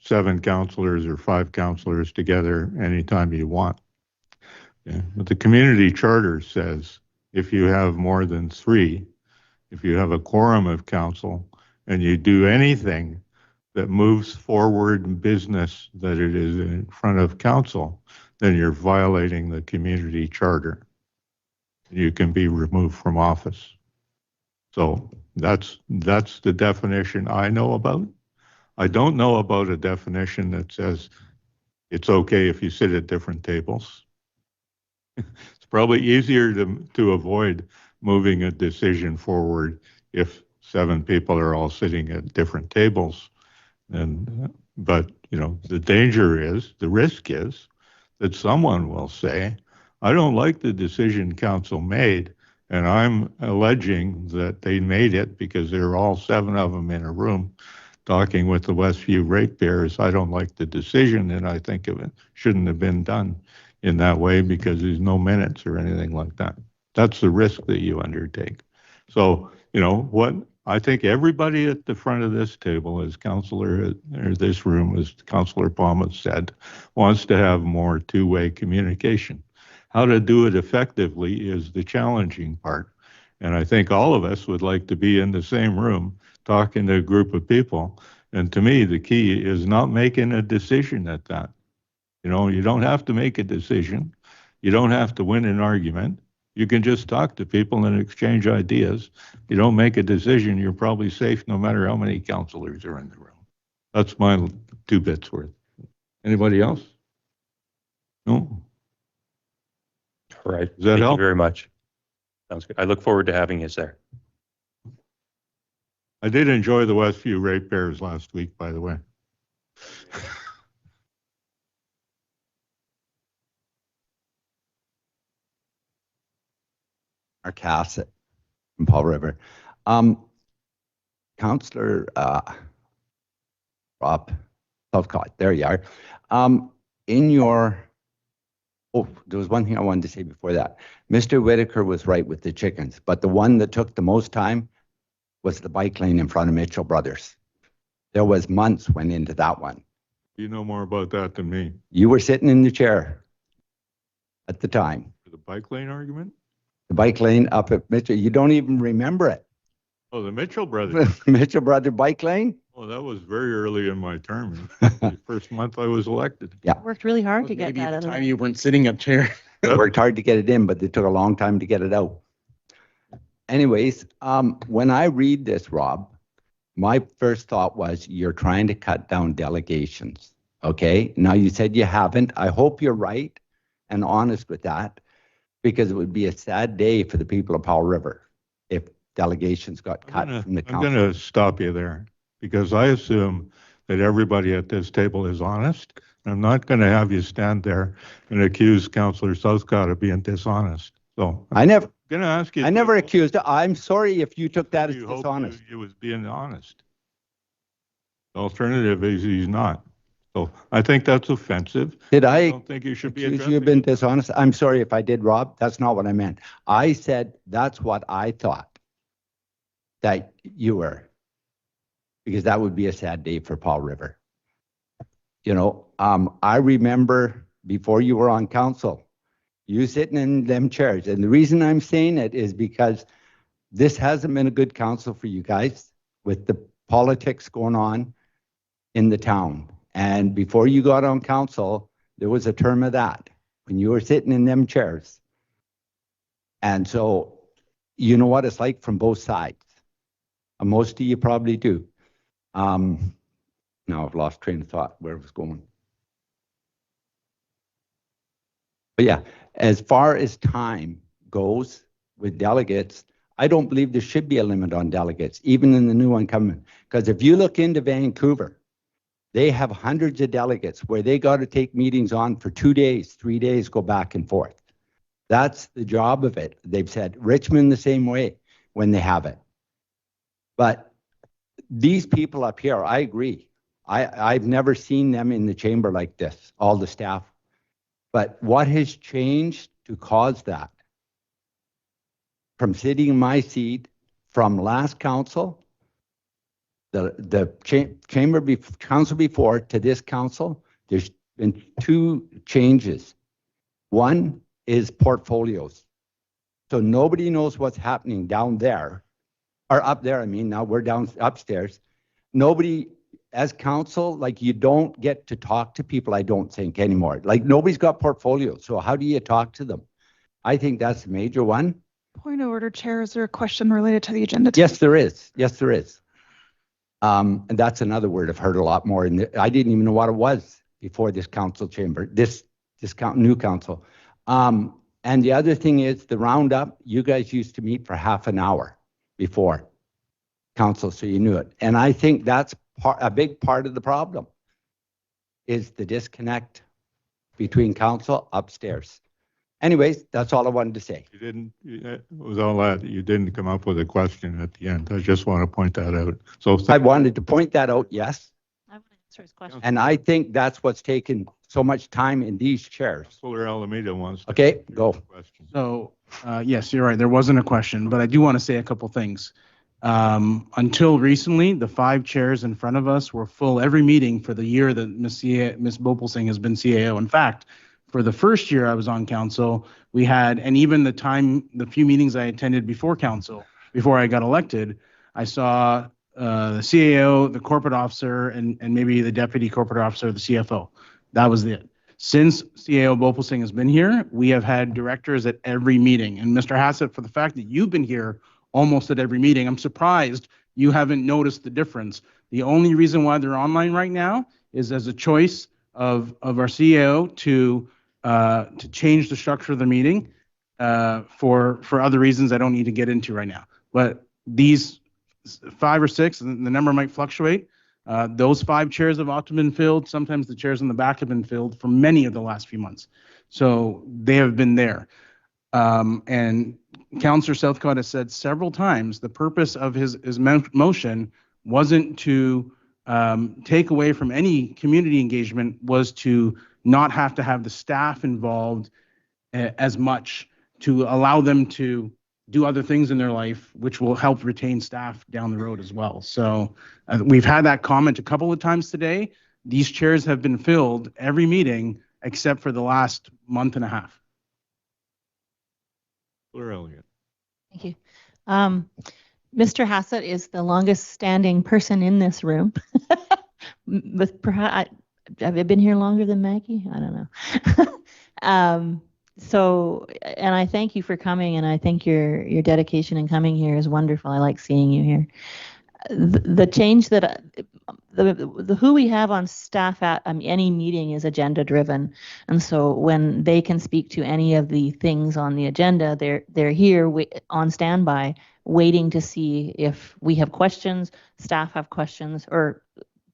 [SPEAKER 2] 7 councillors or 5 councillors together anytime you want. Yeah. But the community charter says if you have more than 3, if you have a quorum of council and you do anything that moves forward business that it is in front of council, then you're violating the community charter. You can be removed from office. So that's the definition I know about. I don't know about a definition that says it's okay if you sit at different tables. It's probably easier to avoid moving a decision forward if 7 people are all sitting at different tables. But you know, the danger is, the risk is that someone will say, I don't like the decision council made, and I'm alleging that they made it because there are all 7 of them in a room talking with the Westview ratepayers. I don't like the decision, and I think it shouldn't have been done in that way because there's no minutes or anything like that. That's the risk that you undertake. So, you know, what I think everybody at the front of this table, as Councillor, or this room, as Councillor Palmer said, wants to have more two-way communication. How to do it effectively is the challenging part. And I think all of us would like to be in the same room talking to a group of people. And to me, the key is not making a decision at that. You know, you don't have to make a decision. You don't have to win an argument. You can just talk to people and exchange ideas. You don't make a decision, you're probably safe no matter how many councillors are in the room. That's my 2 bits worth. Anybody else? No?
[SPEAKER 16] All right.
[SPEAKER 2] Does that
[SPEAKER 16] Thank
[SPEAKER 2] help?
[SPEAKER 16] you very much. Sounds good. I look forward to having you there.
[SPEAKER 2] I did enjoy the Westview ratepayers last week, by the way.
[SPEAKER 17] Our Cassett from Paul River. Councillor Rob Southcott, there you are. In your, there was one thing I wanted to say before that. Mr. Whitaker was right with the chickens, but the one that took the most time was the bike lane in front of Mitchell Brothers. There was months went into that one.
[SPEAKER 2] You know more about that than me.
[SPEAKER 17] You were sitting in the chair at the time.
[SPEAKER 2] The bike lane argument?
[SPEAKER 17] The bike lane up at Mitchell, you don't even remember it.
[SPEAKER 2] Oh, the Mitchell brothers.
[SPEAKER 17] Mitchell Brother bike lane?
[SPEAKER 2] Oh, that was very early in my term. The first month I was elected.
[SPEAKER 17] Yeah.
[SPEAKER 4] Worked really hard to get
[SPEAKER 8] Maybe
[SPEAKER 4] that
[SPEAKER 8] at the
[SPEAKER 4] in
[SPEAKER 8] time
[SPEAKER 4] there.
[SPEAKER 8] you weren't sitting up chair.
[SPEAKER 17] They worked hard to get it in, but they took a long time to get it out. Anyways, when I read this, Rob, my first thought was you're trying to cut down delegations. Okay. Now you said you haven't. I hope you're right and honest with that, because it would be a sad day for the people of Powell River if delegations got cut from the council.
[SPEAKER 2] I'm going to stop you there because I assume that everybody at this table is honest. I'm not going to have you stand there and accuse Councillor Southcott of being dishonest. So
[SPEAKER 17] I never
[SPEAKER 2] going to ask you.
[SPEAKER 17] I never accused. I'm sorry if you took that as
[SPEAKER 2] you hope
[SPEAKER 17] dishonest.
[SPEAKER 2] It was being honest. The alternative is he's not. So I think that's offensive.
[SPEAKER 17] Did I
[SPEAKER 2] don't think you should be
[SPEAKER 17] accuse you of being dishonest? I'm sorry if I did, Rob. That's not what I meant. I said that's what I thought that you were, because that would be a sad day for Paul River. You know, I remember before you were on council, you sitting in them chairs. And the reason I'm saying it is because this hasn't been a good council for you guys with the politics going on in the town. And before you got on council, there was a term of that when you were sitting in them chairs. And so, you know what it's like from both sides. Most of you probably do. Now I've lost train of thought where it was going. But yeah, as far as time goes with delegates, I don't believe there should be a limit on delegates, even in the new one coming. Because if you look into Vancouver, they have hundreds of delegates where they got to take meetings on for 2 days, 3 days, go back and forth. That's the job of it. They've said Richmond the same way when they have it. But these people up here, I agree. I've never seen them in the chamber like this, all the staff. But what has changed to cause that? From sitting in my seat, from last council, the council before to this council, there's been 2 changes. One is portfolios. So nobody knows what's happening down there, or up there, I mean, now we're down upstairs. Nobody, as council, like you don't get to talk to people, I don't think anymore. Like nobody's got portfolios, so how do you talk to them? I think that's a major one.
[SPEAKER 6] Point of order, Chair. Is there a question related to the agenda?
[SPEAKER 17] Yes, there is. Yes, there is. And that's another word I've heard a lot more. I didn't even know what it was before this council chamber, this new council. And the other thing is the roundup. You guys used to meet for half an hour before council, so you knew it. And I think that's a big part of the problem is the disconnect between council upstairs. Anyways, that's all I wanted to say.
[SPEAKER 2] You didn't, with all that, you didn't come up with a question at the end. I just want to point that out. So
[SPEAKER 17] I wanted to point that out, yes.
[SPEAKER 4] I want to answer his question.
[SPEAKER 17] And I think that's what's taken so much time in these chairs.
[SPEAKER 2] Councilor Alameda wants to.
[SPEAKER 17] Okay, go.
[SPEAKER 8] So, yes, you're right. There wasn't a question, but I do want to say a couple things. Until recently, the 5 chairs in front of us were full every meeting for the year that Ms. Bopelsing has been CAO. In fact, for the first year I was on council, we had, and even the few meetings I attended before council, before I got elected, I saw the CAO, the corporate officer, and maybe the deputy corporate officer, the CFO. That was it. Since CAO Bopelsing has been here, we have had directors at every meeting. And Mr. Hassett, for the fact that you've been here almost at every meeting, I'm surprised you haven't noticed the difference. The only reason why they're online right now is as a choice of our CEO to change the structure of the meeting for other reasons I don't need to get into right now. But these 5 or 6, and the number might fluctuate, those 5 chairs have often been filled. Sometimes the chairs in the back have been filled for many of the last few months. So they have been there. And Councillor Southcott has said several times the purpose of his motion wasn't to take away from any community engagement, was to not have to have the staff involved as much, to allow them to do other things in their life, which will help retain staff down the road as well. So we've had that comment a couple of times today. These chairs have been filled every meeting except for the last month and a half.
[SPEAKER 2] Brilliant.
[SPEAKER 4] Thank you. Mr. Hassett is the longest standing person in this room. With perhaps, have you been here longer than Maggie? I don't know. So, and I thank you for coming, and I think your dedication in coming here is wonderful. I like seeing you here. The change that the who we have on staff at any meeting is agenda driven, and so when they can speak to any of the things on the agenda, they're here on standby, waiting to see if we have questions, staff have questions, or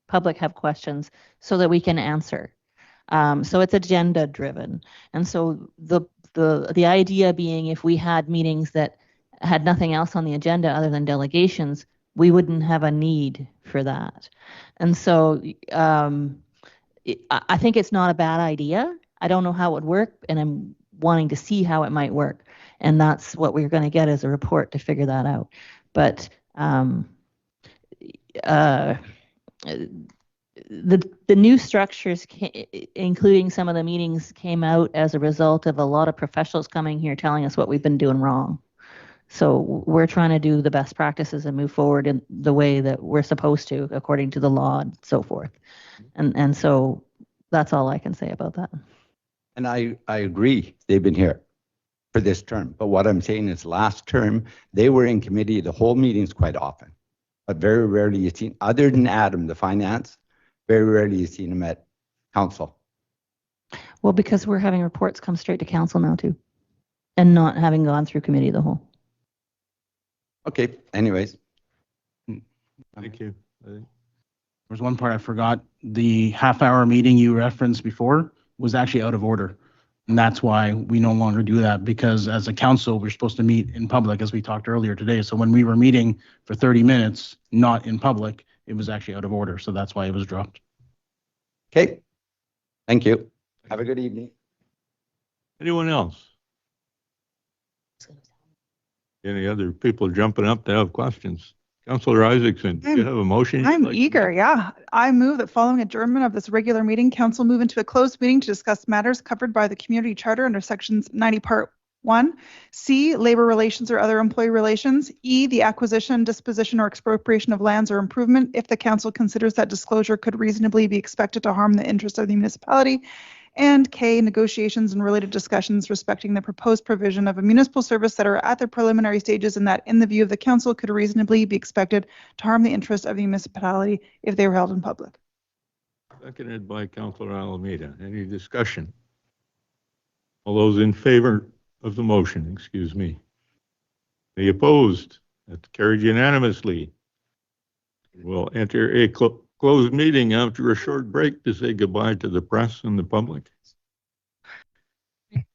[SPEAKER 4] public have questions, so that we can answer. So it's agenda driven, and so the idea being, if we had meetings that had nothing else on the agenda other than delegations, we wouldn't have a need for that. And so I think it's not a bad idea. I don't know how it would work, and I'm wanting to see how it might work. And that's what we're going to get as a report to figure that out. But the new structures, including some of the meetings, came out as a result of a lot of professionals coming here telling us what we've been doing wrong. So we're trying to do the best practices and move forward in the way that we're supposed to, according to the law and so forth. And so that's all I can say about that.
[SPEAKER 17] And I agree, they've been here for this term. But what I'm saying is last term, they were in committee the whole meetings quite often. But very rarely you've seen, other than Adam, the finance, very rarely you've seen him at council.
[SPEAKER 4] Well, because we're having reports come straight to council now too, and not having gone through committee of the whole.
[SPEAKER 17] Okay, anyways.
[SPEAKER 2] Thank you.
[SPEAKER 8] There's one part I forgot. The half-hour meeting you referenced before was actually out of order. And that's why we no longer do that, because as a council, we're supposed to meet in public, as we talked earlier today. So when we were meeting for 30 minutes, not in public, it was actually out of order. So that's why it was dropped.
[SPEAKER 17] Okay, thank you. Have a good evening.
[SPEAKER 2] Anyone else? Any other people jumping up to have questions? Councillor Isaacson, do you have a motion?
[SPEAKER 6] I'm eager, yeah. I move that following adjournment of this regular meeting, council move into a closed meeting to discuss matters covered by the community charter under sections 90 part 1, C, labor relations or other employee relations, E, the acquisition, disposition or expropriation of lands or improvement if the council considers that disclosure could reasonably be expected to harm the interest of the municipality, and K, negotiations and related discussions respecting the proposed provision of a municipal service that are at the preliminary stages and that, in the view of the council, could reasonably be expected to harm the interest of the municipality if they were held in public.
[SPEAKER 2] Seconded by Councillor Alameda. Any discussion? All those in favor of the motion, excuse me. Any opposed? That's carried unanimously. We'll enter a closed meeting after a short break to say goodbye to the press and the public.